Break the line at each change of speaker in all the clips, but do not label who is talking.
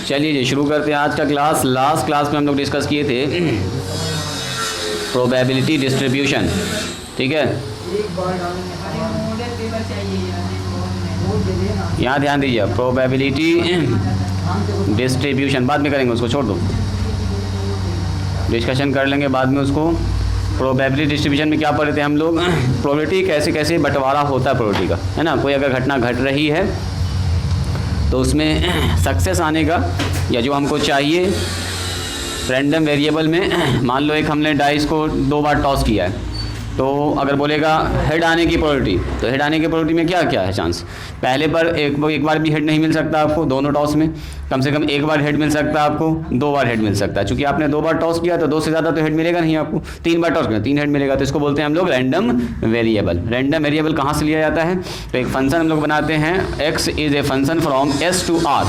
चलिए जी शुरू करते हैं आज का क्लास। लास्ट क्लास में हम लोग डिस्कस किए थे प्रोबेबिलिटी डिस्ट्रीब्यूशन, ठीक है। यहाँ ध्यान दीजिए, प्रोबेबिलिटी डिस्ट्रीब्यूशन बाद में करेंगे, उसको छोड़ दो, डिस्कशन कर लेंगे बाद में उसको। प्रोबेबिलिटी डिस्ट्रीब्यूशन में क्या पढ़े थे हम लोग, प्रोबेबिलिटी कैसे कैसे बंटवारा होता है प्रोबेबिलिटी का, है ना। कोई अगर घटना घट रही है तो उसमें सक्सेस आने का या जो हमको चाहिए रैंडम वेरिएबल में, मान लो एक हमने डाइस को 2 बार टॉस किया है, तो अगर बोलेगा हेड आने की प्रोबेबिलिटी, तो हेड आने की प्रोबेबिलिटी में क्या क्या है चांस, पहले पर एक बार भी हेड नहीं मिल सकता आपको, दोनों टॉस में कम से कम एक बार हेड मिल सकता है आपको, 2 बार हेड मिल सकता है। चूंकि आपने 2 बार टॉस किया तो 2 से ज़्यादा तो हेड मिलेगा नहीं आपको, 3 बार टॉस किया 3 हेड मिलेगा, तो इसको बोलते हैं हम लोग रैंडम वेरिएबल। रैंडम वेरिएबल कहाँ से लिया जाता है, तो एक फंक्शन हम लोग बनाते हैं, X is a function from S to R,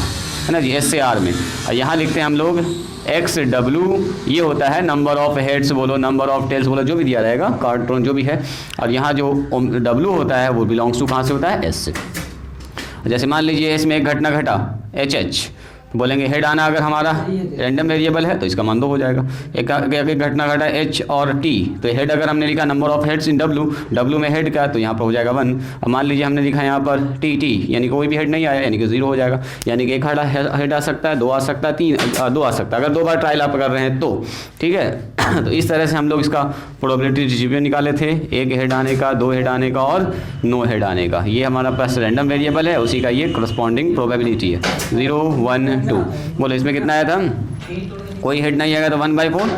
है ना जी, एस से आर में, और यहाँ लिखते हैं हम लोग एक्स डब्लू, ये होता है नंबर ऑफ हेड्स बोलो, नंबर ऑफ टेल्स बोलो, जो भी दिया रहेगा, कार्टून जो भी है। और यहाँ जो डब्लू होता है वो बिलोंग्स टू कहाँ से होता है, एस से। जैसे मान लीजिए इसमें एक घटना घटा एच एच, बोलेंगे हेड आना अगर हमारा रैंडम वेरिएबल है तो इसका मान 2 हो जाएगा। एक घटना घटा एच और टी, तो हेड अगर हमने लिखा number of heads in W, W में हेड का, तो यहाँ पर हो जाएगा 1। अब मान लीजिए हमने लिखा यहाँ पर टी टी, यानी कोई भी हेड नहीं आया, यानी कि 0 हो जाएगा। यानी कि एक हेड आ सकता है, 2 आ सकता है, 2 आ सकता है, अगर 2 बार ट्रायल आप कर रहे हैं तो, ठीक है। तो इस तरह से हम लोग इसका प्रोबेबिलिटी डिस्ट्रीब्यूशन निकाले थे, 1 हेड आने का, 2 हेड आने का और 9 हेड आने का। ये हमारा पास रैंडम वेरिएबल है, उसी का ये करस्पॉन्डिंग प्रोबेबिलिटी है, 0 1 2। बोलो इसमें कितना आया था, कोई हेड नहीं आएगा तो 1/4,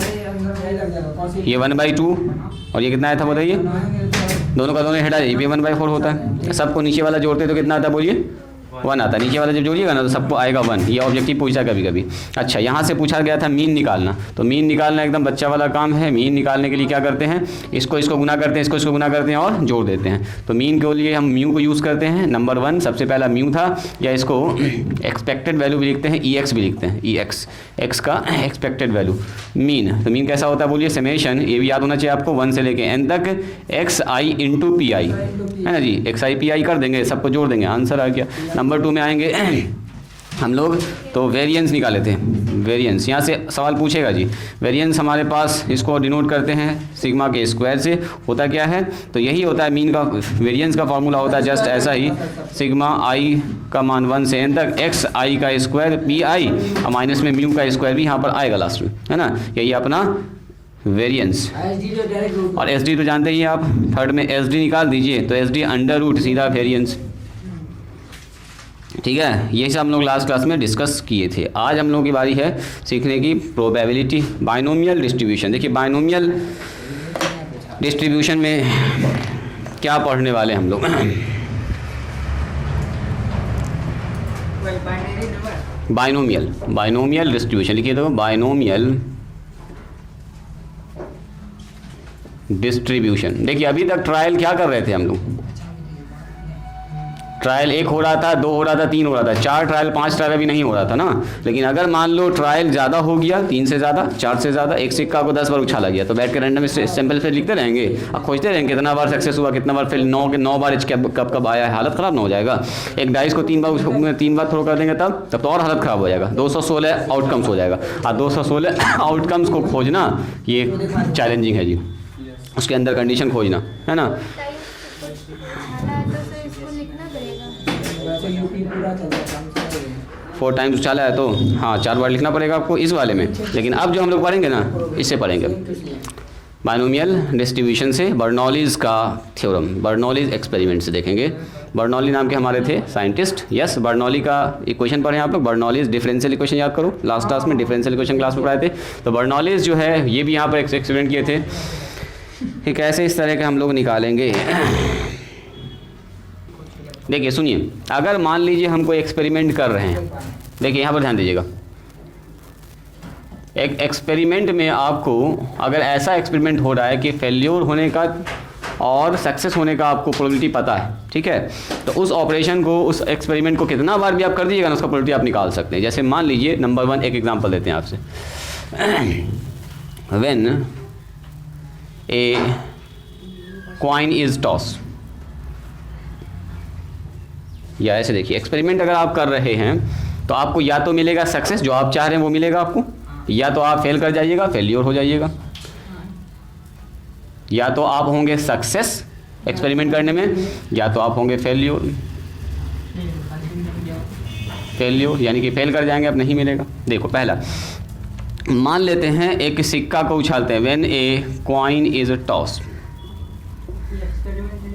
ये 1/2, और ये कितना आया था बताइए, दोनों का दोनों हेड आ जाए, ये 1/4 होता है। सबको नीचे वाला जोड़ते तो कितना आता है बोलिए, 1 आता है। नीचे वाला जब जोड़िएगा ना तो सबको आएगा 1। ये ऑब्जेक्टिव पूछा कभी कभी। अच्छा, यहाँ से पूछा गया था मीन निकालना, तो मीन निकालना एकदम बच्चा वाला काम है। मीन निकालने के लिए क्या करते हैं, इसको गुना करते हैं, इसको गुना करते हैं और जोड़ देते हैं। तो मीन के लिए हम म्यू को यूज़ करते हैं। नंबर 1 सबसे पहला म्यू था, या इसको एक्सपेक्टेड वैल्यू भी लिखते हैं, EX भी लिखते हैं, EX, एक्स का एक्सपेक्टेड वैल्यू मीन। तो मीन कैसा होता है बोलिए, समेशन, ये भी याद होना चाहिए आपको, 1 से लेके n तक XI × PI, है ना जी, XI PI कर देंगे, सबको जोड़ देंगे, आंसर आ गया। नंबर 2 में आएंगे हम लोग, तो वेरिएंस निकाले थे। वेरिएंस यहाँ से सवाल पूछेगा जी, वेरिएंस हमारे पास इसको डिनोट करते हैं सिग्मा के स्क्वायर से। होता क्या है, तो यही होता है मीन का, वेरिएंस का फॉर्मूला होता है जस्ट ऐसा ही, सिग्मा i का मान 1 से n तक XI का स्क्वायर PI, और माइनस में म्यू का स्क्वायर भी यहाँ पर आएगा लास्ट में, है ना। यही अपना वेरिएंस। और SD तो जानते ही आप, थर्ड में SD निकाल दीजिए तो SD √ सीधा वेरिएंस, ठीक है। ये सब हम लोग लास्ट क्लास में डिस्कस किए थे। आज हम लोगों की बारी है सीखने की प्रोबेबिलिटी बाइनोमियल डिस्ट्रीब्यूशन। देखिए बाइनोमियल डिस्ट्रीब्यूशन में क्या पढ़ने वाले हम लोग, बाइनोमियल डिस्ट्रीब्यूशन लिखिए, तो बाइनोमियल डिस्ट्रीब्यूशन। देखिए अभी तक ट्रायल क्या कर रहे थे हम लोग, ट्रायल 1 हो रहा था, 2 हो रहा था, 3 हो रहा था, 4 ट्रायल 5 ट्रायल अभी नहीं हो रहा था ना। लेकिन अगर मान लो ट्रायल ज़्यादा हो गया, 3 से ज़्यादा, 4 से ज़्यादा, एक सिक्का को 10 बार उछाला गया, तो बैठ के रैंडम सैंपल से लिखते रहेंगे, अब खोजते रहेंगे कितना बार सक्सेस हुआ, कितना बार फेल, 9 बार कब आया है, हालत ख़राब ना हो जाएगा। एक डाइस को 3 बार थ्रो कर देंगे तब तो और हालत ख़राब हो जाएगा। 216 आउटकम्स हो जाएगा, और 216 आउटकम्स को खोजना ये चैलेंजिंग है जी, उसके अंदर कंडीशन खोजना, है ना। 4 टाइम्स उछाला है तो हाँ 4 बार लिखना पड़ेगा आपको इस वाले में। लेकिन अब जो हम लोग पढ़ेंगे ना, इससे पढ़ेंगे बाइनोमियल डिस्ट्रीब्यूशन से, बर्नौलीज़ का थ्योरम, बर्नौलीज़ एक्सपेरिमेंट से देखेंगे। बर्नौली नाम के हमारे थे साइंटिस्ट, यस। बर्नौली का इक्वेशन पढ़े आप लोग, बर्नौलीज़ डिफरेंशियल इक्वेशन याद करो, लास्ट क्लास में डिफरेंशियल इक्वेशन क्लास में पढ़ाए थे। तो बर्नौलीज़ जो है ये भी यहाँ पर एक्सपेरिमेंट किए थे कि कैसे इस तरह के हम लोग निकालेंगे। देखिए सुनिए, अगर मान लीजिए हम कोई एक्सपेरिमेंट कर रहे हैं, देखिए यहाँ पर ध्यान दीजिएगा, एक एक्सपेरिमेंट में आपको अगर ऐसा एक्सपेरिमेंट हो रहा है कि फेल्योर होने का और सक्सेस होने का आपको प्रोबेबिलिटी पता है, ठीक है, तो उस ऑपरेशन को, उस एक्सपेरिमेंट को कितना बार भी आप कर दीजिएगा ना, उसका प्रोबेबिलिटी आप निकाल सकते हैं। जैसे मान लीजिए नंबर 1 एक एग्जांपल देते हैं आपसे, when a coin is toss, या ऐसे देखिए एक्सपेरिमेंट अगर आप कर रहे हैं तो आपको या तो मिलेगा सक्सेस जो आप चाह रहे हैं वो मिलेगा आपको, या तो आप फेल कर जाइएगा, फेल्योर हो जाइएगा। या तो आप होंगे सक्सेस एक्सपेरिमेंट करने में, या तो आप होंगे फेल्योर यानी कि फेल कर जाएंगे, अब नहीं मिलेगा। देखो पहला मान लेते हैं एक सिक्का को उछालते हैं, when a coin is tossed.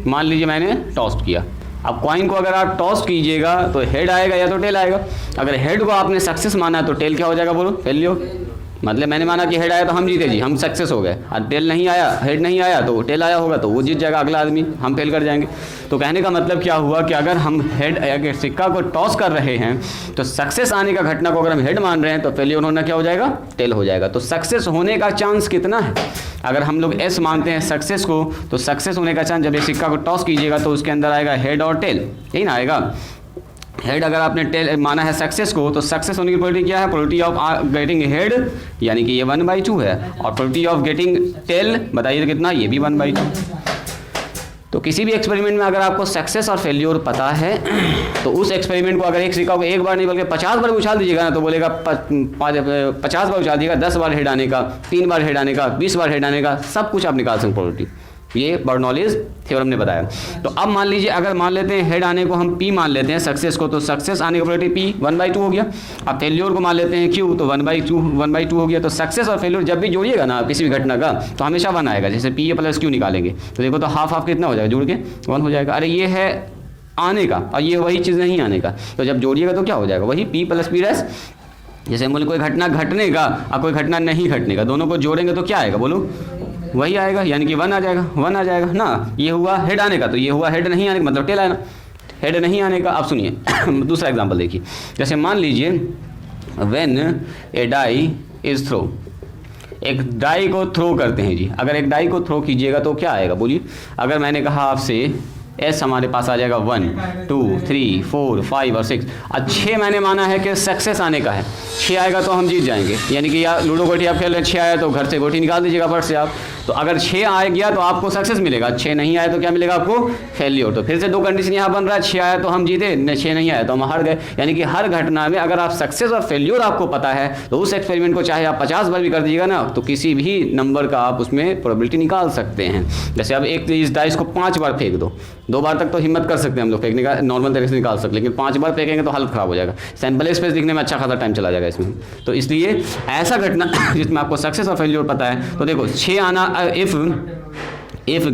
मान लीजिए मैंने टॉस्ट किया, अब कॉइन को अगर आप टॉस कीजिएगा तो हेड आएगा या तो टेल आएगा। अगर हेड को आपने सक्सेस माना तो टेल क्या हो जाएगा बोलो, फेल्योर। मतलब मैंने माना कि हेड आया तो हम जीते जी, हम सक्सेस हो गए, और टेल नहीं आया, हेड नहीं आया तो टेल आया होगा तो वो जीत जाएगा अगला आदमी, हम फेल कर जाएंगे। तो कहने का मतलब क्या हुआ कि अगर हम हेड अगर सिक्का को टॉस कर रहे हैं तो सक्सेस आने का घटना को अगर हम हेड मान रहे हैं तो फेल्योर होना क्या हो जाएगा, टेल हो जाएगा। तो सक्सेस होने का चांस कितना है, अगर हम लोग एस मानते हैं सक्सेस को, तो सक्सेस होने का चांस जब ये सिक्का को टॉस कीजिएगा तो उसके अंदर आएगा हेड और टेल, यही ना आएगा। हेड अगर आपने टेल माना है सक्सेस को, तो सक्सेस होने की प्रोबेबिलिटी क्या है, प्रोबेबिलिटी ऑफ गेटिंग हेड यानी कि ये 1/2 है, और प्रोबेबिलिटी ऑफ गेटिंग टेल बताइए तो कितना, ये भी 1/2। तो किसी भी एक्सपेरिमेंट में अगर आपको सक्सेस और फेल्योर पता है तो उस एक्सपेरिमेंट को अगर एक सिक्का को एक बार नहीं बल्कि 50 बार उछाल दीजिएगा ना, तो बोलेगा 50 बार उछाल दीजिएगा, 10 बार हेड आने का, 3 बार हेड आने का, 20 बार हेड आने का, सब कुछ आप निकाल सकते प्रोबेबिलिटी। ये बर्नौलीज थ्योरम ने बताया। तो अब मान लीजिए अगर मान लेते हैं हेड आने को हम P मान लेते हैं सक्सेस को, तो सक्सेस आने की प्रोबेबिलिटी P 1/2 हो गया। अब फेल्योर को मान लेते हैं Q, तो 1/2 हो गया। तो सक्सेस और फेल्योर जब भी जोड़िएगा ना किसी भी घटना का तो हमेशा 1 आएगा। जैसे P प्लस Q निकालेंगे तो देखो तो हाफ कितना हो जाएगा, जुड़ के 1 हो जाएगा। अरे ये है आने का और ये वही चीज़ नहीं आने का, तो जब जोड़िएगा तो क्या हो जाएगा, वही P प्लस P डैश। जैसे बोले कोई घटना घटने का और कोई घटना नहीं घटने का, दोनों को जोड़ेंगे तो क्या आएगा बोलो, वही आएगा, यानी कि 1 आ जाएगा, 1 आ जाएगा ना। ये हुआ हेड आने का, तो ये हुआ हेड नहीं आने का, मतलब टेल आना, हेड नहीं आने का। अब सुनिए दूसरा एग्जांपल देखिए। जैसे मान लीजिए when a die is throw, एक डाई को थ्रो करते हैं जी। अगर एक डाई को थ्रो कीजिएगा तो क्या आएगा बोलिए। अगर मैंने कहा आपसे एस हमारे पास आ जाएगा 1 2 3 4 5 और 6, और 6 मैंने माना है कि सक्सेस आने का है, 6 आएगा तो हम जीत जाएंगे। यानी कि या लूडो गोटी आप खेल रहे हैं, 6 आया तो घर से गोटी निकाल दीजिएगा फट से आप। तो अगर 6 आ गया तो आपको सक्सेस मिलेगा, 6 नहीं आया तो क्या मिलेगा आपको, फेल्योर। तो फिर से 2 कंडीशन यहाँ बन रहा है, 6 आया तो हम जीते, 6 नहीं आया तो हम हार गए। यानी कि हर घटना में अगर आप सक्सेस और फेल्योर आपको पता है तो उस एक्सपेरिमेंट को चाहे आप 50 बार भी कर दीजिएगा ना, तो किसी भी नंबर का आप उसमें प्रोबेबिलिटी निकाल सकते हैं। जैसे अब एक इस डाइस को 5 बार फेंक दो, 2 बार तक तो हिम्मत कर सकते हैं हम लोग फेंकने का, नॉर्मल तरीके से निकाल सकते, लेकिन 5 बार फेंकेंगे तो हालत खराब हो जाएगा, सैंपल स्पेस दिखने में अच्छा खासा टाइम चला जाएगा इसमें। तो इसलिए ऐसा घटना जिसमें आपको सक्सेस और फेल्योर पता है, तो देखो 6 आना, if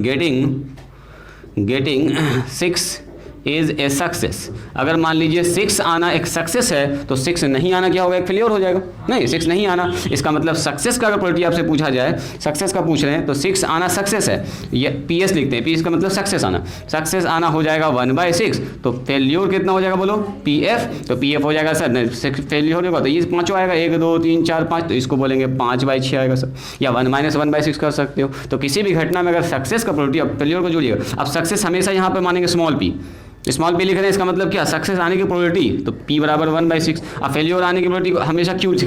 getting 6 is a success. अगर मान लीजिए 6 आना एक सक्सेस है तो 6 नहीं आना क्या होगा, एक फेलियर हो जाएगा। नहीं, 6 नहीं आना, इसका मतलब सक्सेस का अगर प्रोबेबिलिटी आपसे पूछा जाए, सक्सेस का पूछ रहे हैं तो 6 आना सक्सेस है, ये PS लिखते हैं, PS का मतलब सक्सेस आना, सक्सेस आना हो जाएगा 1/6। तो फेल्योर कितना हो जाएगा बोलो, PF। तो PF हो जाएगा सर, फेल्योर होगा तो ये 5 आएगा, 1 2 3 4 5, तो इसको बोलेंगे 5/6 आएगा सर, या 1 - 1/6 कर सकते हो। तो किसी भी घटना में अगर सक्सेस का प्रोबेबिलिटी, अब फेल्योर को जोड़िएगा, अब सक्सेस हमेशा यहाँ पर मानेंगे स्मॉल p लिख रहे हैं, इसका मतलब क्या, सक्सेस आने की प्रोबेबिलिटी तो P बराबर 1/6। अब फेलियर आने की प्रोबेबिलिटी हमेशा Q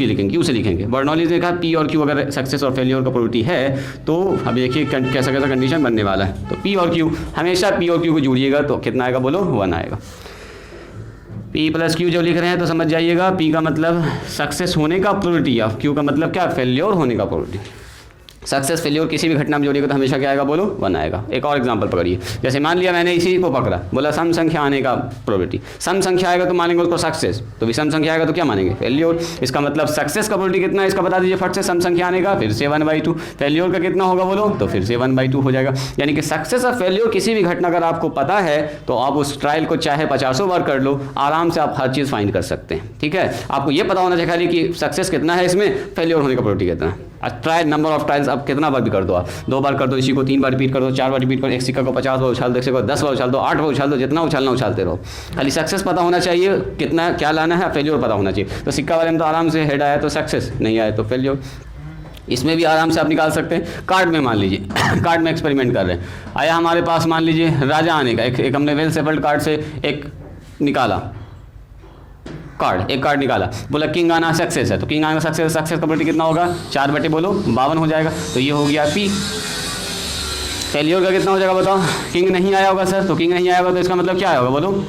से लिखेंगे। बर्नौलीज ने कहा P और Q अगर सक्सेस और फेलियर का प्रोबेबिलिटी है तो अब देखिए कैसा कैसा कंडीशन बनने वाला है। तो P और Q, हमेशा P और Q को जोड़िएगा तो कितना आएगा बोलो, 1 आएगा। P प्लस Q जो लिख रहे हैं तो समझ जाइएगा, P का मतलब सक्सेस होने का प्रोबेबिलिटी, और Q का मतलब क्या, फेलियर होने का प्रोबेबिलिटी। सक्सेस फेलियर किसी भी घटना में जोड़िएगा तो हमेशा क्या आएगा बोलो, 1 आएगा। एक और एग्जांपल पकड़िए, जैसे मान लिया मैंने इसी को पकड़ा, बोला सम संख्या आने का प्रोबेबिलिटी, सम संख्या आएगा तो मानेंगे उसको सक्सेस, तो विषम संख्या आएगा तो क्या मानेंगे, फेलियर। इसका मतलब सक्सेस का प्रोबेबिलिटी कितना है इसका बता दीजिए फट से, सम संख्या आने का फिर से 1/2, फेलियर का कितना होगा बोलो, तो फिर से 1/2 हो जाएगा। यानी कि सक्सेस और फेलियर किसी भी घटना अगर आपको पता है तो आप उस ट्रायल को चाहे 50 बार कर लो, आराम से आप हर चीज़ फाइंड कर सकते हैं। ठीक है, आपको ये पता होना चाहिए खाली कि सक्सेस कितना है इसमें, फेलियर होने का प्रोबेबिलिटी कितना है। ट्रायल नंबर ऑफ ट्रायल्स आप कितना बार भी कर दो, आप 2 बार कर दो, इसी को 3 बार रिपीट कर दो, 4 बार रिपीट करो, एक सिक्का को 50 बार उछाल दो, एक सिक्का को 10 बार उछाल दो, 8 बार उछाल दो, जितना उछालना उछालते रहो। खाली सक्सेस पता होना चाहिए कितना क्या लाना है, फेलियर पता होना चाहिए। तो सिक्का वाले में तो आराम से हेड आया तो सक्सेस, नहीं आया तो फेलियर। इसमें भी आराम से आप निकाल सकते हैं। कार्ड में मान लीजिए कार्ड में एक्सपेरिमेंट कर रहे हैं, आया हमारे पास मान लीजिए राजा आने का, एक हमने वेल सेफल्ड कार्ड से एक निकाला कार्ड, एक कार्ड निकाला, बोला किंग आना सक्सेस है, तो किंग आना सक्सेस का प्रोबेबिलिटी कितना होगा, 4 बटे बोलो 52 हो जाएगा। तो ये हो गया P। फेलियर का कितना हो जाएगा बताओ, किंग नहीं आया होगा सर, तो किंग नहीं आया होगा तो इसका मतलब क्या होगा बोलो,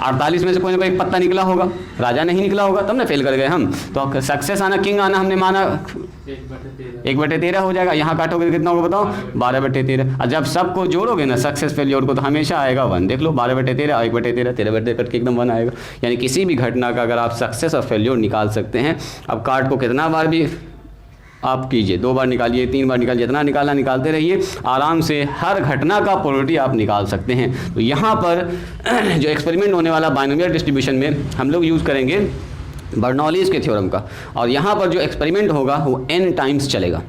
48 में से कोई ना कोई पत्ता निकला होगा, राजा नहीं निकला होगा, तब ना फेल कर गए हम। तो सक्सेस आना, किंग आना हमने माना 1/13 हो जाएगा। यहाँ काटोगे तो कितना होगा बताओ, 12/13। और जब सबको जोड़ोगे ना सक्सेस फेलियर को, तो हमेशा आएगा 1। देख लो 12/13 और 1/13, 13/13 करके एकदम 1 आएगा। यानी किसी भी घटना का अगर आप सक्सेस और फेलियर निकाल सकते हैं। अब कार्ड को कितना बार भी आप कीजिए, 2 बार निकालिए, 3 बार निकालिए, जितना निकालना निकालते रहिए, आराम से हर घटना का प्रोबेबिलिटी आप निकाल सकते हैं। तो यहाँ पर जो एक्सपेरिमेंट होने वाला बाइनोमियल डिस्ट्रीब्यूशन में हम लोग यूज़ करेंगे बर्नौलीज के थ्योरम का। और यहाँ पर जो एक्सपेरिमेंट होगा वो n टाइम्स चलेगा,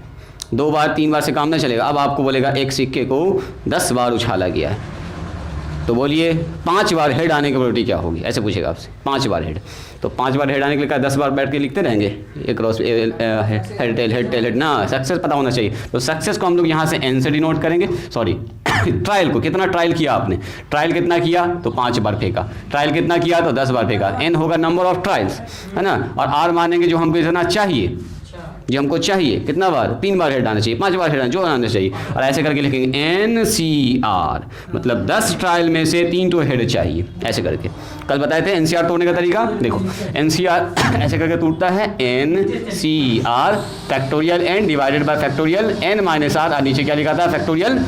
2 बार 3 बार से काम नहीं चलेगा। अब आपको बोलेगा एक सिक्के को 10 बार उछाला गया है, तो बोलिए 5 बार हेड आने की प्रोबेबिलिटी क्या होगी, ऐसे पूछेगा आपसे। 5 बार हेड, तो 5 बार हेड आने के लिए 10 बार बैठ के लिखते रहेंगे, एक cross head tail head tail head ना, सक्सेस पता होना चाहिए। तो सक्सेस को हम लोग यहाँ से n से डिनोट करेंगे, सॉरी ट्रायल को, कितना ट्रायल किया आपने, ट्रायल कितना किया तो 5 बार फेंका, ट्रायल कितना किया तो 10 बार फेंका, n होगा नंबर ऑफ ट्रायल्स, है ना। और r मानेंगे जो हमको इतना चाहिए, जो हमको चाहिए कितना बार, 3 बार हेड आना चाहिए, 5 बार हेड आना, जो आना चाहिए। और ऐसे करके लिखेंगे NCR, मतलब 10 ट्रायल में से 3 तो हेड चाहिए, ऐसे करके। कल बताए थे NCR तोड़ने का तरीका, देखो NCR ऐसे करके टूटता है NCR factorial n divided by factorial n minus r, और नीचे क्या लिखा था फैक्टोरियल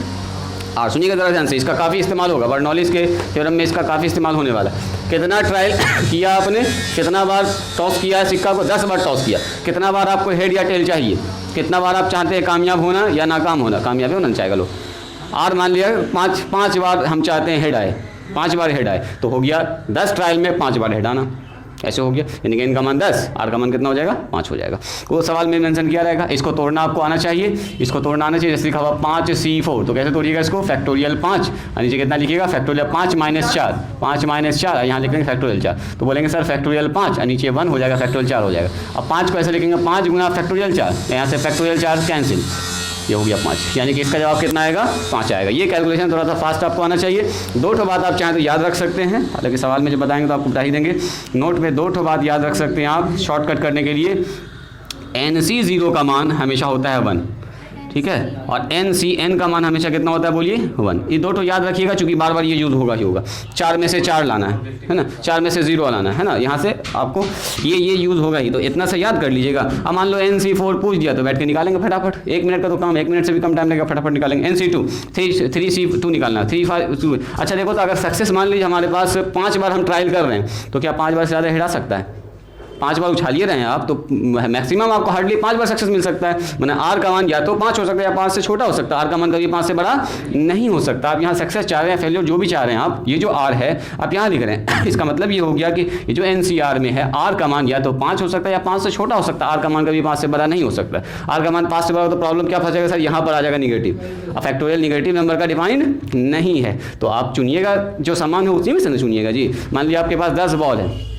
r। सुनिएगा जरा ध्यान से, इसका काफ़ी इस्तेमाल होगा, बर्नौलीज के थ्योरम में इसका काफ़ी इस्तेमाल होने वाला है। कितना ट्रायल किया आपने, कितना बार टॉस किया है सिक्का को, 10 बार टॉस किया, कितना बार आपको हेड या टेल चाहिए, कितना बार आप चाहते हैं कामयाब होना या नाकाम होना, कामयाब होना चाहेगा लोग। आर मान लिया 5 बार हम चाहते हैं हेड आए, 5 बार हेड आए, तो हो गया 10 ट्रायल में 5 बार हेड आना, ऐसे हो गया। यानी कि n का मान 10, r का मान कितना हो जाएगा 5 हो जाएगा। वो सवाल में मेंशन किया रहेगा, इसको तोड़ना आपको आना चाहिए, इसको तोड़ना आना चाहिए। जैसे लिखा हुआ 5C4, तो कैसे तोड़िएगा इसको, फैक्टोरियल 5, और नीचे कितना लिखिएगा फैक्टोरियल 5 माइनस 4, 5 माइनस 4, यहाँ लिखेंगे फैक्टोरियल 4, तो बोलेंगे सर फैक्टोरियल 5, और नीचे 1 हो जाएगा, फैक्टोरियल 4 हो जाएगा। अब 5 को ऐसे लिखेंगे 5 गुना फैक्टोरियल 4, यहाँ से फैक्टोरियल 4 कैंसिल, ये हो गया 5, यानी कि इसका जवाब कितना आएगा 5 आएगा। ये कैलकुलेशन थोड़ा सा फास्ट आपको आना चाहिए। 2 ठो बात आप चाहें तो याद रख सकते हैं, हालांकि सवाल में जब बताएंगे तो आपको बता ही देंगे। नोट में 2 ठो बात याद रख सकते हैं आप शॉर्टकट करने के लिए। NC0 का मान हमेशा होता है 1, ठीक है, और NCN का मान हमेशा कितना होता है बोलिए 1। ये 2 ठो याद रखिएगा, चूंकि बार बार ये यूज होगा ही होगा। 4 में से 4 लाना है ना, 4 में से 0 लाना है ना, यहाँ से आपको ये यूज होगा ही, तो इतना से याद कर लीजिएगा। अब मान लो NC4 पूछ दिया तो बैठ के निकालेंगे फटाफट, 1 मिनट का तो काम, 1 मिनट से भी कम टाइम लगेगा, फटाफट निकालेंगे। NC2 3C2 निकालना, 3 5 2। अच्छा देखो, तो अगर सक्सेस मान लीजिए हमारे पास 5 बार हम ट्रायल कर रहे हैं, तो क्या 5 बार से ज़्यादा हिला सकता है? 5 बार उछालिए रहे हैं आप, तो मैक्सिमम आपको हार्डली 5 बार सक्सेस मिल सकता है। मैंने आर का मान या तो 5 हो सकता है या 5 से छोटा हो सकता है, आर का मान कभी 5 से बड़ा नहीं हो सकता। आप यहाँ सक्सेस चाह रहे हैं, फेलियर जो भी चाह रहे हैं आप, ये जो आर है आप यहाँ लिख रहे हैं, इसका मतलब ये हो गया कि ये जो NCR में है आर का मान या तो 5 हो सकता है या 5 से छोटा हो सकता है, आर का मान कभी 5 से बड़ा नहीं हो सकता। आर का मान 5 से बड़ा हो तो प्रॉब्लम क्या फंसेगा सर, यहाँ पर आ जाएगा निगेटिव, फैक्टोरियल निगेटिव नंबर का डिफाइन नहीं है। तो आप चुनिएगा जो सामान हो उसी में से चुनिएगा जी। मान लीजिए आपके पास 10 बॉल है,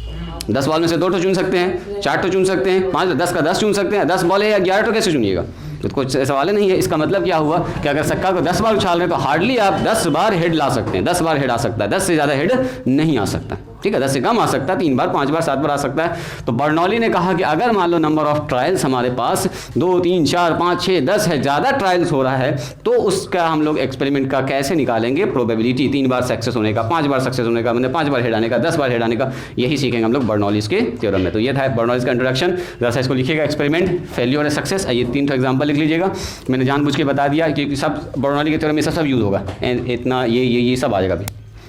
10 बॉल में से 2 ठो चुन सकते हैं, 4 ठो चुन सकते हैं, 5 10 का 10 चुन सकते हैं। 10 बॉल है या 11 ठो कैसे चुनिएगा, तो कुछ सवाल नहीं है। इसका मतलब क्या हुआ कि अगर सिक्का को 10 बार उछाल रहे हैं तो हार्डली आप 10 बार हेड ला सकते हैं, 10 बार हेड आ सकता है, 10 से ज़्यादा हेड नहीं आ सकता, ठीक है, 10 से कम आ सकता है, 3 बार 5 बार 7 बार आ सकता है। तो बर्नौली ने कहा कि अगर मान लो नंबर ऑफ ट्रायल्स हमारे पास 2 3 4 5 6 10 है, ज़्यादा ट्रायल्स हो रहा है, तो उसका हम लोग एक्सपेरिमेंट का कैसे निकालेंगे प्रोबेबिलिटी, 3 बार सक्सेस होने का, 5 बार सक्सेस होने का, मैंने 5 बार हेड आने का, 10 बार हेड आने का, यही सीखेंगे हम लोग बर्नौलीज के थ्योरम में। तो ये था बर्नौलीज का इंट्रोडक्शन। जरा सा इसको लिखिएगा, एक्सपेरिमेंट, फेलियर और सक्सेस, ये 3 एग्जाम्पल लिख लीजिएगा। मैंने जानबूझ के बता दिया क्योंकि सब बर्नौली के थ्योरम में सब यूज़ होगा, इतना ये सब आ जाएगा अभी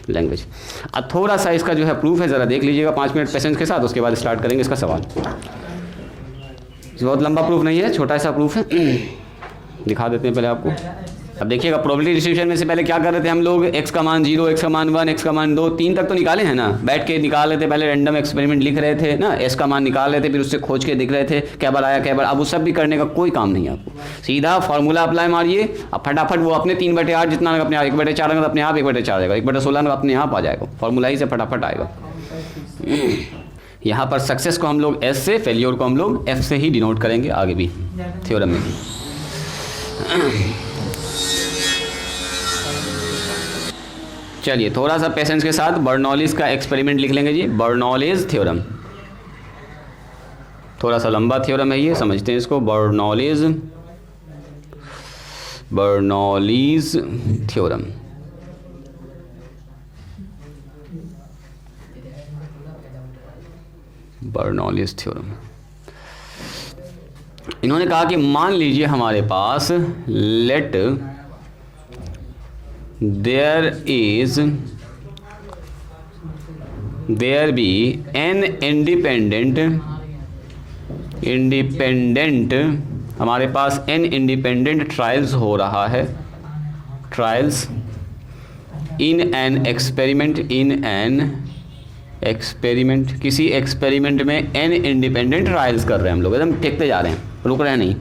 लैंग्वेज। अब थोड़ा सा इसका जो है प्रूफ है, ज़रा देख लीजिएगा 5 मिनट पेशेंस के साथ, उसके बाद स्टार्ट करेंगे इसका सवाल। बहुत लंबा प्रूफ नहीं है, छोटा सा प्रूफ है, दिखा देते हैं पहले आपको। अब देखिएगा प्रोबेबिलिटी डिस्ट्रीब्यूशन में से पहले क्या कर रहे थे हम लोग, x का मान 0, x का मान 1, x का मान 2, 3 तक तो निकाले हैं ना, बैठ के निकाल रहे थे, पहले रैंडम एक्सपेरिमेंट लिख रहे थे ना, s का मान निकाल रहे थे, फिर उससे खोज के दिख रहे थे क्या बार आया क्या बार। अब वो सब भी करने का कोई काम नहीं है आपको, सीधा फार्मूला अप्लाई मारिए, अब फटाफट वो अपने 3/8 जितना अपने 1/4 अपने आप 1/4 आएगा, 1/16 अपने आप आ जाएगा, फार्मूला ही से फटाफट आएगा। यहाँ पर सक्सेस को हम लोग S से, फेलियर को हम लोग F से ही डिनोट करेंगे आगे भी थ्योरम में भी। चलिए थोड़ा सा पेशेंस के साथ बर्नौलीज का एक्सपेरिमेंट लिख लेंगे जी, बर्नौलीज थ्योरम। थोड़ा सा लंबा थ्योरम है ये, समझते हैं इसको। Bernoulli's theorem. Bernoulli's theorem. इन्होंने कहा कि मान लीजिए हमारे पास let there be N independent हमारे पास एन इंडिपेंडेंट ट्रायल्स हो रहा है, ट्रायल्स इन एन एक्सपेरिमेंट, किसी एक्सपेरिमेंट में एन इंडिपेंडेंट ट्रायल्स कर रहे हैं हम लोग, एकदम टेकते जा रहे हैं, रुक रहे हैं नहीं।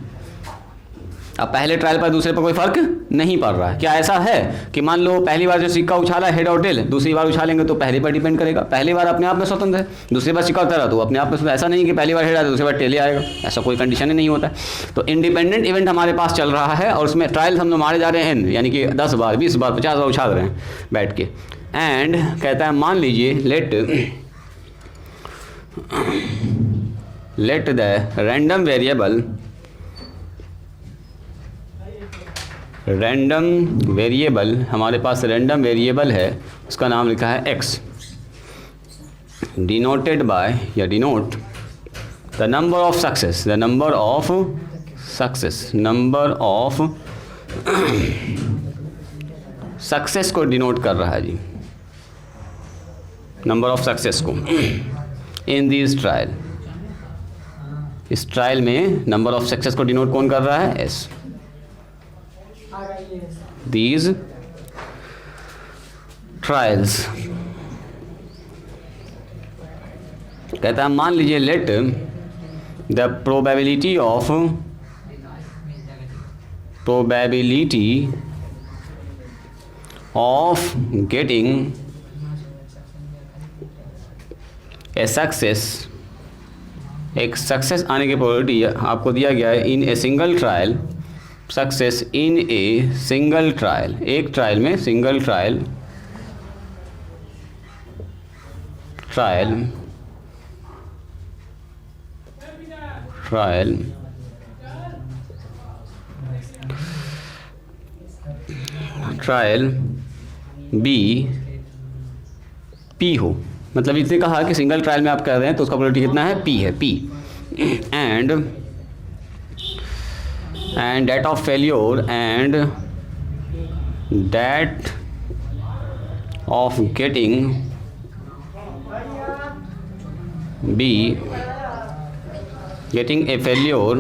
अब पहले ट्रायल पर दूसरे पर कोई फर्क नहीं पड़ रहा है। क्या ऐसा है कि मान लो पहली बार जो सिक्का उछाला हेड और टेल, दूसरी बार उछालेंगे तो पहले पर डिपेंड करेगा, पहली बार अपने आप में स्वतंत्र है, दूसरी बार सिक्का उतरा तो अपने आप में, ऐसा नहीं कि पहली बार हेड आया दूसरी बार टेल ही आएगा, ऐसा कोई कंडीशन ही नहीं होता है। तो इंडिपेंडेंट इवेंट हमारे पास चल रहा है और उसमें ट्रायल्स हम लोग मारे जा रहे हैं एन, यानी कि 10 बार 20 बार 50 बार उछाल रहे हैं बैठ के। एंड कहता है मान लीजिए लेट द रैंडम वेरिएबल हमारे पास रैंडम वेरिएबल है, उसका नाम लिखा है x, डिनोटेड बाय या denote the number of success को डिनोट कर रहा है जी, नंबर ऑफ सक्सेस को इन दिस ट्रायल। इस ट्रायल में नंबर ऑफ सक्सेस को डिनोट कौन कर रहा है? s। These trials कहता है मान लीजिए let the probability of getting a success, एक सक्सेस आने की प्रोबेबिलिटी आपको दिया गया है in a single trial, success in a single trial, एक ट्रायल में सिंगल ट्रायल बी पी हो, मतलब इसने कहा कि सिंगल ट्रायल में आप कर रहे हैं तो उसका प्रोबेबिलिटी कितना है? पी है, P. and that of failure and that of getting B, getting a failure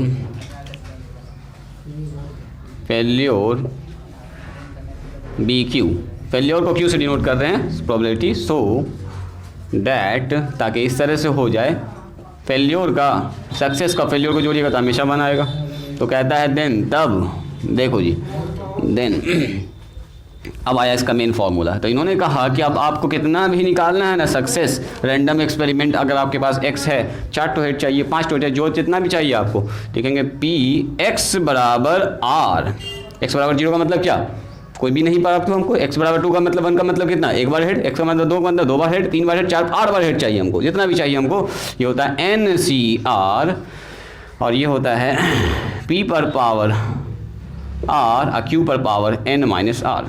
BQ, failure को Q से डिनोट कर रहे हैं प्रोबेबिलिटी, सो डैट, ताकि इस तरह से हो जाए फेल्योर का सक्सेस का फेल्योर को जोड़िएगा तो हमेशा बनाएगा। तो कहता है देन, तब देखो जी, देन अब आया इसका मेन फॉर्मूला। तो इन्होंने कहा कि अब आपको कितना भी निकालना है ना सक्सेस, रैंडम एक्सपेरिमेंट, अगर आपके पास x है, 4 टू हेड चाहिए, 5 टू हेड, जो जितना भी चाहिए आपको, लिखेंगे p x बराबर r। x बराबर 0 का मतलब क्या? कोई भी नहीं पड़ा हमको। x बराबर 2 का मतलब 1 का मतलब कितना? एक बार हेड। x का मतलब 2 का मतलब 2 बार हेड, 3 बार हेड, 4 8 बार हेड चाहिए हमको, जितना भी चाहिए हमको। ये होता है NCR और ये होता है p पर पावर r और q पर power n-r।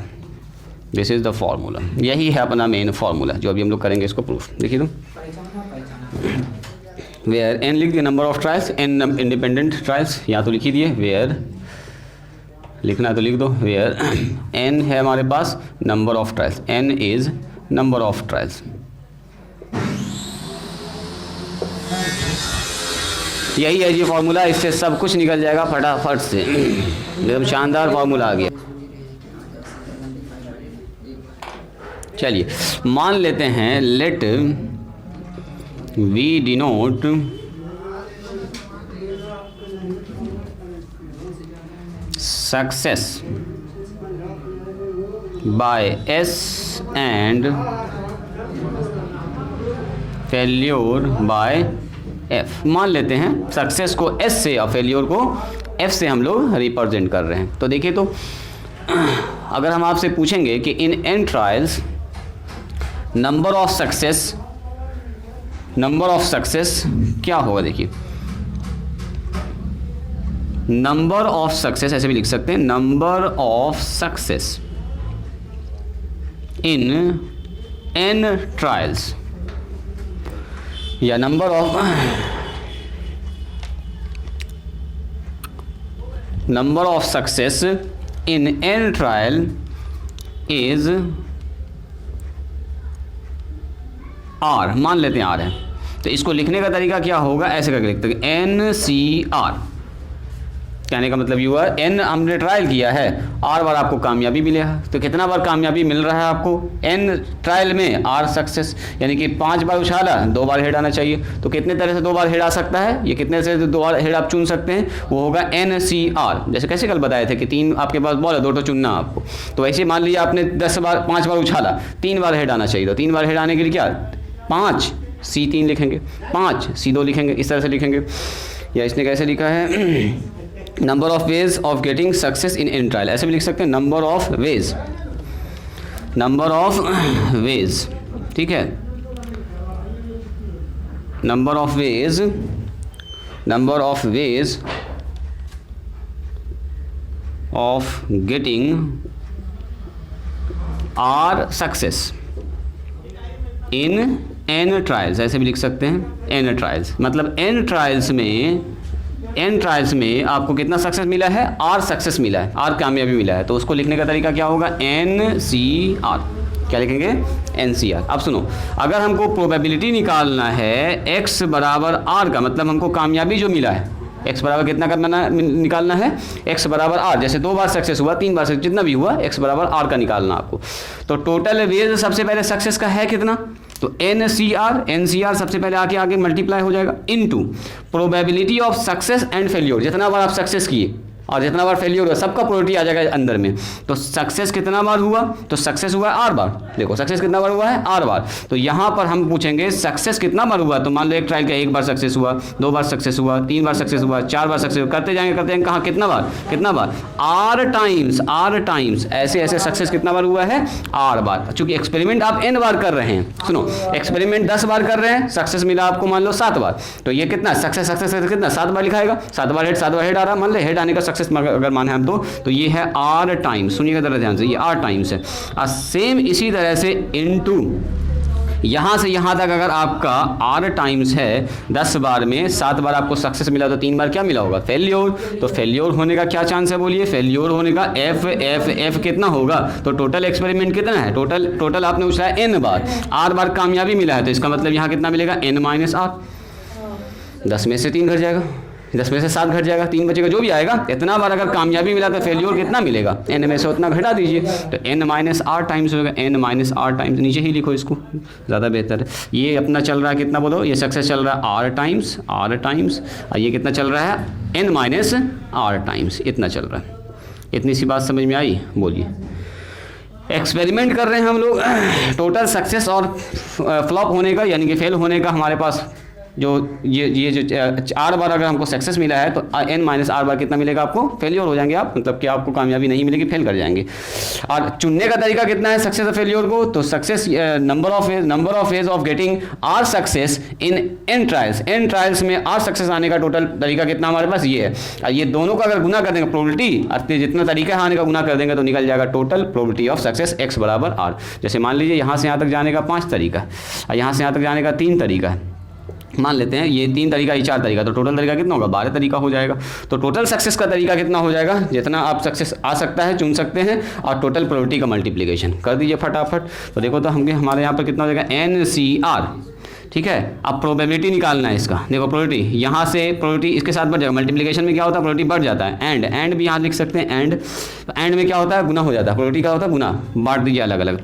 This is the formula. यही है अपना मेन फॉर्मूला जो अभी हम लोग करेंगे इसको प्रूफ। देखिए तो वेयर n लिख दिए number of trials, n independent trials, या तो लिख ही दिए, वेयर लिखना है तो लिख दो, वेयर n है हमारे पास number of trials, n is number of trials. यही है जी फॉर्मूला, इससे सब कुछ निकल जाएगा फटाफट से, एकदम शानदार फॉर्मूला आ गया। चलिए मान लेते हैं let we denote success by S and failure by F। मान लेते हैं सक्सेस को S से और फेल्योर को F से हम लोग रिप्रेजेंट कर रहे हैं। तो देखिए तो अगर हम आपसे पूछेंगे कि इन n trials number of success क्या होगा, देखिए नंबर ऑफ सक्सेस ऐसे भी लिख सकते हैं, number of success in n trials या number of success in n trial is r, मान लेते हैं आर है, तो इसको लिखने का तरीका क्या होगा, ऐसे करके लिखते हैं NCR। कहने का मतलब ये है एन हमने ट्रायल किया है, आर बार आपको कामयाबी मिले है, तो कितना बार कामयाबी मिल रहा है आपको, एन ट्रायल में आर सक्सेस, यानी कि 5 बार उछाला 2 बार हेड आना चाहिए। तो कितने तरह से 2 बार हेड आ सकता है, ये कितने से 2 बार हेड आप चुन सकते हैं, वो होगा NCR। जैसे कैसे कल बताए थे कि 3 आपके पास बॉल है, 2 तो चुनना आपको, तो ऐसे मान लीजिए आपने 5 बार उछाला, 3 बार हेड आना चाहिए, तो 3 बार हेड आने के लिए क्या 5 C3 लिखेंगे, 5 C2 लिखेंगे, इस तरह से लिखेंगे। या इसने कैसे लिखा है number of ways of getting success in n trial, ऐसे भी लिख सकते हैं नंबर ऑफ वेज, ठीक है, number of ways of getting R success in N trials, ऐसे भी लिख सकते हैं एन ट्रायल्स, मतलब एन ट्रायल्स में आपको कितना सक्सेस मिला है, आर सक्सेस मिला है, आर कामयाबी मिला है, तो उसको लिखने का तरीका क्या होगा NCR। क्या लिखेंगे NCR। अब सुनो, अगर हमको प्रोबेबिलिटी निकालना है x बराबर r का, मतलब हमको कामयाबी जो मिला है x बराबर कितना करना निकालना है, x बराबर r, जैसे 2 बार सक्सेस हुआ, 3 बार सक्सेस, जितना भी हुआ x बराबर r का निकालना आपको। तो टोटल वेज सबसे पहले सक्सेस का है कितना, तो NCR सबसे पहले आगे मल्टीप्लाई हो जाएगा into probability of success and failure, जितना बार आप सक्सेस किए और जितना बार फेलियर हुआ सबका प्रोबेबिलिटी आ जाएगा अंदर में। तो सक्सेस कितना बार हुआ, तो सक्सेस हुआ है 8 बार, देखो सक्सेस कितना बार हुआ है 8 बार। तो यहाँ पर हम पूछेंगे सक्सेस कितना बार हुआ, तो मान लो एक ट्रायल का 1 बार सक्सेस हुआ, 2 बार सक्सेस हुआ, 3 बार सक्सेस हुआ, 4 बार सक्सेस हुआ, करते जाएंगे कहाँ कितना बार R टाइम्स ऐसे सक्सेस कितना बार हुआ है R बार। चूंकि एक्सपेरिमेंट आप n बार कर रहे हैं, सुनो एक्सपेरिमेंट 10 बार कर रहे हैं, सक्सेस मिला आपको मान लो 7 बार, तो ये कितना सक्सेस कितना 7 बार लिखाएगा, 7 बार हेड आ रहा, मान लो हेड आने का सक्सेस अगर माने हम तो ये है R टाइम्स, सुनिएगा जरा ध्यान से, ये R टाइम्स है। और सेम इसी तरह से इनटू यहाँ से यहाँ तक अगर आपका R टाइम्स है 10 बार में 7 बार आपको सक्सेस मिला, तो 3 बार क्या मिला होगा फेल्योर। तो फेल्योर होने का क्या चांस है बोलिए, फेल्योर होने का F कितना होगा, तो टोटल एक्सपेरिमेंट कितना है, टोटल आपने उछाया n बार, R बार कामयाबी मिला है, तो इसका मतलब यहाँ कितना मिलेगा n माइनस R। 10 में से 3 घट जाएगा, 10 में से 7 घट जाएगा, 3 बचेगा, जो भी आएगा। इतना बार अगर कामयाबी मिला तो फेल्योर कितना मिलेगा, n में से उतना घटा दीजिए, तो n माइनस R टाइम्स होगा, n माइनस R टाइम्स, नीचे ही लिखो इसको ज़्यादा बेहतर है। ये अपना चल रहा है कितना बोलो, ये सक्सेस चल रहा है R टाइम्स, और ये कितना चल रहा है n माइनस R टाइम्स, इतना चल रहा है। इतनी सी बात समझ में आई, बोलिए। एक्सपेरिमेंट कर रहे हैं हम लोग, टोटल सक्सेस और फ्लॉप होने का यानी कि फेल होने का हमारे पास जो ये जो 4 बार अगर हमको सक्सेस मिला है, तो n माइनस R बार कितना मिलेगा आपको, फेलियर हो जाएंगे आप, मतलब कि आपको कामयाबी नहीं मिलेगी, फेल कर जाएंगे। और चुनने का तरीका कितना है सक्सेस और फेलियर को, तो success number of ways of getting R success in n trials में R सक्सेस आने का टोटल तरीका कितना हमारे पास ये है। और ये दोनों का अगर गुना कर देंगे प्रोबेबिलिटी, जितना तरीका आने का गुना कर देंगे तो निकल जाएगा total probability of success x बराबर R। जैसे मान लीजिए यहाँ से यहाँ तक जाने का 5 तरीका है और यहाँ से यहाँ तक जाने का 3 तरीका है, मान लेते हैं ये 3 तरीका, ये 4 तरीका, तो टोटल तरीका कितना होगा 12 तरीका हो जाएगा। तो टोटल सक्सेस का तरीका कितना हो जाएगा, जितना आप सक्सेस आ सकता है चुन सकते हैं, और टोटल प्रोबेबिलिटी का मल्टीप्लिकेशन कर दीजिए फटाफट। तो देखो तो हमारे यहाँ पर कितना हो जाएगा NCR, ठीक है। अब प्रोबेबिलिटी निकालना है इसका, देखो प्रोबेबिलिटी यहाँ से प्रोबेबिलिटी इसके साथ बढ़ जाएगा, मल्टीप्लिकेशन में क्या होता है प्रोबेबिलिटी बढ़ जाता है, एंड भी यहाँ लिख सकते हैं एंड में क्या होता है गुना हो जाता है, प्रोबेबिलिटी क्या होता है गुना, बांट दीजिए अलग अलग,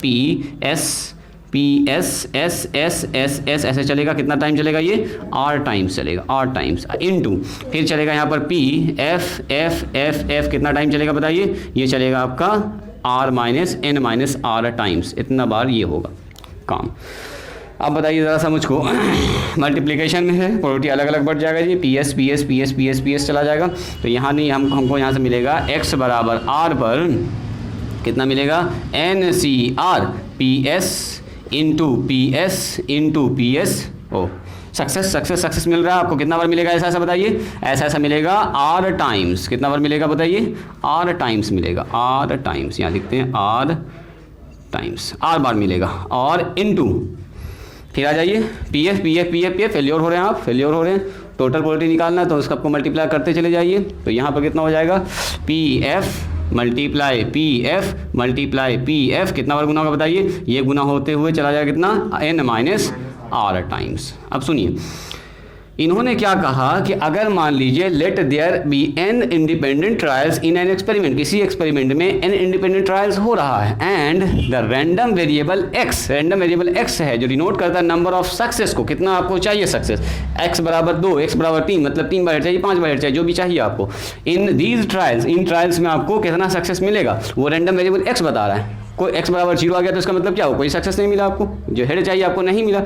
PS ऐसे चलेगा, कितना टाइम चलेगा ये R टाइम्स चलेगा, R टाइम्स इनटू फिर चलेगा यहाँ पर F कितना टाइम चलेगा बताइए, ये चलेगा आपका R minus n minus R times, इतना बार ये होगा काम। अब बताइए ज़रा सा मुझको, मल्टीप्लिकेशन में है प्रोबेबिलिटी अलग अलग बढ़ जाएगा जी, PS चला जाएगा, तो यहाँ नहीं हमको यहाँ से मिलेगा x बराबर R पर कितना मिलेगा NCR PS इंटू PS ओ सक्सेस मिल रहा है आपको, कितना बार मिलेगा ऐसा बताइए, ऐसा मिलेगा R टाइम्स, कितना बार मिलेगा बताइए R टाइम्स मिलेगा, R टाइम्स यहाँ लिखते हैं R टाइम्स, R बार मिलेगा, और इनटू फिर आ जाइए P F P F P F P F, failure हो रहे हैं आप, फेल्योर हो रहे हैं, टोटल प्रोबेबिलिटी निकालना है तो उसका आपको मल्टीप्लाई करते चले जाइए। तो यहाँ पर कितना हो जाएगा, P F multiply P F multiply P F, कितना बार गुना होगा बताइए, ये गुना होते हुए चला जाएगा कितना, एन माइनस आर टाइम्स। अब सुनिए इन्होंने क्या कहा कि अगर मान लीजिए let there be N independent trials in N experiment, किसी एक्सपेरिमेंट में एन इंडिपेंडेंट ट्रायल्स हो रहा है and the random variable X, random variable X है जो डिनोट करता है नंबर ऑफ सक्सेस को, कितना आपको चाहिए सक्सेस, एक्स बराबर 2, एक्स बराबर 3, मतलब 3 बार चाहिए, 5 बार चाहिए, जो भी चाहिए आपको। In these trials, in trials में आपको कितना सक्सेस मिलेगा, वो रैंडम वेरिएबल एक्स बता रहा है। कोई एक्स बराबर 0 आ गया तो इसका मतलब क्या हो, कोई सक्सेस नहीं मिला आपको, जो हेड चाहिए आपको नहीं मिला।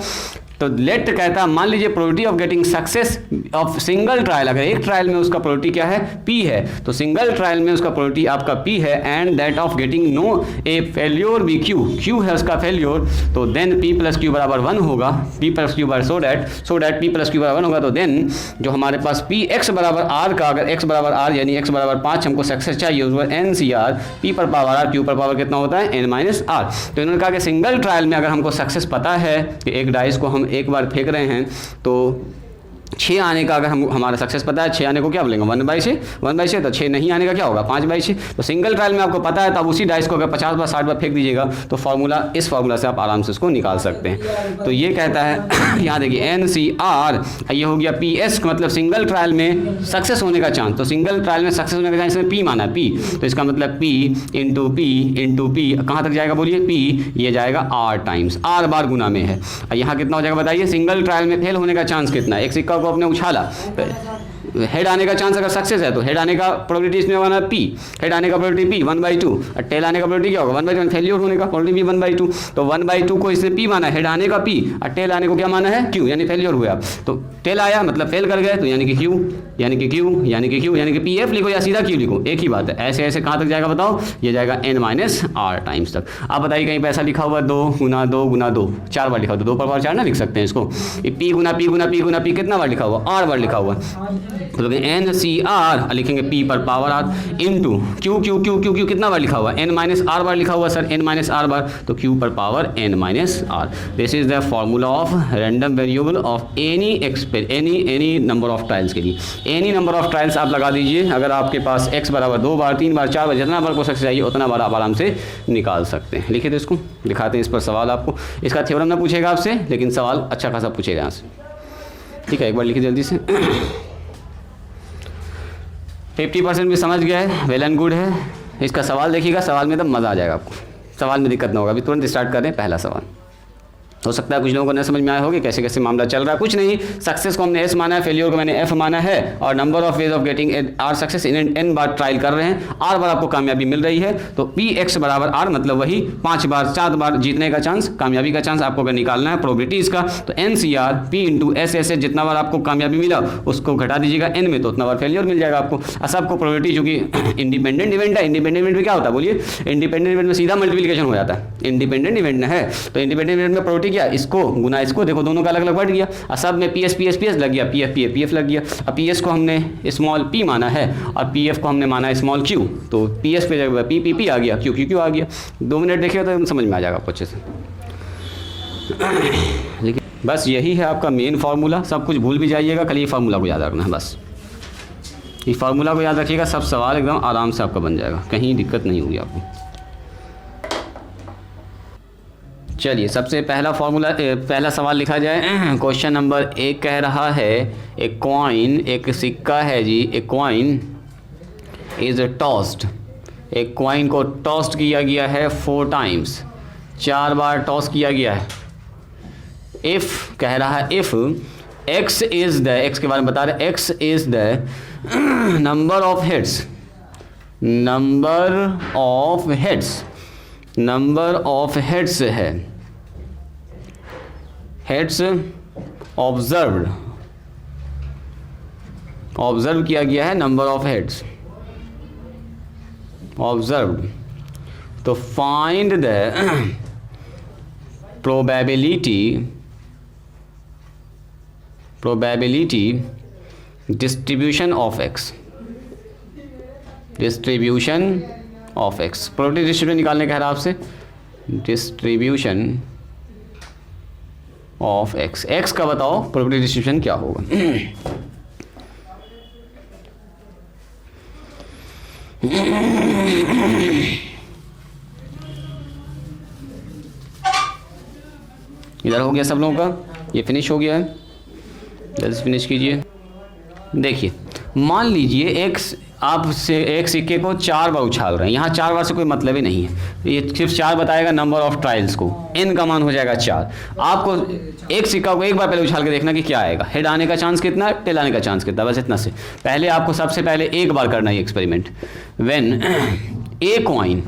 तो लेट कहता है मान लीजिए probability of getting success of single trial, अगर एक ट्रायल में उसका प्रोबेबिलिटी क्या है, पी है, तो सिंगल ट्रायल में उसका प्रोबेबिलिटी आपका पी है and that of getting no a failure be Q, Q है उसका फेल्योर, तो देन पी प्लस क्यू बराबर 1 होगा, पी प्लस क्यू बराबर so that P plus Q बराबर 1 होगा। तो देन जो हमारे पास पी एक्स बराबर आर का, अगर एक्स बराबर आर यानी एक्स बराबर 5 हमको सक्सेस चाहिए, उस पर एन सी आर पी पर पावर आर, क्यू पर पावर कितना होता है, एन माइनस आर। तो इन्होंने कहा कि सिंगल ट्रायल में अगर हमको सक्सेस पता है कि एक डाइस को हम एक बार फेंक रहे हैं तो 6 आने का अगर हमारा सक्सेस पता है, 6 आने को क्या बोलेंगे 1/6, तो 6 नहीं आने का क्या होगा 5/6। तो सिंगल ट्रायल में आपको पता है तो आप उसी डाइस को अगर 50 बार 60 बार फेंक दीजिएगा तो फार्मूला, इस फार्मूला से आप आराम से उसको निकाल सकते हैं। तो ये कहता है यहाँ देखिए एन सी आर, ये हो गया पी एस, मतलब सिंगल ट्रायल में सक्सेस होने का चांस, तो सिंगल ट्रायल में सक्सेस होने का चांस इसमें पी माना है, पी, तो इसका मतलब पी इंटू पी कहाँ तक जाएगा बोलिए, पी ये जाएगा आर टाइम्स, आर बार गुना में है। यहाँ कितना हो जाएगा बताइए, सिंगल ट्रायल में फेल होने का चांस कितना है, एक सिक्का को अपने उछाला, हेड आने का चांस अगर सक्सेस है तो हेड आने का प्रोबेबिलिटी इसमें होगा पी, हेड आने का प्रोबेबिलिटी पी 1/2, और टेल आने का प्रोबेबिलिटी क्या होगा 1/2, फेलियर होने का प्रोबेबिलिटी भी 1/2, तो 1/2 को इसने पी माना, हेड आने का पी, और टेल आने को क्या माना है क्यू, यानी फेलियर हुए आप, तो टेल आया मतलब फेल कर गए, तो यानी कि क्यू यानी कि क्यू यानी कि क्यू यानी कि पी एफ लिखो या सीधा क्यू लिखो, एक ही बात है। ऐसे ऐसे कहाँ तक जाएगा बताओ, ये जाएगा एन माइनस आर टाइम्स तक। आप बताइए कहीं पैसा लिखा हुआ 2 गुना 2 गुना 2, 4 बार लिखा हुआ, 2 पर पावर 4 ना लिख सकते हैं इसको, पी गुना पी गुना पी गुना पी कितना बार लिखा हुआ, 8 बार लिखा हुआ, तो एन सी आर लिखेंगे पी पर power R into Q Q Q Q Q कितना बार लिखा हुआ, एन माइनस आर बार लिखा हुआ सर, एन माइनस आर बार, तो क्यू पर power N minus R. This is the formula of random variable of any number of trials के लिए। एनी नंबर ऑफ ट्रायल्स आप लगा दीजिए, अगर आपके पास एक्स बराबर 2 बार 3 बार 4 बार जितना बार को सक्सेस चाहिए उतना बार आप आराम से निकाल सकते हैं। लिखिए तो इसको दिखाते हैं, इस पर सवाल आपको, इसका थ्योरम ना पूछेगा आपसे लेकिन सवाल अच्छा खासा पूछेगा यहाँ से, ठीक है, एक बार लिखिए जल्दी से। 50% भी समझ गया है, वेल एंड गुड है। इसका सवाल देखिएगा, सवाल में तब मज़ा आ जाएगा आपको, सवाल में दिक्कत ना होगा। अभी तुरंत स्टार्ट करें पहला सवाल। हो सकता है कुछ लोगों को न समझ में आया होगा कैसे कैसे मामला चल रहा है। कुछ नहीं, सक्सेस को हमने एस माना है, फेलियर को मैंने एफ माना है, और number of ways of getting R success in N बार ट्रायल कर रहे हैं, आर बार आपको कामयाबी मिल रही है, तो पी एक्स बराबर आर मतलब वही 5 बार 7 बार जीतने का चांस, कामयाबी का चांस आपको अगर निकालना है प्रोबेबिलिटी इसका, तो N C R P into S S S, जितना बार आपको कामयाबी मिला उसको घटा दीजिएगा एन में, तो उतना बार फेलियर मिल जाएगा आपको। सबको प्रोबेबिलिटी जो कि इंडिपेंडेंट इवेंट है, इंडिपेंडेंट इवेंट में क्या होता है बोलिए, इंडिपेंडेंट इवेंट में सीधा मल्टीप्लिकेशन हो जाता है, इंडिपेंडेंट इवेंट है तो इंडिपेंडेंट इवेंट में प्रोबेबिलिटी क्या, इसको गुना इसको, देखो दोनों का अलग अलग बढ़ गया, और सब में पी एस लग गया, पी एफ लग गया। अब पी एस को हमने स्मॉल पी माना है और पी एफ को हमने माना है स्मॉल क्यू, तो पी एस पे जगह पी आ गया, क्यू आ गया। 2 मिनट देखिए तो समझ में आ जाएगा आपको अच्छे से। लेकिन बस यही है आपका मेन फार्मूला, सब कुछ भूल भी जाइएगा, खाली ये फार्मूला को याद रखना है बस, ये फार्मूला को याद रखिएगा, सब सवाल एकदम आराम से आपका बन जाएगा, कहीं दिक्कत नहीं होगी आपको। चलिए सबसे पहला फार्मूला, पहला सवाल लिखा जाए। क्वेश्चन नंबर 1 कह रहा है एक कॉइन, एक सिक्का है जी, एक कॉइन इज टॉस्ड, एक कॉइन को टॉस्ट किया गया है 4 टाइम्स, 4 बार टॉस किया गया है। इफ़ कह रहा है if x is the, x के बारे में बता रहे, x is the number of heads, number of heads, number of heads है, हेड्स ऑब्जर्व्ड, ऑब्जर्व किया गया है नंबर ऑफ हेड्स ऑब्जर्व्ड, तो find the probability distribution of x, distribution of x, probability distribution निकालने कह रहा है आपसे, डिस्ट्रीब्यूशन ऑफ एक्स। एक्स का बताओ प्रोबेबिलिटी डिस्ट्रीब्यूशन क्या होगा? इधर हो गया सब लोगों का, ये फिनिश हो गया है, जल्दी फिनिश कीजिए। देखिए मान लीजिए एक्स, आप से एक सिक्के को 4 बार उछाल रहे हैं, यहाँ 4 बार से कोई मतलब ही नहीं है, ये सिर्फ 4 बताएगा नंबर ऑफ ट्रायल्स को, n का मान हो जाएगा 4। आपको एक सिक्का को एक बार पहले उछाल के देखना कि क्या आएगा, हेड आने का चांस कितना है, टेल आने का चांस कितना, बस इतना से। पहले आपको सबसे पहले एक बार करना है एक्सपेरिमेंट। व्हेन ए कॉइन,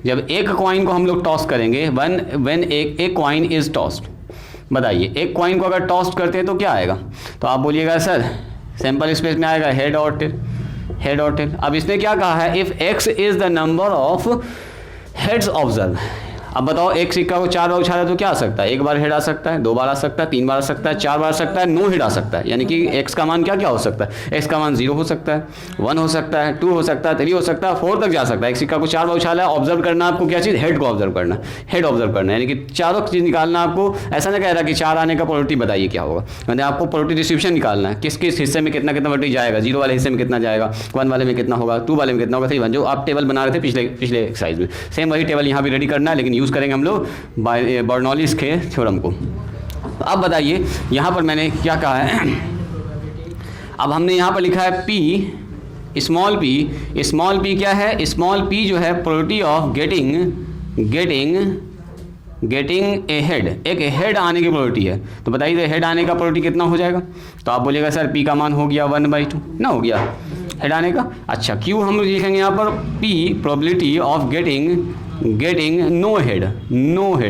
जब एक कॉइन को हम लोग टॉस करेंगे, व्हेन एक कॉइन इज टॉस्ड, बताइए एक कॉइन को अगर टॉस्ट करते हैं तो क्या आएगा? तो आप बोलिएगा सर सैंपल स्पेस में आएगा हेड और टेल, हेड और टेल। अब इसने क्या कहा है, if x is the number of heads observe. अब बताओ एक सिक्का को 4 बार उछाला तो क्या आ सकता है? एक बार हेड आ सकता है, 2 बार आ सकता है, 3 बार आ सकता है, 4 बार आ सकता है, नो हेड आ सकता है। यानी कि एक्स का मान क्या क्या हो सकता है? एक्स का मान 0 हो सकता है, 1 हो सकता है, 2 हो सकता है, 3 हो सकता है, 4 तक जा सकता है। एक सिक्का को 4 बार उछाला है, ऑब्जर्व करना आपको क्या चीज़, हेड को ऑब्जर्व करना, हेड ऑब्जर्व करना, यानी कि चारों चीज़ निकालना आपको। ऐसा नहीं कह रहा कि 4 आने का प्रोबेबिलिटी बताइए क्या होगा, मतलब आपको प्रोबेबिलिटी डिस्ट्रीब्यूशन निकालना है, किस किस हिस्से में कितना कितना प्रोबेबिलिटी जाएगा, 0 वाले हिस्से में कितना जाएगा, 1 वाले में कितना होगा, 2 वाले में कितना होगा, 3 1, जो आप टेबल बना रहे थे पिछले एक्सरसाइज में, सेम वही टेबल यहाँ भी रेडी करना है, लेकिन यूज़ करेंगे हम लोग बर्नौलीज के थ्योरम को। अब बताइए यहाँ पर मैंने क्या कहा है, अब हमने यहाँ पर लिखा है P, स्मॉल p क्या है, स्मॉल p जो है probability of getting A head, एक हेड आने की प्रोबेबिलिटी है। तो बताइए हेड आने का प्रोबेबिलिटी कितना हो जाएगा? तो आप बोलिएगा सर p का मान हो गया 1/2 ना, हो गया हेड आने का। अच्छा क्यों हम लिखेंगे यहाँ पर p probability of getting no head,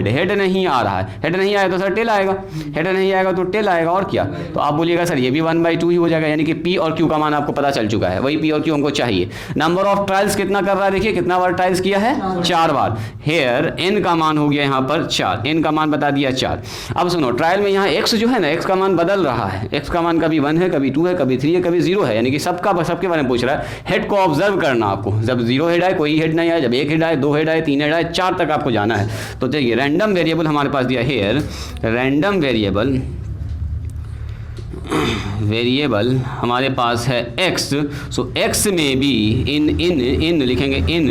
head नहीं आ रहा है, हेड नहीं आया तो सर टेल आएगा, हेड नहीं आएगा तो टेल आएगा, और क्या? तो आप बोलिएगा सर ये भी 1/2 ही हो जाएगा, यानी कि P और Q का मान आपको पता चल चुका है, वही P और Q हमको चाहिए। नंबर ऑफ ट्रायल्स कितना कर रहा है, देखिए कितना बार ट्रायल्स किया है, 4 बार। हेयर n का मान हो गया यहाँ पर 4, n का मान बता दिया 4। अब सुनो ट्रायल में यहाँ x जो है ना, x का मान बदल रहा है, x का मान कभी 1 है, कभी 2 है, कभी 3 है, कभी 0 है, यानी कि सबके बारे में पूछ रहा है। हेड को ऑब्जर्व करना आपको, जब 0 हेड आए कोई हेड नहीं आए, जब 1 हेड आए, 2 हेड आए, 3 हेड आए, 4 तक आपको जाना है। तो देखिए रैंडम वेरिएबल हमारे पास दिया हेयर, रैंडम वेरिएबल हमारे पास है x, सो x में भी इन लिखेंगे इन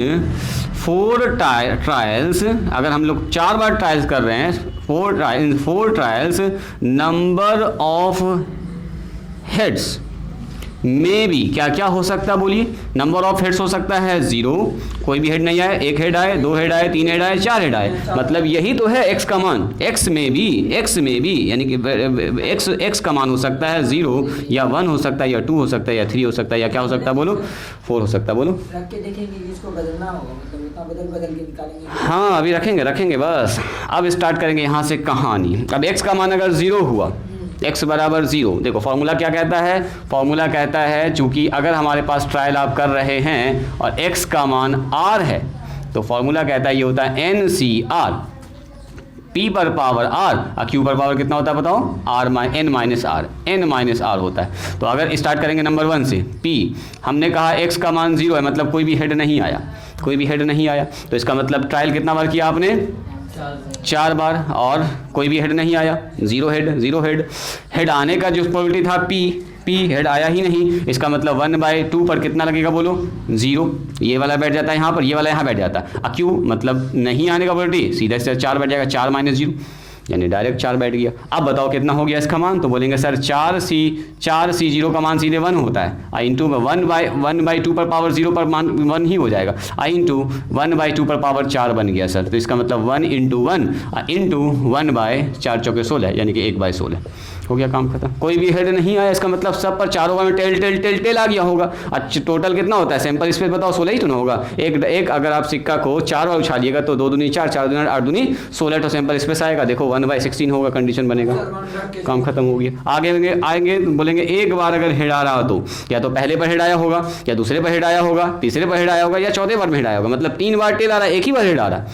4 ट्रायल्स, अगर हम लोग 4 बार ट्रायल्स कर रहे हैं, 4 ट्रायल्स नंबर ऑफ हेड्स में भी क्या क्या हो सकता है, बोलिए। नंबर ऑफ हेड्स हो सकता है 0, कोई भी हेड नहीं आए, 1 हेड आए, 2 हेड आए, 3 हेड आए, 4 हेड आए, मतलब यही तो है x का मान। x में भी यानी कि x का मान हो सकता है 0 या 1 हो सकता है, या 2 हो सकता है, या 3 हो सकता है, या क्या हो सकता है बोलो, 4 हो सकता है, बोलो।
रख के देखेंगे, इसको बदलना होगा, मतलब इतना बदल के निकालेंगे।
हाँ अभी रखेंगे बस। अब स्टार्ट करेंगे यहाँ से कहानी। अब x का मान अगर 0 हुआ, x बराबर 0, देखो फॉर्मूला क्या कहता है, फॉर्मूला कहता है चूंकि अगर हमारे पास ट्रायल आप कर रहे हैं और x का मान r है, तो फॉर्मूला कहता है ये होता है NCR, P पर पावर r और Q पर पावर कितना होता है बताओ, n माइनस r होता है। तो अगर स्टार्ट करेंगे नंबर 1 से, P हमने कहा x का मान 0 है, मतलब कोई भी हेड नहीं आया, तो इसका मतलब ट्रायल कितना बार किया आपने, 4 बार, और कोई भी हेड नहीं आया, 0 हेड आने का जो प्रोबेबिलिटी था P हेड आया ही नहीं, इसका मतलब 1/2 पर कितना लगेगा बोलो, 0, ये वाला बैठ जाता है यहाँ पर, ये वाला यहाँ बैठ जाता है। Q मतलब नहीं आने का प्रोबेबिलिटी, सीधा से 4 बैठ जाएगा, 4 - 0, यानी डायरेक्ट 4 बैठ गया। अब बताओ कितना हो गया इसका मान, तो बोलेंगे सर 4C 0 का मान सीधे 1 होता है, आई इंटू 1/2 पर पावर 0 पर मान 1 ही हो जाएगा, आई इंटू 1/2 पर पावर 4 बन गया सर। तो इसका मतलब 1 इंटू 1/4 चौके 16, यानी कि 1/16 हो गया, काम खत्म। कोई भी हेड नहीं आया, इसका मतलब सब पर चारों में टेल आ गया होगा। अच्छा टोटल कितना होता है, सैंपल स्पेस बताओ, 16 ही तो ना होगा। एक अगर आप सिक्का को 4 बार उछालिएगा तो 2 दूनी 4, 4 दूनी 8, 8 दूनी 16 तो सैंपल स्पेस आएगा। देखो 1/16 होगा, कंडीशन बनेगा, काम खत्म हो गया। आगे बोलेंगे एक बार अगर हेड आ रहा तो या तो पहले पर हेड आया होगा, या दूसरे पर हेड आया होगा, तीसरे पर हेड आया होगा, या चौथे बार में हेड आया होगा, मतलब 3 बार टेल आ रहा है, एक ही बार हेड आ रहा है।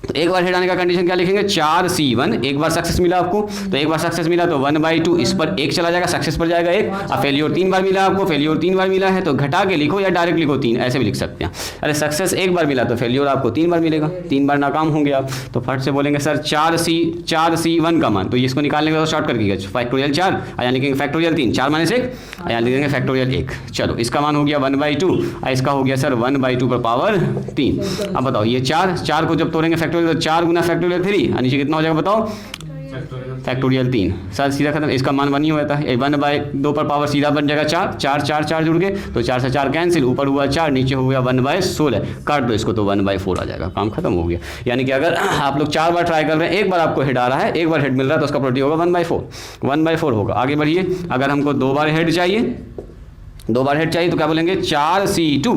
तो एक बार हेड आने का कंडीशन क्या लिखेंगे 4C1, एक बार सक्सेस मिला आपको तो एक बार सक्सेस मिला तो 1/2 इस पर 1 चला जाएगा, सक्सेस पर जाएगा 1। अब फेलियर 3 बार मिला आपको, फेलियर 3 बार मिला है तो घटा के लिखो या डायरेक्ट लिखो 3, ऐसे भी लिख सकते हैं। अरे सक्सेस एक बार मिला तो फेलियर आपको 3 बार मिलेगा, 3 बार नाकाम होंगे आप, तो फट से बोलेंगे सर 4C1 का मान, तो इसको निकालने के बाद शॉर्ट कर कीजिएगा फैक्टोरियल 4, यहाँ लिखेंगे फैक्टोरियल 3, 4 - 1 यहाँ लिखेंगे फैक्टोरियल 1। चलो इसका मान हो गया 1/2 और इसका हो गया सर 1/2 पर पावर 3। अब बताओ ये 4 को जब तोड़ेंगे फैक्टोरियल तो 4 गुना फैक्टोरियल 3 और नीचे कितना हो जाएगा बताओ फैक्टोरियल 3। सर सीधा खत्म, इसका मान 1 ही होता है, 1/2 पर पावर सीधा बन जाएगा 4 जुड़ के, तो 4 से 4 कैंसिल, ऊपर हुआ 4 नीचे हो गया 1/16, काट दो इसको तो 1/4 आ जाएगा, काम खत्म हो गया। यानी कि अगर आप लोग 4 बार ट्राई कर रहे हैं, एक बार आपको हेड आ रहा है, एक बार हेड मिल रहा है तो उसका प्रोबेबिलिटी होगा 1/4 होगा। आगे बढ़िए, अगर हमको 2 बार हेड चाहिए, 2 बार हेड चाहिए तो क्या बोलेंगे 4C2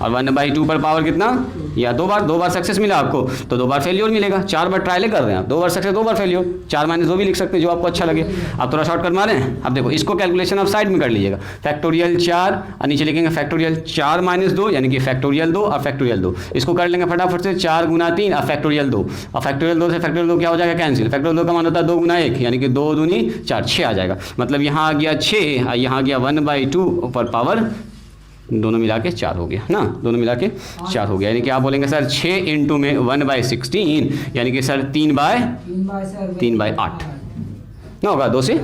और 1/2 पर पावर कितना, या 2 बार सक्सेस मिला आपको तो 2 बार फेलियर मिलेगा, 4 बार ट्रायल कर रहे हैं आप, 2 बार सक्सेस 2 बार फेलियर, 4 - 2 भी लिख सकते हैं जो आपको अच्छा लगे। आप थोड़ा शॉर्टकट मारें, अब देखो इसको कैलकुलेशन आप साइड में कर लीजिएगा, फैक्टोरियल 4 और नीचे लिखेंगे फैक्टोरियल 4 - 2 यानी कि फैक्टोरियल 2 और फैक्टोरियल 2, इसको कर लेंगे फटाफट से 4 × 3 और फैक्टोरियल 2, और फैक्टोरियल 2 से फैक्टोरियल 2 क्या हो जाएगा कैंसिल, फैक्टोरियल 2 का मान होता है 2 × 1 यानी कि 2 दूनी 4, 6 आ जाएगा, मतलब यहाँ आ गया 6 और यहाँ आ गया 1/2 पर पावर, दोनों मिला के 4 हो गया ना, दोनों मिला के 4 हो गया, यानी कि आप बोलेंगे सर 6 × में 1/16 यानी कि सर 3/8 ना होगा, 2 से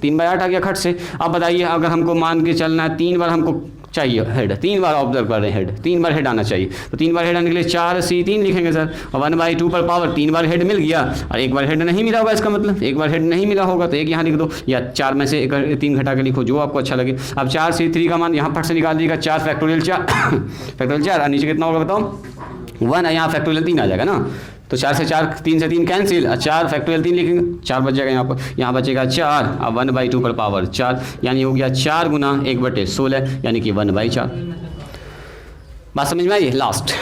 3/8 आ गया खट से। अब बताइए अगर हमको मान के चलना है 3 बार हमको चाहिए हेड, 3 बार ऑब्जर्व कर रहे हैं हेड, 3 बार हेड आना चाहिए, तो 3 बार हेड आने के लिए 4C3 लिखेंगे सर, और 1/2 पर पावर 3 बार हेड मिल गया और 1 बार हेड नहीं मिला होगा, इसका मतलब 1 बार हेड नहीं मिला होगा तो 1 यहाँ लिख दो, या 4 में से 3 घटा के लिखो जो आपको अच्छा लगे। अब 4C3 का मान यहाँ फट से निकाल दीजिएगा, 4 फैक्टोरियल 4 और नीचे कितना होगा बताओ 1, यहाँ फैक्टोरियल 3 आ जाएगा ना, तो 4 से 4 3 से 3 कैंसिल, 4 फैक्टोरियल 3 लिखेंगे, 4 बच जाएगा यहाँ पर, यहाँ बचेगा 4 और 1/2 पर पावर 4 यानी हो गया 4 × 1/16 यानी कि 1/4। बात समझ में आई? लास्ट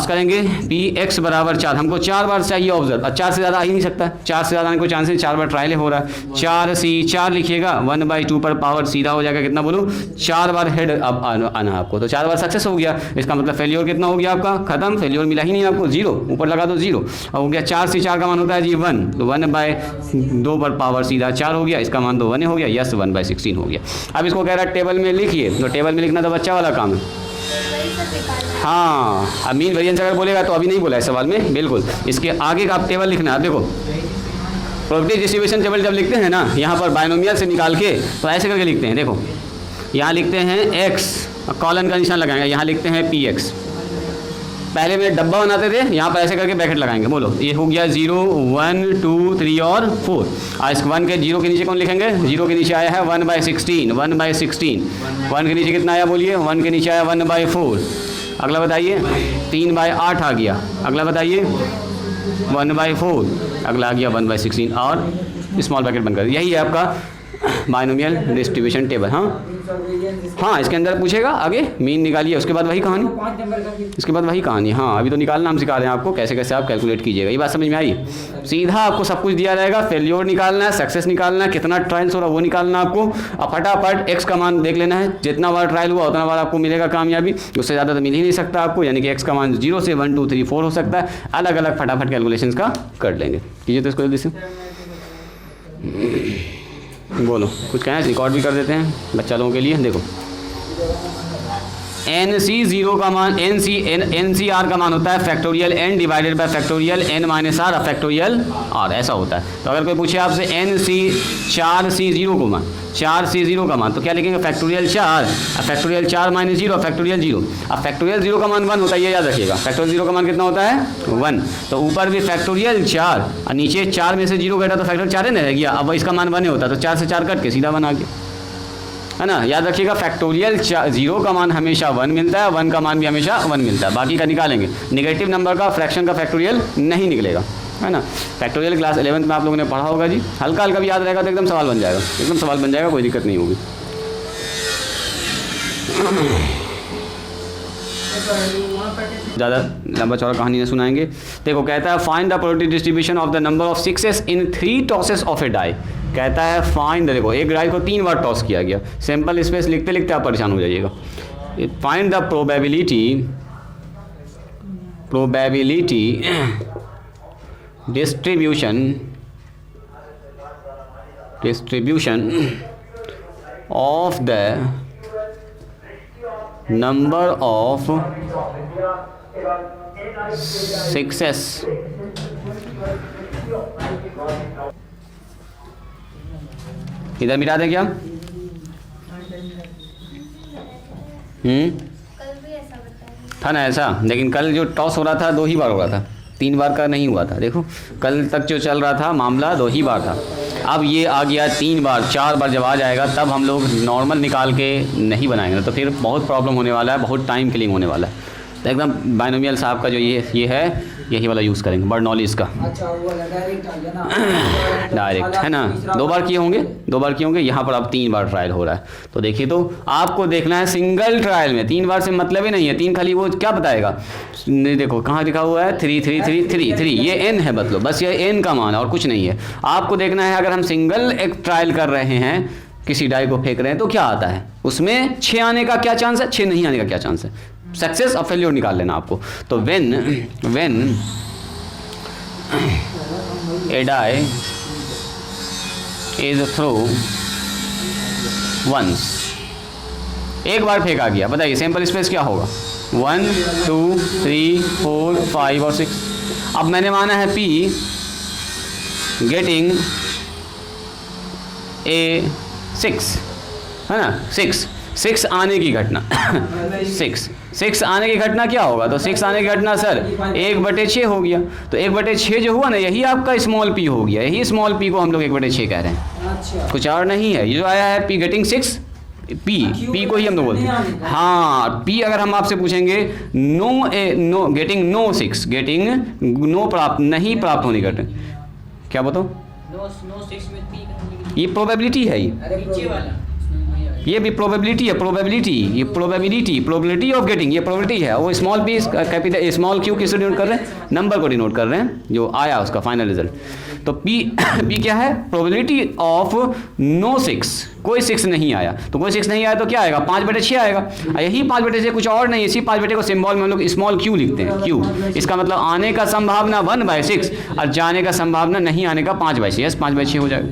करेंगे Px = 4, हमको 4 बार चाहिए ऑब्जर्व, और 4 से ज़्यादा आ ही नहीं सकता, 4 से ज़्यादा आने को चांस है, 4 बार ट्रायल हो रहा है, 4C4 लिखिएगा 1/2 पर पावर सीधा हो जाएगा कितना बोलूँ 4 बार हेड अब आना है आपको, तो 4 बार सक्सेस हो गया, इसका मतलब फेलियर कितना हो गया आपका खत्म, फेलियर मिला ही नहीं आपको, 0 ऊपर लगा दो 0 और हो गया 4C4 का मान होता है जी 1, तो 1/2 पर पावर सीधा 4 हो गया, इसका मान तो 1 हो गया, यस 1/16 हो गया। अब इसको कह रहा है टेबल में लिखिए, तो टेबल में लिखना तो बच्चा वाला काम है। हाँ, अब मीन वेरिएंस अगर बोलेगा तो अभी नहीं बोला है सवाल में, बिल्कुल इसके आगे का आप टेबल लिखना है। देखो प्रोबेबिलिटी डिस्ट्रीब्यूशन टेबल जब लिखते हैं ना, यहाँ पर बायनोमियल से निकाल के तो ऐसे करके लिखते हैं, देखो यहाँ लिखते हैं x, कॉलन का निशान लगाएंगे, यहाँ लिखते हैं Px, पहले में डब्बा बनाते थे, यहाँ पर ऐसे करके ब्रैकेट लगाएंगे, बोलो ये हो गया 0 1 2 3 और 4, और इस 1 के 0 के नीचे कौन लिखेंगे, 0 के नीचे आया है 1/16, 1 के नीचे कितना आया बोलिए, 1 के नीचे आया 1/4, अगला बताइए 3/8 आ गया, अगला बताइए 1/4, अगला आ गया 1/16 और स्मॉल ब्रैकेट बनकर, यही है आपका बायनोमियल डिस्ट्रीब्यूशन टेबल। हाँ इसके अंदर पूछेगा आगे मीन निकालिए, उसके बाद वही कहानी, इसके बाद वही कहानी। हाँ अभी तो निकालना हम सिखा रहे हैं आपको, कैसे कैसे आप कैलकुलेट कीजिएगा, ये बात समझ में आई? सीधा आपको सब कुछ दिया रहेगा, फेलियर निकालना है, सक्सेस निकालना है, कितना ट्रायल्स हो रहा है वो निकालना आपको, और फटाफट एक्स का मान देख लेना है, जितना बार ट्रायल हुआ उतना बार आपको मिलेगा कामयाबी, उससे ज़्यादा तो मिल ही नहीं सकता आपको, यानी कि एक्स का मान 0 से 1 2 3 4 हो सकता है, अलग अलग फटाफट कैलकुलेशन का कर लेंगे। कीजिए तो इसको जल्दी से, बोलो कुछ कहना है, रिकॉर्ड भी कर देते हैं बच्चा लोगों के लिए। देखो NC0 का मान NCR का मान होता है factorial n divided by factorial n - r और फैक्टोरियल r, ऐसा होता है। तो अगर कोई पूछे आपसे 4C0 को मान, 4C0 का मान तो क्या लिखेंगे फैक्टोरियल 4 और फैक्टोरियल 4 - 0 फैक्टोरियल 0, अब फैक्टोरियल 0 का मान 1 होता है, ये याद रखिएगा, फैक्टोरियल 0 का मान कितना होता है 1, तो ऊपर भी फैक्टोरियल 4 और नीचे 4 में से 0 घटा तो फैक्टोरियल 4 रह गया, अब इसका मान 1 होता है, तो 4 से 4 कट के सीधा 1 आ गया, है ना। याद रखिएगा फैक्टोरियल 0 का मान हमेशा 1 मिलता है, 1 का मान भी हमेशा 1 मिलता है, बाकी का निकालेंगे, नेगेटिव नंबर का फ्रैक्शन का फैक्टोरियल नहीं निकलेगा, है ना। फैक्टोरियल क्लास 11th में आप लोगों ने पढ़ा होगा जी, हल्का हल्का भी याद रहेगा तो एकदम सवाल बन जाएगा, एकदम सवाल बन जाएगा, कोई दिक्कत नहीं होगी। ज़्यादा लंबा चौड़ा कहानी नहीं सुनाएंगे। देखो कहता है find the probability distribution of the number of success in 3 tosses of a die, कहता है फाइंड, देखो एक डाई को 3 बार टॉस किया गया, सैंपल स्पेस लिखते लिखते आप परेशान हो जाइएगा। Find the probability distribution of the number of success इधर मिटा दें क्या? था ना ऐसा, लेकिन कल जो टॉस हो रहा था 2 ही बार हो रहा था, 3 बार का नहीं हुआ था। देखो कल तक जो चल रहा था मामला 2 ही बार था, अब ये आ गया 3 बार, 4 बार जब आ जाएगा तब हम लोग नॉर्मल निकाल के नहीं बनाएंगे, तो फिर बहुत प्रॉब्लम होने वाला है, बहुत टाइम किलिंग होने वाला है। तो एकदम बाइनोमियल साहब का जो ये है, यही वाला यूज़ करेंगे, बर्नौलीज़ का।
अच्छा वो वाला डायरेक्ट आ गया ना,
डायरेक्ट है ना, 2 बार किए होंगे, यहाँ पर अब 3 बार ट्रायल हो रहा है। तो देखिए, तो आपको देखना है सिंगल ट्रायल में 3 बार से मतलब ही नहीं है, 3 खाली वो क्या बताएगा, नहीं देखो कहाँ लिखा हुआ है 3 3 3 3 3, ये n है, मतलब बस ये n का मान और कुछ नहीं है। आपको देखना है अगर हम सिंगल एक ट्रायल कर रहे हैं, किसी डाई को फेंक रहे हैं, तो क्या आता है उसमें, 6 आने का क्या चांस है, 6 नहीं आने का क्या चांस है, सक्सेस और फेल्योर निकाल लेना आपको। तो when a die is through once, एक बार फेंका गया, बताइए सैंपल स्पेस क्या होगा, 1 2 3 4 5 और 6। अब मैंने माना है P गेटिंग ए 6, है ना, 6 आने की घटना 6 आने की घटना क्या होगा, तो 6 आने की घटना सर 1/6 हो गया। तो 1/6 जो हुआ ना, यही आपका स्मॉल p हो गया, यही स्मॉल p को हम लोग 1/6 कह रहे हैं,
अच्छा
कुछ और नहीं है। ये जो आया है p गेटिंग 6, p को ही हम लोग बोलते हैं। हाँ, p अगर हम आपसे पूछेंगे no getting no 6, getting no प्राप्त, नहीं प्राप्त होने की घटना, क्या बताओ, ये प्रोबेबिलिटी है, ये भी प्रोबेबिलिटी है, ये प्रोबेबिलिटी ऑफ गेटिंग, ये प्रोबेबिलिटी है। वो small P capital small Q किसको डिनोट कर रहे हैं, नंबर को डिनोट कर रहे हैं जो आया उसका फाइनल रिजल्ट। तो पी क्या है, प्रोबेबिलिटी ऑफ नो 6, कोई 6 नहीं आया, तो कोई 6 नहीं आया तो क्या आएगा, 5/6 आएगा। यही 5/6 कुछ और नहीं, इसी 5/6 को सिंबल में हम लोग स्मॉल क्यू लिखते हैं, क्यू। इसका मतलब आने का संभावना 1/6 और जाने का संभावना नहीं आने का 5/6, 5/6 हो जाएगा,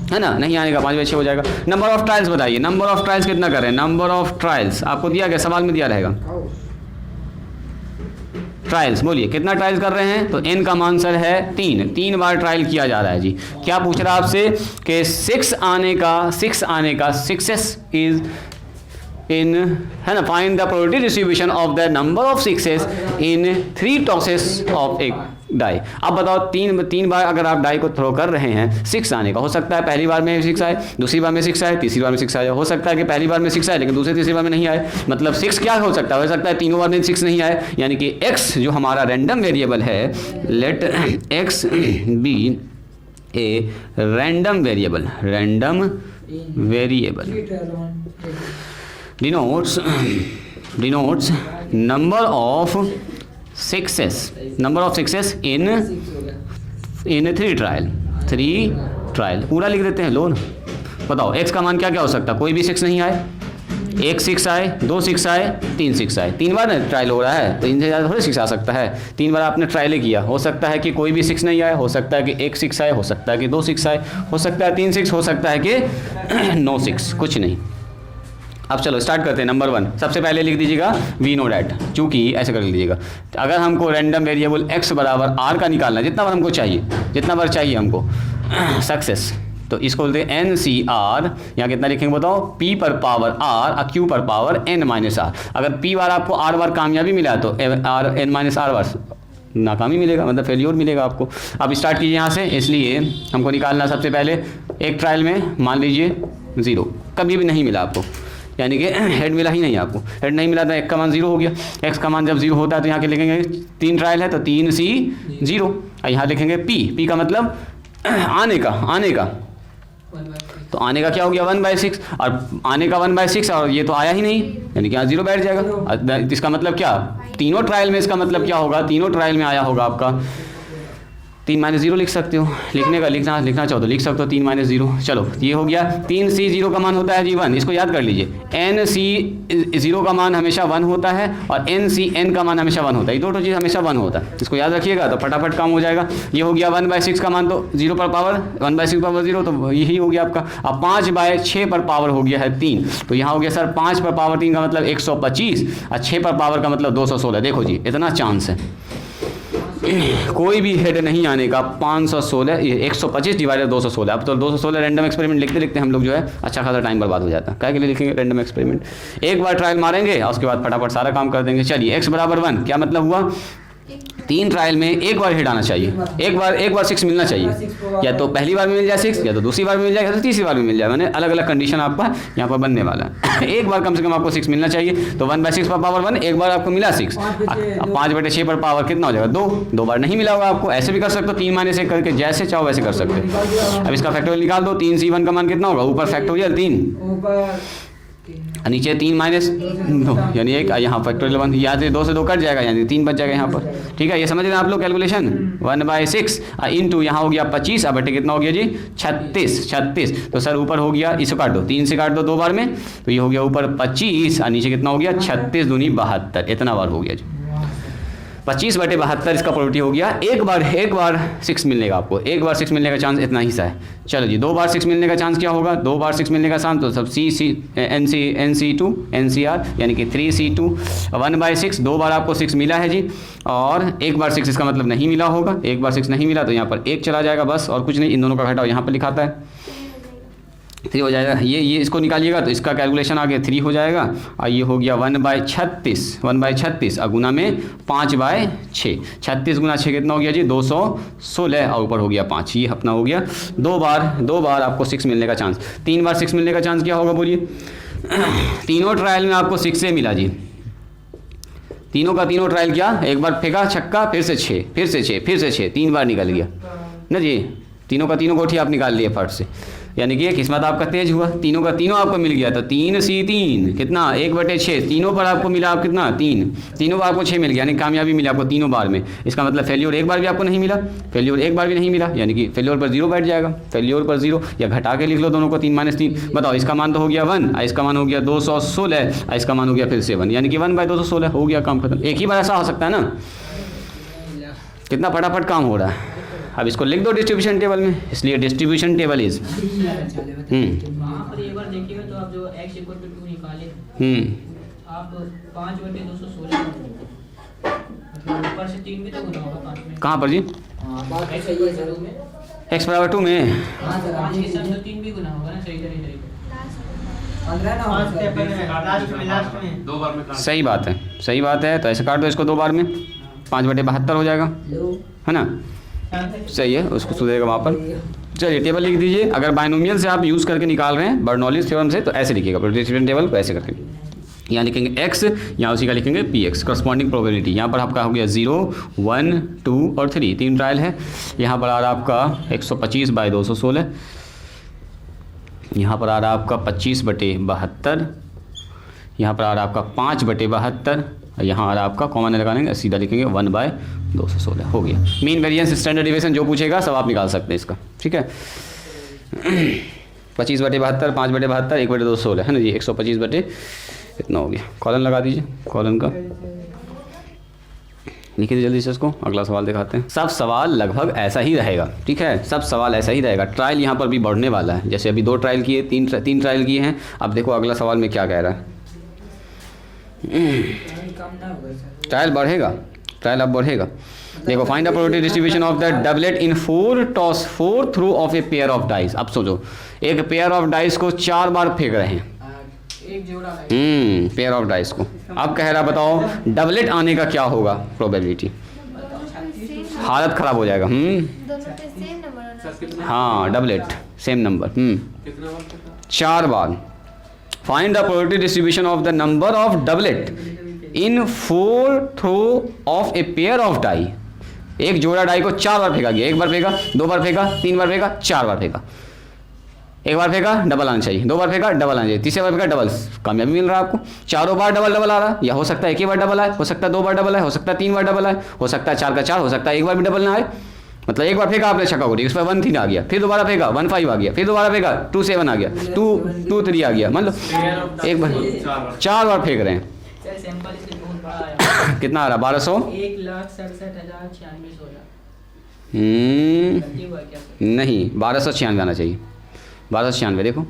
है ना, नहीं आने का 5/6 हो जाएगा। नंबर ऑफ ट्रायल्स बताइए, नंबर ऑफ ट्रायल्स कितना कर रहे हैं, नंबर ऑफ ट्रायल्स आपको दिया गया, सवाल में दिया रहेगा, ट्रायल्स बोलिए कितना ट्रायल कर रहे हैं, तो n का आंसर है 3 बार ट्रायल किया जा रहा है जी। क्या पूछ रहा है आपसे कि 6 आने का सक्सेस इज इन, है ना, find the probability distribution of the number of success in 3 tosses of एक डाई। अब बताओ 3 बार अगर आप डाई को थ्रो कर रहे हैं, 6 आने का, हो सकता है पहली बार में 6 आए, दूसरी बार में 6 आए, तीसरी बार में 6 आए, हो सकता है कि पहली बार में 6 आए लेकिन दूसरी तीसरी बार में नहीं आए। मतलब 6 क्या हो सकता है तीनों बार में 6 नहीं आए, यानी कि x जो हमारा रैंडम वेरिएबल है, let x be a random variable denotes number of success in 3 trial. पूरा लिख देते हैं लो ना। बताओ x का मान क्या क्या हो सकता है, कोई भी 6 नहीं आए, 1 6 आए, 2 6 आए, 3 6 आए। 3 बार ना ट्रायल हो रहा है तो इनसे ज़्यादा थोड़ी 6 आ सकता है, 3 बार आपने ट्रायल किया। हो सकता है कि कोई भी 6 नहीं आए, हो सकता है कि 1 6 आए, हो सकता है कि 2 6 आए, हो सकता है 3 6, हो सकता है कि 9 6, कुछ नहीं। अब चलो स्टार्ट करते हैं। नंबर 1 सबसे पहले लिख दीजिएगा वी नो डैट, चूँकि ऐसे कर लीजिएगा, अगर हमको रैंडम वेरिएबल x बराबर r का निकालना है, जितना बार हमको चाहिए, जितना बार चाहिए हमको सक्सेस, तो इसको बोलते हैं NCR। यहाँ कितना लिखेंगे बताओ, P पर पावर R और Q पर पावर n-r। अगर P बार आपको R बार कामयाबी मिला तो n-r बार नाकामी मिलेगा, मतलब फेलियर मिलेगा आपको। अब स्टार्ट कीजिए यहाँ से, इसलिए हमको निकालना सबसे पहले एक ट्रायल में मान लीजिए 0 कभी भी नहीं मिला आपको, यानी कि हेड मिला ही नहीं आपको, हेड नहीं मिला तो x का मान 0 हो गया। x का मान जब 0 होता है तो यहाँ के लिखेंगे 3 ट्रायल है तो 3C 0, और यहाँ लिखेंगे P का मतलब आने का तो आने का क्या हो गया 1/6, और आने का 1/6 और ये तो आया ही नहीं, यानी कि यहाँ 0 बैठ जाएगा। इसका मतलब क्या, तीनों ट्रायल में इसका मतलब क्या होगा, तीनों ट्रायल में आया होगा आपका 3-0 लिख सकते हो, लिखना चाहो तो लिख सकते हो 3-0। चलो ये हो गया। 3C 0 का मान होता है जी 1, इसको याद कर लीजिए। NC 0 का मान हमेशा 1 होता है और NC n का मान हमेशा 1 होता है। ये दो चीज़ हमेशा 1 होता है, इसको याद रखिएगा तो फटाफट काम हो जाएगा। ये हो गया 1/6 का मान, तो 0 पर पावर 1/6 पावर 0, तो यही हो गया आपका। अब 5/6 पर पावर हो गया है 3, तो यहाँ हो गया सर 5 पर पावर 3 का मतलब 125 और 6 पर पावर का मतलब 216। देखो जी इतना चांस है, कोई भी हेड नहीं आने का। 516 125 डिवाइडेड 216। अब तो 216 रैंडम एक्सपेरिमेंट लिखते लिखते हम लोग जो है अच्छा खासा टाइम बर्बाद हो जाता है। क्या के लिए लिखेंगे रैंडम एक्सपेरिमेंट? एक बार ट्रायल मारेंगे और उसके बाद फटाफट सारा काम कर देंगे। चलिए x बराबर 1 क्या मतलब हुआ? 3 ट्रायल में एक बार हेड आना चाहिए, एक बार 6 मिलना चाहिए। या तो पहली बार में मिल जाए 6, या तो दूसरी बार में मिल जाए, या तो तीसरी बार में मिल जाए। मैंने अलग अलग कंडीशन आपका यहाँ पर बनने वाला है। एक बार कम से कम आपको 6 मिलना चाहिए। तो 1/6 पर पावर 1, एक बार आपको मिला 6। अब 5/6 पर पावर कितना हो जाएगा? 2 बार नहीं मिला होगा आपको। ऐसे भी कर सकते हो 3-1 करके, जैसे चाहो वैसे कर सकते हो। अब इसका फैक्टोरियल निकाल दो। 3C1 का मान कितना होगा? ऊपर फैक्टोरियल 3, नीचे 3-2 यानी 1, यहाँ फैक्टोरियल 1, यहाँ से 2 से 2 कट जाएगा यानी 3 बच जाएगा यहाँ पर। ठीक है, ये समझ रहे हैं आप लोग कैलकुलेशन? 1/6 इंटू यहाँ हो गया 25, अब बटे कितना हो गया जी? 36। तो सर ऊपर हो गया, इसे काट दो, 3 से काट दो 2 बार में, तो ये हो गया ऊपर 25 और नीचे कितना हो गया? 36 दूनी 72। इतना बार हो गया जी 25/72 इसका प्रोबेबिलिटी हो गया। एक बार 6 मिलने का आपको, एक बार 6 मिलने का चांस इतना ही सा है। चलो जी 2 बार 6 मिलने का चांस क्या होगा? 2 बार 6 मिलने का चांस तो सब NC2 NCR यानी कि 3C2 1/6। 2 बार आपको 6 मिला है जी, और एक बार 6 इसका मतलब नहीं मिला होगा। एक बार 6 नहीं मिला तो यहाँ पर 1 चला जाएगा बस, और कुछ नहीं। इन दोनों का घटाव यहाँ पर लिखाता है 3 हो जाएगा। ये इसको निकालिएगा तो इसका कैलकुलेशन आगे 3 हो जाएगा। और ये हो गया 1/36 और गुना में 5/6। 36 गुना 6 कितना हो गया जी? 216 और ऊपर हो गया 5। ये अपना हो गया 2 बार आपको 6 मिलने का चांस। 3 बार 6 मिलने का चांस क्या होगा बोलिए? तीनों ट्रायल में आपको 6 से मिला जी। तीनों का तीनों ट्रायल क्या? एक बार फेंका छक्का, फिर से 6, फिर से 6, फिर से 6, 3 बार निकल गया ना जी। तीनों का तीनों कोठी आप निकाल लिए फट से, यानी कि किस्मत आपका तेज हुआ। तीनों का तीनों आपको मिल गया। तो 3C3 कितना? 1/6। तीनों पर आपको मिला आप कितना? 3। तीनों बार आपको 6 मिल गया, यानी कामयाबी मिली आपको तीनों बार में। इसका मतलब फेल्योर एक बार भी आपको नहीं मिला, फेल्योर एक बार भी नहीं मिला, यानी कि फेल्योर पर 0 बैठ जाएगा। फेल्योर पर 0, या घटा के लिख लो दोनों को 3-3। बताओ इसका मान तो हो गया 1, इसका मान हो गया 216, इसका मान हो गया फिर से 1, यानी कि 1/216 हो गया, काम खत्म। एक ही बार ऐसा हो सकता है ना, कितना फटाफट काम हो रहा है। अब इसको लिख दो डिस्ट्रीब्यूशन टेबल में, इसलिए डिस्ट्रीब्यूशन टेबल इज
वहाँ पर एक बार देखिएगा तो आप जो x = 2 निकाले, आप 5/216 मतलब ऊपर से 3 भी तो गुना होगा 5 में।
कहाँ पर जी?
बात तो सही है सर में।
x बराबर 2 में
हाँ सर,
5 के साथ तो 3 भी गुना होगा ना, सही तरीके
15 ना हो
लास्ट में 2 बार में काट।
सही बात है। तो ऐसे काट दो इसको 2 बार में, 5/72 हो जाएगा, है ना? सही है, उसको सुधरेगा वहाँ पर। चलिए टेबल लिख दीजिए। अगर बायनोमियल से आप यूज़ करके निकाल रहे हैं बर्नौलीज थ्योरम से, तो ऐसे लिखिएगा डिस्ट्रीब्यूशन टेबल को, ऐसे करके यहाँ लिखेंगे x, यहाँ उसी का लिखेंगे px, करस्पॉन्डिंग प्रोबेबिलिटी। यहाँ पर आपका हो गया 0, 1, 2 और 3, 3 ट्रायल है। यहाँ पर आ रहा आपका 125/216, यहाँ पर आ रहा आपका 25/72, यहाँ पर आ रहा आपका 5/72, यहाँ आ रहा आपका कॉमन लगाएंगे, सीधा लिखेंगे 1/216 हो गया। मीन वेरिएंस, स्टैंडर्ड डिविएशन जो पूछेगा सब आप निकाल सकते हैं इसका, ठीक है। 25/72, 5/72, 1/216 है ना जी। 125 इतना हो गया। कॉलन लगा दीजिए, कॉलन का लिखिए जल्दी से इसको। अगला सवाल दिखाते हैं। सब सवाल लगभग ऐसा ही रहेगा, ठीक है, सब सवाल ऐसा ही रहेगा। ट्रायल यहाँ पर भी बढ़ने वाला है, जैसे अभी 2 ट्रायल किए, 3 ट्रायल किए हैं। अब देखो अगला सवाल में क्या कह रहा है। ट्रायल बढ़ेगा, ट्रायल अब बढ़ेगा। देखो find the probability distribution of the doublet in 4 through of a pair of dice. अब सोचो एक पेयर ऑफ डाइस को 4 बार फेंक रहे हैं,
एक जोड़ा है
पेयर ऑफ डाइस को। अब कह रहा बताओ डबलेट आने का क्या होगा प्रोबेबिलिटी। हालत खराब हो जाएगा। हाँ डबलेट सेम नंबर 4 बार। Find the probability distribution of the number of doublet in 4 throw of a pair of die. एक जोड़ा डाई को 4 बार फेंका गया। 1 बार फेंका, 2 बार फेंका, 3 बार फेंका, 4 बार फेंका। 1 बार फेंका डबल आना चाहिए, 2 बार फेंका डबल आना चाहिए, तीसरे बार फेंका डबल, कामयाबी मिल रहा है आपको। 4 बार डबल आ रहा है, या हो सकता है 1 ही बार डबल आए, हो सकता है 2 बार डबल आए, हो सकता है 3 बार डबल आए, हो सकता है 4 का 4, हो सकता है 1 बार भी डबल ना आए। मतलब एक बार फेंका आपने छक्का को, उस पर 1 3 आ गया, फिर दोबारा फेंका 1 5 आ गया, फिर दोबारा फेंका 2 7 आ गया, 2 3 आ गया, मतलब एक बार 4 बार फेंक रहे हैं।
सर सैंपल इससे बहुत बड़ा आया।
कितना आ रहा? 1200।
1,67,96,16 गलती हुआ क्या सर?
नहीं, 1296 आना चाहिए। 1296 देखो।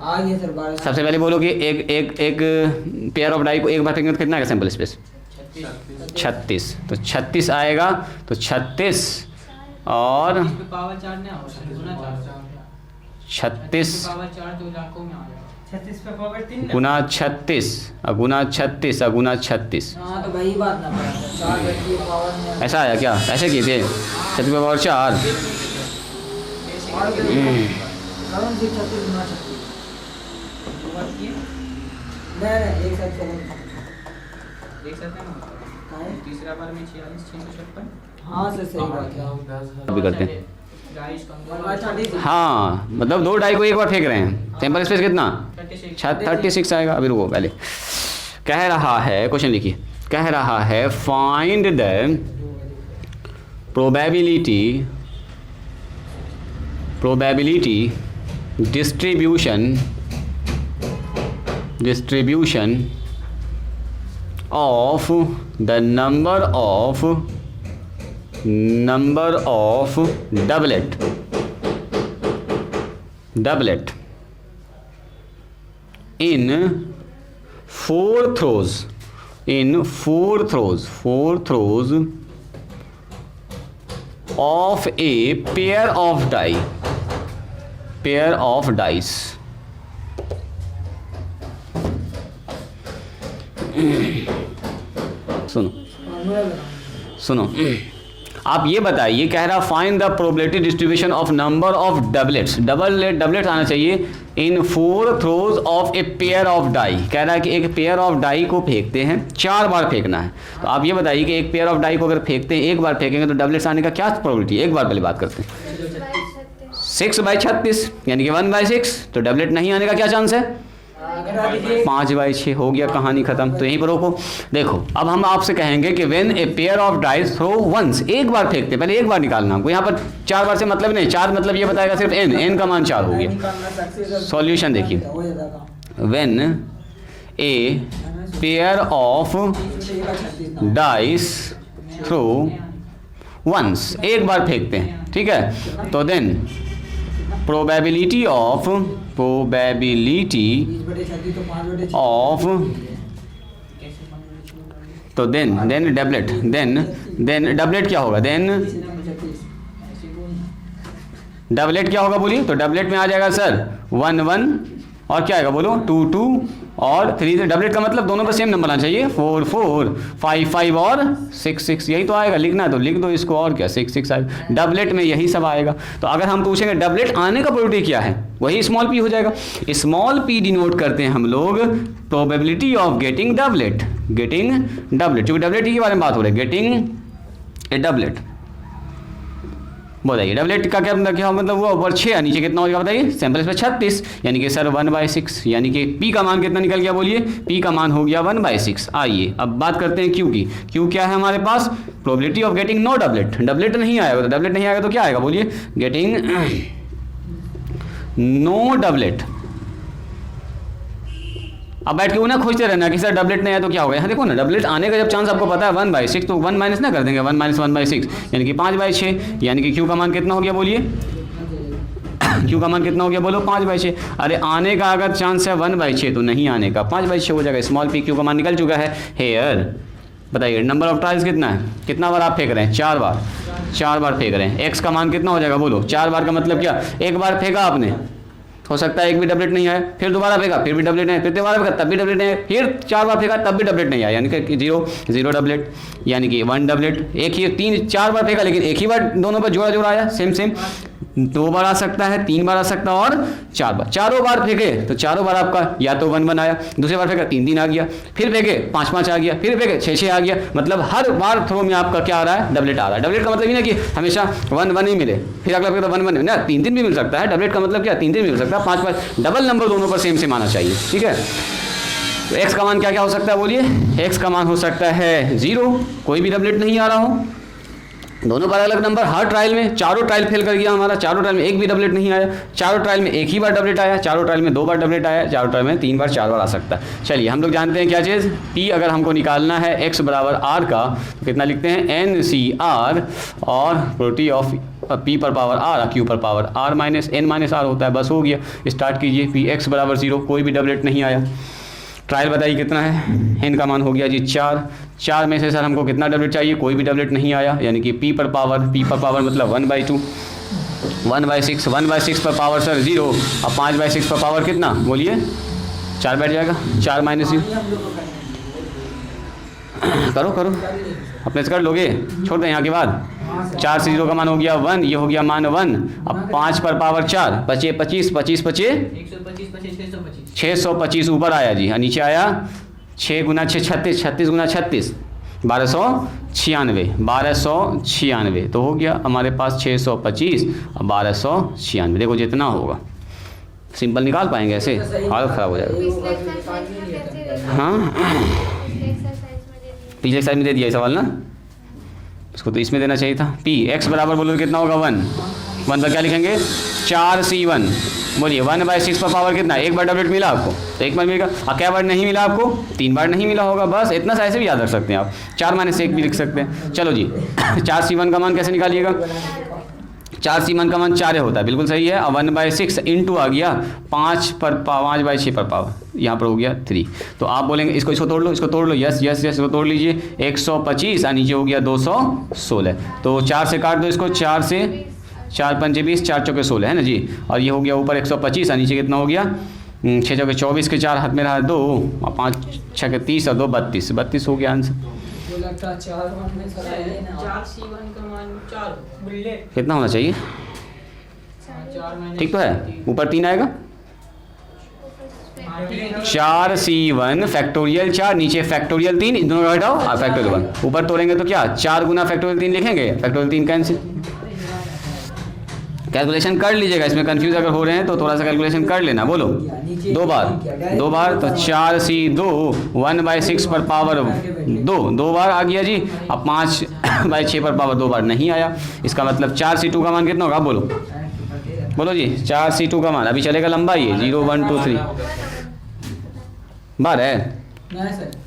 आ गया सर 12।
सबसे पहले बोलो कि एक पेयर ऑफ डाई को एक बार फेंकने तो कितना आएगा सैंपल स्पेस? 36। तो 36 आएगा, तो 36 और
इस पे पावर 4 नहीं होगा सर, गुना 4।
36
पावर 4 तो लाखों में आ जाएगा। 36 पे पावर 3
गुना 36 और गुना 36 और गुना 36।
हाँ तो वही बात ना पड़ा सर, 4 बैटरी पावर में
ऐसा आया क्या? ऐसे किए थे 36 पावर 4।
कौन सी 36 गुना 36? नहीं एक साथ चलो।
एक साथ है ना, तीसरा बार में 46 656।
हाँ सर सही बात है।
अभी करते हैं।
गाइस कम
हाँ, मतलब 2 डाई को एक बार फेंक रहे हैं। सैंपल स्पेस कितना? 36 आएगा। अभी रुको, पहले कह रहा है, क्वेश्चन लिखिए, कह रहा है find the probability distribution of the number of doublet in 4 throws of a pair of dice. सुनो, आप ये बताइए, कह रहा find the probability distribution of number of doublets. Doublets आना चाहिए in 4 throws of a pair of die. कह रहा है कि एक पेयर ऑफ डाई को फेंकते हैं, 4 बार फेंकना है। तो आप ये बताइए कि एक पेयर ऑफ डाई को अगर फेंकते हैं, एक बार फेंकेंगे तो डबलेट्स आने का क्या प्रोबेबिलिटी है? एक बार पहले बात करते हैं। 6/36 यानी कि 1/6। तो डबलेट नहीं आने का क्या चांस है? 5/6 हो गया, कहानी खत्म। तो यहीं पर रोको। देखो, अब हम आपसे कहेंगे कि when a pair of dice throw once, एक बार फेंकते, पहले एक बार निकालना हमको। यहाँ पर 4 बार से मतलब नहीं, 4 मतलब ये बताएगा सिर्फ n का मान 4 हो गया। सॉल्यूशन देखिए, when a pair of dice throw once, एक बार फेंकते हैं, ठीक है, तो देन प्रोबेबिलिटी ऑफ तो देन डबलेट क्या होगा? डबलेट क्या होगा बोलिए? तो डबलेट में आ जाएगा सर 1 1 और क्या आएगा बोलो? 2 2 और 3 3। डबलेट का मतलब दोनों पर सेम नंबर आना चाहिए। 4 4 5 5 और 6 6, यही तो आएगा। लिखना है तो लिख दो इसको, और क्या 6 6 आएगा। डबलेट में यही सब आएगा। तो अगर हम पूछेंगे डबलेट आने का प्रोबेबिलिटी क्या है, वही स्मॉल p हो जाएगा। स्मॉल p डिनोट करते हैं हम लोग प्रोबेबिलिटी ऑफ गेटिंग डबलेट। क्योंकि डबलेट की बारे में बात हो रही है, गेटिंग ए डबलेट। बताइए डबलेट का क्या मतलब हुआ? ऊपर 6 नीचे कितना हो जाएगा बताइए? सैंपल पे 36 यानी कि सर 1/6, यानी कि p का मान कितना निकल गया बोलिए? p का मान हो गया 1/6। आइए अब बात करते हैं q की। q क्या है हमारे पास? Probability of getting no doublet. Doublet नहीं आएगा, तो डबलेट नहीं आएगा तो क्या आएगा बोलिए? Getting no doublet. अब बैठ के वो ना खोजते रहना कि सर डबलेट नहीं आया तो क्या हो गया। हाँ देखो ना, डबलेट आने का जब चांस आपको पता है 1/6, तो 1 माइनस ना कर देंगे, 1 - 1/6 यानी कि 5/6, यानी कि q का मान कितना हो गया बोलिए? q का मान कितना हो गया बोलो? 5/6। अरे आने का अगर चांस है 1/6 तो नहीं आने का 5/6 हो जाएगा। स्मॉल p q का मान निकल चुका है। हेयर बताइए नंबर ऑफ ट्रायल्स कितना है? कितना बार आप फेंक रहे हैं? 4 बार। 4 बार फेंक रहे हैं। x का मान कितना हो जाएगा बोलो? 4 बार का मतलब क्या? एक बार फेंका आपने, हो सकता है एक भी डबलेट नहीं आया, फिर दोबारा फेंका फिर भी डबलेट नहीं आया, फिर दोबारा फेंका तब भी डबलेट नहीं आया, फिर 4 बार फेंका तब भी डबलेट नहीं आया, यानी कि 0 डबलेट, यानी कि 1 डबलेट। एक ही 4 बार फेंका लेकिन एक ही बार दोनों पर जोड़ा आया, सेम 2 बार आ सकता है, 3 बार आ सकता है और 4 बार। 4 बार फेंके तो 4 बार आपका या तो 1 1 आया, दूसरी बार फेंका 3 3 आ गया, फिर फेंके 5 5 आ गया, फिर फेंके 6 6 आ गया। मतलब हर बार थ्रो में आपका क्या आ रहा है? डबलेट आ रहा है। डबलेट का मतलब ये ना कि हमेशा 1 1 ही मिले, फिर अगला फेंका 1 1 ना 3 3 भी मिल सकता है। डबलेट का मतलब क्या? 3 3 मिल सकता है, 5 5 डबल नंबर दोनों पर सेम आना चाहिए, ठीक है। तो x का मान क्या क्या हो सकता है बोलिए? x का मान हो सकता है 0, कोई भी डबलेट नहीं आ रहा हो, दोनों पर अलग नंबर हर ट्रायल में। चारों ट्रायल फेल कर गया हमारा, चारों ट्रायल में एक भी डबलेट नहीं आया, चारों ट्रायल में एक ही बार डबलेट आया, चारों ट्रायल में 2 बार डबलेट आया, चारों ट्रायल में 3 बार 4 बार आ सकता है। चलिए हम लोग जानते हैं क्या चीज़, P अगर हमको निकालना है x बराबर r का तो कितना लिखते हैं NCR और प्रोबेबिलिटी ऑफ P पर पावर r Q पर power r minus n minus r होता है। बस हो गया, स्टार्ट कीजिए। P x बराबर 0, कोई भी डबलेट नहीं आया। ट्रायल बताइए कितना है, n का मान हो गया जी 4 में से सर हमको कितना डबलेट चाहिए, कोई भी डबलेट नहीं आया, यानी कि P पर पावर मतलब 1/2 1/6 1/6 पर पावर सर 0, अब 5/6 पर पावर कितना बोलिए, 4 बैठ जाएगा, 4 माइनस करो अपने से कर लोगे, छोड़ दें यहाँ के बाद। 4 से 0 का मान हो गया 1, ये हो गया मान 1, अब 5 पर पावर 4 बचे 25 25 बचे 625 ऊपर आया जी, नीचे आया 6 गुना 6 36, 36 गुना 36 1296 तो हो गया हमारे पास 625 और 1296। देखो जितना होगा सिंपल निकाल पाएंगे, ऐसे हालत ख़राब हो जाएगा। हाँ पिछले एक्सरसाइज में दे दिया सवाल ना, इसको तो इसमें देना चाहिए था। P x बराबर बोलो कितना होगा 1 पर क्या लिखेंगे 4C1, बोलिए 1/6 पर पावर कितना, एक बार डबलेट मिला आपको तो एक बार मिलेगा, और क्या बार नहीं मिला आपको, 3 बार नहीं मिला होगा, बस इतना सा ऐसे भी याद रख सकते हैं आप, 4 - 1 भी लिख सकते हैं। चलो जी 4C1 का मान कैसे निकालिएगा, 4C1 का मान 4 होता है, बिल्कुल सही है। और 1/6 इंटू आ गया 5/6 पर पावर, यहाँ पर हो गया 3। तो आप बोलेंगे इसको तोड़ लो, इसको तोड़ लो, यस इसको तोड़ लीजिए, 125 और नीचे हो गया 216, तो 4 से काट दो इसको, 4 से 4 पंचे 20, 4 चौके 16 है ना जी, और ये हो गया ऊपर 125 और नीचे कितना हो गया 6 चौके 24 के 4 हाथ में रहा 2 और 5 6 के 30 और 2 32 हो गया आंसर। कितना होना चाहिए, ठीक तो है, ऊपर 3 आएगा, 4C1 फैक्टोरियल 4, नीचे फैक्टोरियल 3, इन दोनों का घटाओ और फैक्टोरियल 1 ऊपर तोड़ेंगे तो क्या 4 गुना फैक्टोरियल 3 लिखेंगे, फैक्टोरियल 3 कैंसिल। कैलकुलेशन कर लीजिएगा, इसमें कंफ्यूज अगर हो रहे हैं तो थोड़ा सा कैलकुलेशन कर लेना, बोलो 2 बार तो 4C2 1/6 पर पावर 2 बार आ गया जी, अब 5/6 पर पावर 2 बार नहीं आया, इसका मतलब 4C2 का मान कितना होगा, बोलो जी 4C2 का मान, अभी चलेगा लंबा ये 0 1 2 3 बार है,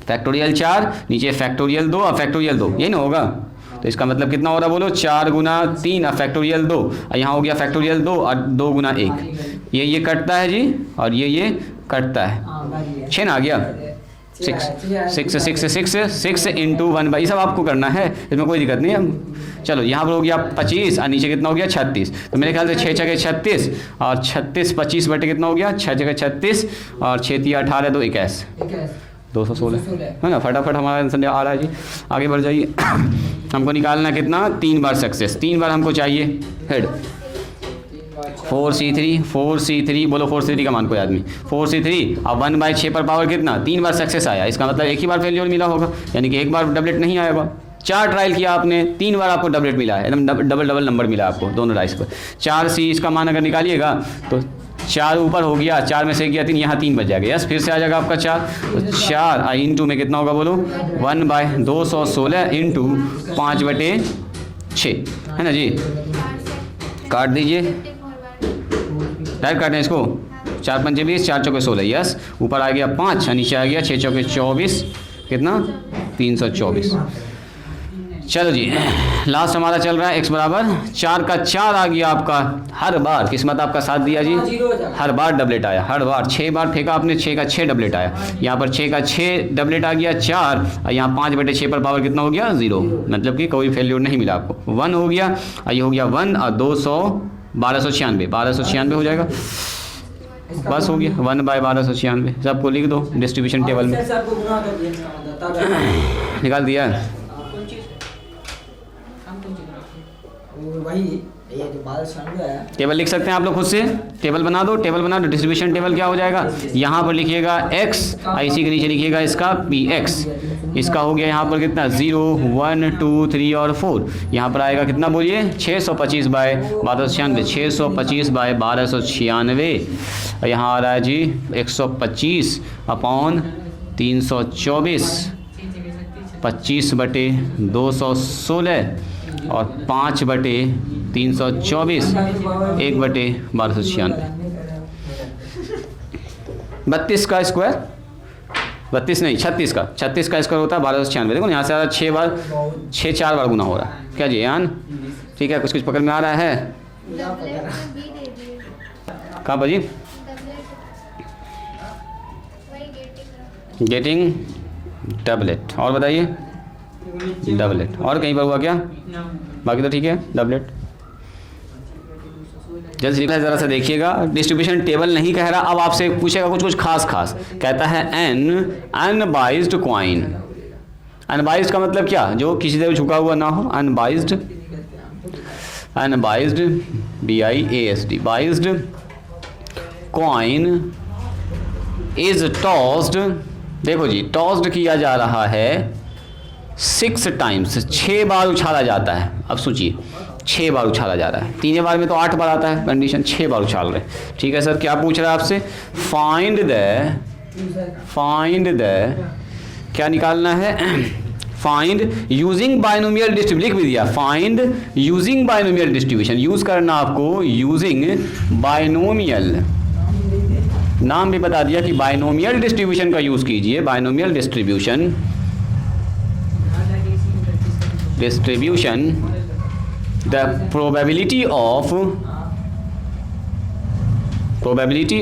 फैक्टोरियल 4 नीचे फैक्टोरियल 2 और फैक्टोरियल 2, यही ना होगा, तो इसका मतलब कितना हो रहा बोलो 4 गुना 3 और फैक्टोरियल 2, और यहाँ हो गया फैक्टोरियल 2 और 2 गुना 1, ये कटता है जी, और ये कटता है, 6 ना आ गया, 6 इंटू 1 ये सब आपको करना है, इसमें कोई दिक्कत नहीं है। चलो यहाँ पर हो गया 25 और नीचे कितना हो गया 36, तो मेरे ख्याल से 6 छके 36 और 36 25 बटे कितना हो गया 6 छके 36 और 6 3 18 2 21 216 है ना, फटाफट हमारा आंसर आ रहा है जी। आगे बढ़ जाइए, हमको निकालना कितना 3 बार सक्सेस, 3 बार हमको चाहिए हेड। 4C3 बोलो 4C3 का मान कोई आदमी, 4C3 अब 1/6 पर पावर कितना 3 बार सक्सेस आया, इसका मतलब एक ही बार फेलियर मिला होगा, यानी कि एक बार डबलेट नहीं आया होगा। 4 ट्रायल किया आपने, 3 बार आपको डबलेट मिला है, एकदम डबल नंबर मिला आपको दोनों राइस पर। 4C इसका मान अगर निकालिएगा तो 4 ऊपर हो गया, 4 में से गया 3, यहाँ 3 बच जाएगा, यस फिर से आ जाएगा आपका 4, तो 4 इंटू में कितना होगा बोलो 1/216 इंटू 5/6 है ना जी, काट दीजिए, डायरेक्ट काटें इसको, 4 पंचे 20 4 चौके 16, यस ऊपर आ गया 5 नीचे आ गया 6 चौके 24 कितना 324। चलो जी लास्ट हमारा चल रहा है x बराबर 4 का 4 आ गया आपका, हर बार किस्मत आपका साथ दिया जी, हर बार डबलेट आया, हर बार 6 बार फेंका आपने 6 का 6 डबलेट आया, यहाँ पर 6 का 6 डबलेट आ गया 4 और यहाँ 5/6 पर पावर कितना हो गया 0, मतलब कि कोई फेल्यूर नहीं मिला आपको, 1 हो गया और ये हो गया 1 और 1296 हो जाएगा, बस हो गया 1/1296, सबको लिख दो डिस्ट्रीब्यूशन टेबल में, निकाल दिया टेबल लिख सकते हैं आप लोग खुद से, टेबल बना दो डिस्ट्रीब्यूशन टेबल क्या हो जाएगा, यहाँ पर लिखिएगा x, इसी के नीचे लिखिएगा इसका px, इसका हो गया यहाँ पर कितना 0 1 2 3 और 4, यहाँ पर आएगा कितना बोलिए 625/1296, 625/1296, यहाँ आ रहा है जी 125/324, 25/216 और 5/324 1/1296। 32 का स्क्वायर, 32 नहीं 36 का, 36 का स्क्वायर होता है 1296। देखो यहाँ से आ रहा है 6 बार, 6 4 बार गुना हो रहा है। क्या जी यान, ठीक है, कुछ कुछ पकड़ में आ रहा है। कहाँ पर जी? Getting doublet. और बताइए डबलेट। और कहीं पर हुआ क्या? बाकी तो ठीक है। डबलेट जल्द से ज़रा सा देखिएगा, डिस्ट्रीब्यूशन टेबल नहीं कह रहा, अब आपसे पूछेगा कुछ कुछ खास खास। कहता है एन अनबाइज्ड कॉइन। अनबाइज्ड का मतलब क्या? जो किसी तरह झुका हुआ ना हो। Unbiased, unbiased BIASD, biased coin is tossed. देखो जी, टॉस्ड किया जा रहा है 6 टाइम्स, 6 बार उछाला जाता है। अब सोचिए 6 बार उछाला जा रहा है, 3 बार में तो 8 बार आता है कंडीशन, 6 बार उछाल रहे। ठीक है सर, क्या पूछ रहा है आपसे? फाइंड द क्या निकालना है? Find using binomial distribution. लिख भी दिया, find using binomial distribution. Use करना आपको यूजिंग बाइनोमियल, नाम भी बता दिया कि बाइनोमियल डिस्ट्रीब्यूशन का यूज कीजिए। Binomial distribution the probability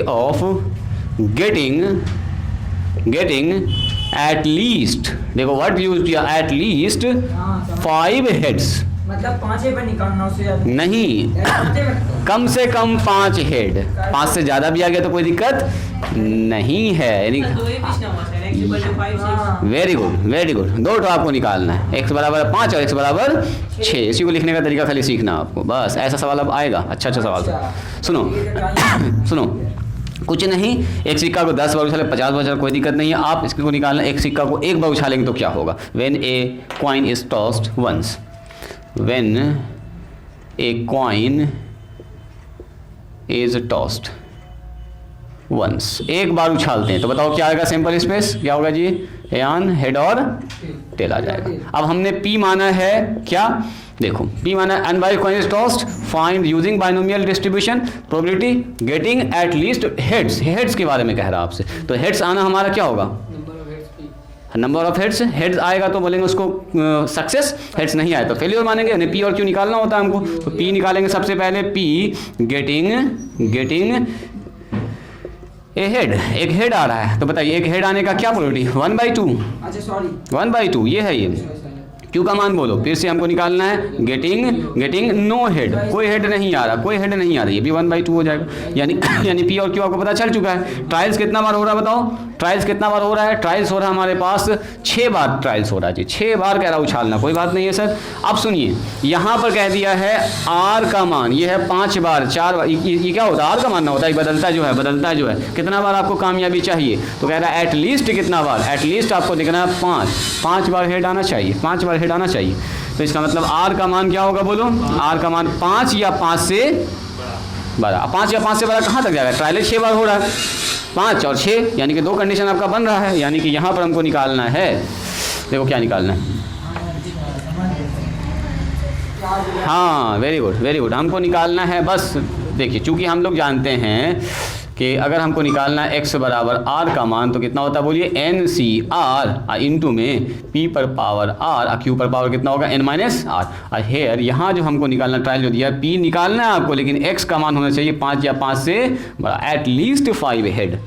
of getting at least, देखो वर्ड यूज किया, at least 5 heads,
मतलब 5 पर निकालना, उससे ज्यादा
नहीं, कम से कम 5 हेड। 5 से ज़्यादा भी आ गया तो कोई दिक्कत नहीं है। यानी वेरी गुड, वेरी गुड। 2 तो आपको निकालना है, x बराबर 5 और x बराबर 6। इसी को लिखने का तरीका खाली सीखना आपको, बस। ऐसा सवाल अब आएगा, अच्छा सवाल। सुनो सुनो, कुछ नहीं, एक सिक्का को 10 बार उछाले 50 बार उछाले, कोई दिक्कत नहीं है। आप इसको निकालना, एक सिक्का को 1 बार उछालेंगे तो क्या होगा? When a coin is tossed once, when a coin is tossed once, 1 बार उछालते हैं तो बताओ क्या आएगा? सिंपल स्पेस क्या होगा जी? यान हेड और टेल आ जाएगा। अब हमने P माना है क्या? देखो P माना unbiased coin is tossed, find using binomial distribution, probability getting at least heads. Heads के बारे में कह रहा है आपसे, तो हेड्स आना हमारा क्या होगा? Number of heads. हेड्स आएगा तो बोलेंगे उसको सक्सेस, हेड्स नहीं आए तो फेलियर मानेंगे। यानी P और Q निकालना होता है हमको, तो P निकालेंगे सबसे पहले। P गेटिंग ए हेड, एक हेड आ रहा है तो बताइए एक हेड आने का क्या प्रोबेबिलिटी? 1/2।
अच्छा सॉरी,
1/2 ये है। ये Q का मान बोलो, फिर से हमको निकालना है। गेटिंग नो हेड, कोई हेड नहीं आ रहा, कोई हेड नहीं आ रही, ये भी 1/2 हो जाएगा। यानी P और Q आपको पता चल चुका है। ट्रायल्स कितना बार हो रहा है बताओ? ट्रायल्स कितना बार हो रहा है? ट्रायल्स हो रहा है हमारे पास 6 बार ट्रायल्स हो रहा है जी। 6 बार कह रहा उछालना, कोई बात नहीं है सर। अब सुनिए, यहाँ पर कह दिया है R का मान, ये है 5 बार 4 बार। ये क्या होता है? R का मान ना होता है, बदलता जो है। कितना बार आपको कामयाबी चाहिए? तो कह रहा है एट लीस्ट कितना बार? एट लीस्ट आपको दिखना है 5 बार हेड आना चाहिए, 5 बार हेड आना चाहिए। तो इसका मतलब R का मान क्या होगा बोलो? R का मान 5 या 5 से बड़ा। 5 या 5 से बड़ा कहाँ तक जाएगा? ट्रायल 6 बार हो रहा है, 5 और 6, यानी कि 2 कंडीशन आपका बन रहा है। यानी कि यहाँ पर हमको निकालना है, देखो क्या निकालना है। हाँ वेरी गुड, वेरी गुड। हमको निकालना है बस, देखिए चूंकि हम लोग जानते हैं कि अगर हमको निकालना है x बराबर r का मान तो कितना होता है बोलिए? NCR इंटू में p पर पावर r, q पर पावर कितना होगा? n-r। हेयर यहाँ जो हमको निकालना, ट्रायल जो दिया है p निकालना है आपको, लेकिन x का मान होना चाहिए 5 या 5 से बड़ा, एट लीस्ट 5 हेड।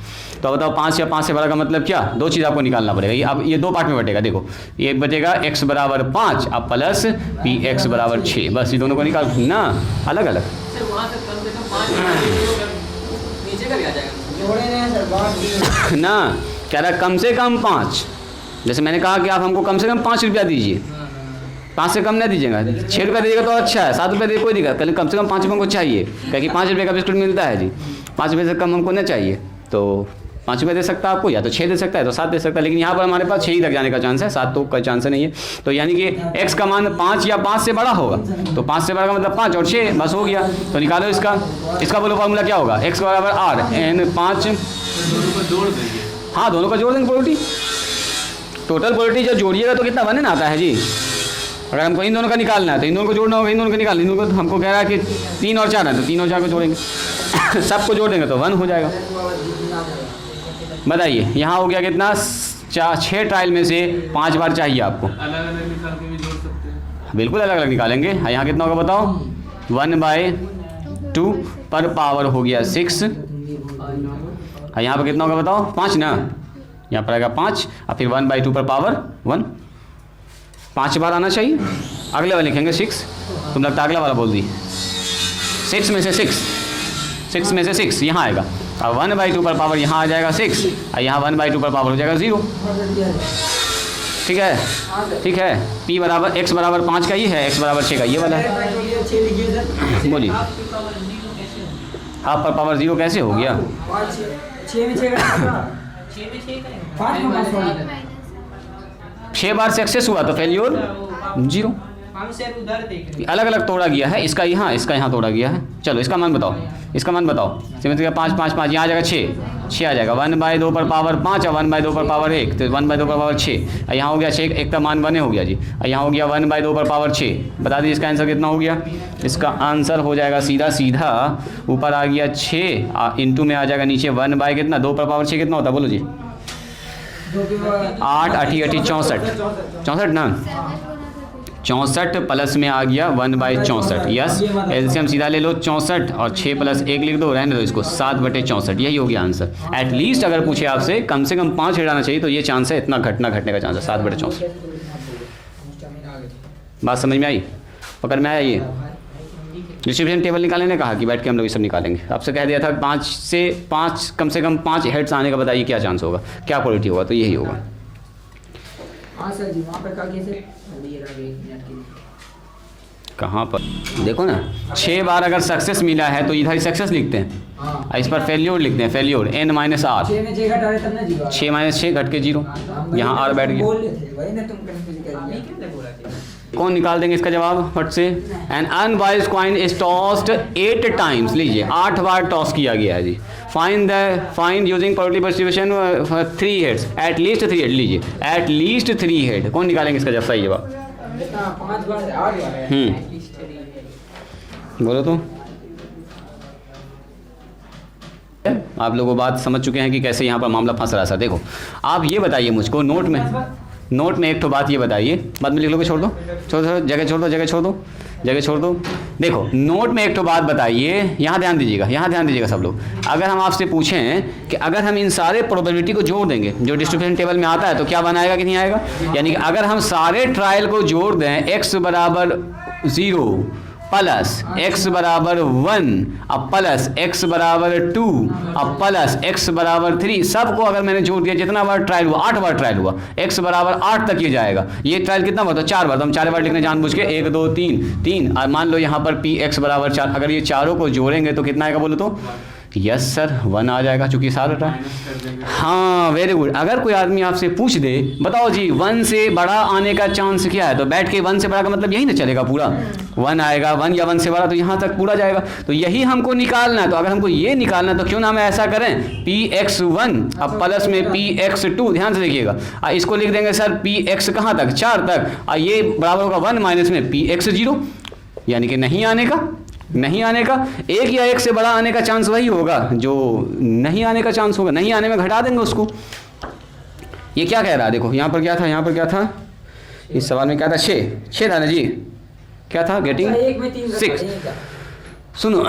तो बताओ 5 या 5 से बड़ा का मतलब क्या? 2 चीज़ आपको निकालना पड़ेगा। ये अब ये 2 पार्ट में बटेगा। देखो ये बचेगा x बराबर 5 अब प्लस px बराबर 6, बस ये दोनों को निकाल ना अलग अलग। ना कह रहा कम से कम 5, जैसे मैंने कहा कि आप हमको कम से कम 5 रुपया दीजिए, 5 से कम नहीं दीजिएगा। 6 रुपया दीजिएगा तो अच्छा है, 7 रुपया दीजिए कोई दिक्कत, कम से कम 5 रुपये हमको चाहिए, क्योंकि 5 रुपये का बिस्कुट मिलता है जी। 5 रुपये से कम हमको नहीं चाहिए, तो 5 रुपये दे सकता है आपको, या तो 6 दे सकता है तो 7 दे सकता है, लेकिन यहाँ पर हमारे पास 6 ही तक जाने का चांस है, 7 तो का चांस नहीं है। तो यानी कि x का मान 5 या 5 से बड़ा होगा, तो 5 से बड़ा का मतलब 5 और 6 बस हो गया। तो निकालो इसका बोलो फार्मूला क्या होगा? x बराबर r n 5, हाँ दोनों का जोड़ देंगे प्रोबेबिलिटी, टोटल प्रोबेबिलिटी जब जोड़िएगा तो कितना बनने आता है जी? अगर हमको इन दोनों का निकालना है तो इन दोनों को जोड़ना होगा, इन दोनों को निकालना, इन दोनों को हमको कह रहा है कि 3 और 4 है तो 3 और 4 को जोड़ेंगे सबको जोड़ देंगे तो 1 हो जाएगा। बताइए यहाँ हो गया कितना, 6 ट्रायल में से 5 बार चाहिए आपको।
अलग अलग निकाल के भी जोड़ सकते हैं।
बिल्कुल अलग अलग निकालेंगे। यहाँ कितना होगा बताओ, 1/2 पर पावर हो गया 6। यहाँ पर कितना होगा बताओ, 5 ना, यहाँ पर आएगा 5 और फिर 1/2 पर पावर 1, 5 बार आना चाहिए। अगले वाले लिखेंगे 6, तुम लगता है अगला वाला बोल दी, 6 में से 6 में से 6 यहाँ आएगा और 1/2 पर पावर यहाँ आ जाएगा 6 और यहाँ 1/2 पर पावर हो जाएगा 0। ठीक है, ठीक है। p बराबर x बराबर 5 का ये है, x बराबर 6 का ये वाला है। बोलिए आप पर पावर 0 कैसे हो गया? 6 बार सक्सेस हुआ तो फेल्योर 0।
हम से उधर देख रहे हैं।
अलग अलग तोड़ा गया है, इसका यहाँ तोड़ा गया है। चलो इसका मान बताओ, इसका मान बताओ। सिमित का 5 5 5 यहाँ आ जाएगा 6 आ जाएगा, 1/2 पर पावर 5 और 1/2 पर पावर 1 तो 1/2 पर पावर 6। यहाँ हो गया 6, एक का मान 1 हो गया जी। यहाँ हो गया 1/2 पर पावर 6। बता दीजिए इसका आंसर कितना हो गया? इसका आंसर हो जाएगा सीधा ऊपर आ गया 6 इंटू में आ जाएगा नीचे 1 कितना 2 पर पावर 6 कितना होता है बोलो जी? 8 8 64 ना, 64 प्लस में आ गया 1/64। यस, एलसीएम सीधा ले लो 64 और 6 + 1 लिख दो, रहने दो इसको 7/64। यही हो गया आंसर। एटलीस्ट अगर पूछे आपसे कम से कम 5 हटाना चाहिए तो ये चांस है, इतना घटने का चांस है 7/64। बात समझ में आई? पकड़ में आया? ये डिस्ट्रीब्यूशन टेबल निकालने ने कहा कि बैठ के हम लोग ये सब निकालेंगे। आपसे कह दिया था 5 से 5 कम से कम 5 हेड्स आने का बताइए क्या चांस होगा, क्या क्वालिटी होगा, तो यही होगा।
हाँ सर जी, वहाँ पर कैसे
कहाँ पर देखो ना, 6 बार अगर सक्सेस मिला है तो इधर ही सक्सेस लिखते हैं, इस पर फेल्योर लिखते हैं, फेल्योर n - r। 6 - 6 घट के 0, यहाँ r बैठ गया। कौन निकाल देंगे इसका जवाब फट से? An unwise coin is tossed 8 times. लीजिए 8 बार टॉस किया गया है जी। Find using probability distribution 3 heads, at least 3 head. लीजिए एटलीस्ट 3 हेड, कौन निकालेंगे इसका सही जवाब? बोलो तो। आप लोगों बात समझ चुके हैं कि कैसे यहाँ पर मामला फंस रहा था। देखो आप ये बताइए मुझको, नोट में एक तो बात ये बताइए, बाद में लिख लोगे, छोड़ दो, जगह छोड़ दो। देखो नोट में एक तो बात बताइए, यहाँ ध्यान दीजिएगा सब लोग। अगर हम आपसे पूछें कि अगर हम इन सारे प्रोबेबिलिटी को जोड़ देंगे जो डिस्ट्रीब्यूशन टेबल में आता है तो क्या बनाएगा कि नहीं आएगा? यानी कि अगर हम सारे ट्रायल को जोड़ दें, x बराबर 0 प्लस x बराबर 1 अब प्लस x बराबर 2 अब प्लस x बराबर 3, सबको अगर मैंने जोड़ दिया, जितना बार ट्रायल हुआ 8 बार ट्रायल हुआ, x बराबर 8 तक ये जाएगा। ये ट्रायल कितना बार? तो 4 बार। तो हम 4 बार लिखने जानबूझ के 1 2 3 और मान लो यहाँ पर px बराबर 4, अगर ये चारों को जोड़ेंगे तो कितना आएगा बोलो तो? यस सर 1 आ जाएगा, चूंकि सारा ट्रायल। हाँ वेरी गुड। अगर कोई आदमी आपसे पूछ दे बताओ जी 1 से बड़ा आने का चांस क्या है, तो बैठ के 1 से बड़ा का मतलब यही ना चलेगा, पूरा 1 आएगा, 1 या 1 से बड़ा तो यहाँ तक पूरा जाएगा। तो यही हमको निकालना है। तो अगर हमको ये निकालना है तो क्यों ना हम ऐसा करें, px1 अब प्लस में px2, ध्यान से देखिएगा, इसको लिख देंगे सर px कहाँ तक? 4 तक, और ये बराबर होगा 1 माइनस में px0, यानी कि नहीं आने का। 1 या 1 से बड़ा आने का चांस वही होगा जो नहीं आने का चांस होगा, नहीं आने में घटा देंगे उसको। ये क्या कह रहा है? देखो यहाँ पर क्या था इस सवाल में? क्या था? 6 था ना जी, क्या था? गेटिंग 6। सुनो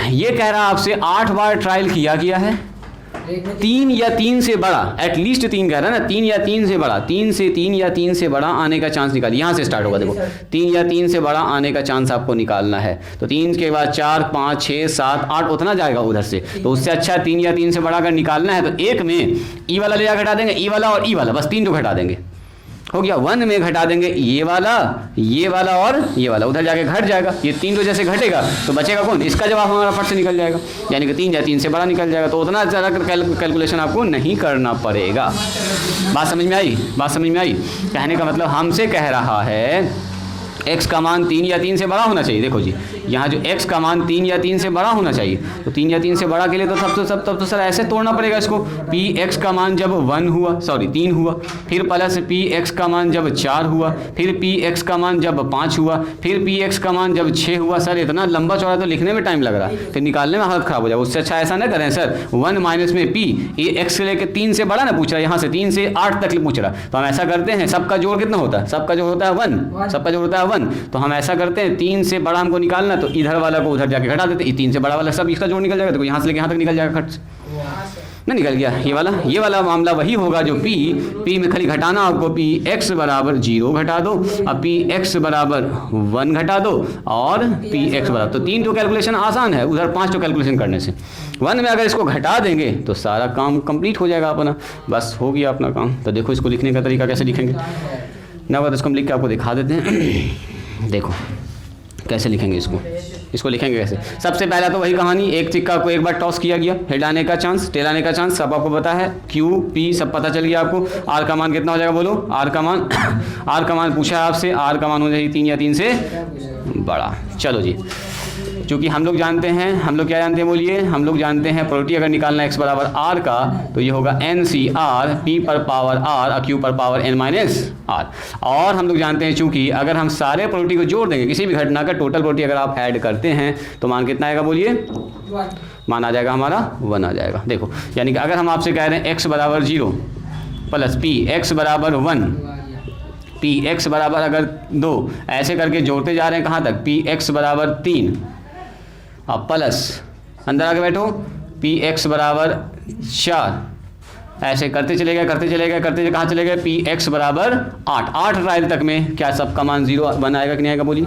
ये कह रहा है आपसे 8 बार ट्रायल किया गया है, 3 या 3 से बड़ा, एटलीस्ट 3 कह रहा है ना, 3 या 3 से बड़ा, 3 या 3 से बड़ा आने का चांस निकालिए। यहाँ से स्टार्ट होगा, देखो 3 या 3 से बड़ा आने का चांस आपको निकालना है। तो 3 के बाद 4 5 6 7 8 उतना जाएगा उधर से, तो उससे अच्छा 3 या 3 से बड़ा अगर निकालना है तो एक में ई वाला ले जा घटा देंगे, ई वाला और ई वाला, बस 3 तो घटा देंगे, हो गया। 1 में घटा देंगे ये वाला और ये वाला, उधर जाके घट जाएगा। ये 3 तो जैसे घटेगा तो बचेगा कौन? इसका जवाब हमारा फट से निकल जाएगा, यानी कि 3 या 3 से बड़ा निकल जाएगा। तो उतना ज़्यादा कैलकुलेशन आपको नहीं करना पड़ेगा। बात समझ में आई? कहने का मतलब हमसे कह रहा है x का मान 3 या 3 से बड़ा होना चाहिए। देखो जी, यहाँ जो x का मान 3 या 3 से बड़ा होना चाहिए, तो 3 या 3 से बड़ा के लिए तो तब तो सर ऐसे तोड़ना पड़ेगा इसको। px का मान जब 3 हुआ, फिर प्लस px का मान जब 4 हुआ, फिर px का मान जब 5 हुआ, फिर px का मान जब 6 हुआ। सर इतना लंबा चौड़ा तो लिखने में टाइम लग रहा है, फिर निकालने में हालत खराब हो जाए। उससे अच्छा ऐसा ना करें सर, 1 माइनस में p, ये x से लेकर 3 से बड़ा ना पूछ रहा है, यहाँ से 3 से 8 तक पूछ रहा है, तो हम ऐसा करते हैं, सबका जोड़ कितना होता है, सबका जोड़ होता है 1, सबका जोड़ होता है 1, तो हम ऐसा करते हैं 3 से बड़ा हमको निकालना, तो इधर वाला को उधर जाके घटा देते, 3 से बड़ा वाला सब इसका जोड़ निकल जाएगा, तो यहाँ से लेकर यहाँ तक निकल जाएगा खर्च ना, निकल गया। ये वाला मामला वही होगा जो p में खाली घटाना आपको, px बराबर 0 घटा दो, अब px बराबर 1 घटा दो, और px बराबर, तो 3 तो कैलकुलेशन आसान है, उधर 5 तो कैलकुलेशन करने से 1 में अगर इसको घटा देंगे तो सारा काम कंप्लीट हो जाएगा अपना, बस हो गया अपना काम। तो देखो इसको लिखने का तरीका कैसे लिखेंगे ना, बात इसको हम लिख के आपको दिखा देते हैं। देखो कैसे लिखेंगे इसको लिखेंगे कैसे। सबसे पहला तो वही कहानी, एक सिक्का को एक बार टॉस किया गया, हेड आने का चांस, टेल आने का चांस सब आपको पता है, क्यू पी सब पता चल गया आपको। आर का मान कितना हो जाएगा बोलो, आर का मान पूछा है आपसे, आर का मान हो जाएगी 3 या 3 से बड़ा। चलो जी, क्योंकि हम लोग जानते हैं, हम लोग क्या जानते हैं बोलिए, हम लोग जानते हैं प्रोबेबिलिटी अगर निकालना x बराबर r का, तो ये होगा NCR p पर पावर r q पर पावर n माइनस r। और हम लोग जानते हैं चूंकि अगर हम सारे प्रोबेबिलिटी को जोड़ देंगे, किसी भी घटना का टोटल प्रोबेबिलिटी अगर आप ऐड करते हैं तो मान कितना आएगा बोलिए, मान आ जाएगा हमारा 1 आ जाएगा। देखो यानी कि अगर हम आपसे कह रहे हैं x बराबर 0 प्लस p x बराबर 1, पी एक्स बराबर अगर 2, ऐसे करके जोड़ते जा रहे हैं कहाँ तक, पी एक्स बराबर 3, अब प्लस अंदर आके बैठो पी एक्स बराबर 4, ऐसे करते चले गए कहाँ चले गए, पी एक्स बराबर 8 ट्रायल तक में क्या सबका मान 0 1 आएगा कि नहीं आएगा बोलिए,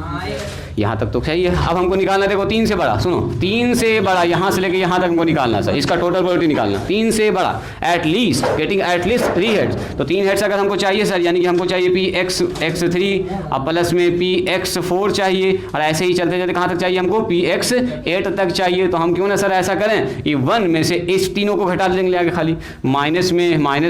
यहाँ तक तो सही है। अब हमको निकालना, देखो 3 से बड़ा, सुनो 3 से बड़ा यहाँ से लेके यहाँ तक हमको निकालना सर, इसका टोटल प्रोबेबिलिटी निकालना 3 से बड़ा, एटलीस्ट गेटिंग एटलीस्ट 3 हेड्स, तो 3 हेड्स अगर हमको चाहिए सर, यानी कि हमको चाहिए पी एक्स x3 अब प्लस में पी एक्स 4 चाहिए, और ऐसे ही चलते चलते कहाँ तक चाहिए हमको, पी एक्स 8 तक चाहिए। तो हम क्यों ना सर ऐसा करें, ये 1 में से इस तीनों को घटा देंगे आगे, खाली माइनस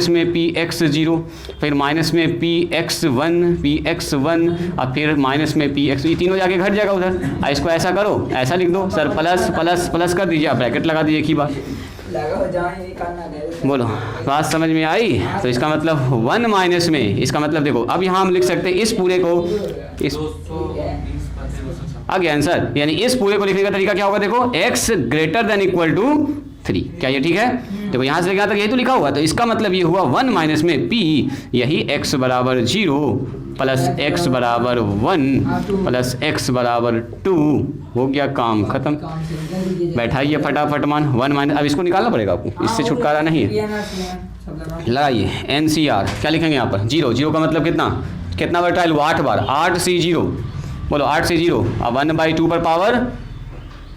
में पी एक्स 0, फिर माइनस में पी एक्स 1 और फिर माइनस में पी एक्स, ये तीनों जाके घट जाएगा उधर। इसको ऐसा करो, ऐसा लिख दो सर, प्लस प्लस प्लस कर दीजिए, आप ब्रैकेट लगा दीजिए एक ही बार, बोलो बात समझ में आई। तो इसका मतलब 1 माइनस में, इसका मतलब देखो अब यहाँ हम लिख सकते हैं इस पूरे को, इस आ गया आंसर, यानी इस पूरे को लिखने का तरीका क्या होगा, देखो x greater than equal to 3, क्या ये ठीक है। देखो यहाँ से लेकर यहाँ तक यही तो लिखा हुआ, तो इसका मतलब ये हुआ 1 माइनस में p, यही x बराबर 0 प्लस x बराबर 1 प्लस x बराबर 2, हो गया काम खत्म। बैठाइए फटाफट मान 1 माइनस, अब इसको निकालना पड़ेगा आपको, इससे छुटकारा नहीं है। लगाइए NCR, क्या लिखेंगे यहाँ पर 0 का मतलब कितना बार ट्रायल हुआ, 8 बार, 8 से 0, बोलो 8 से 0, अब 1/2 पर पावर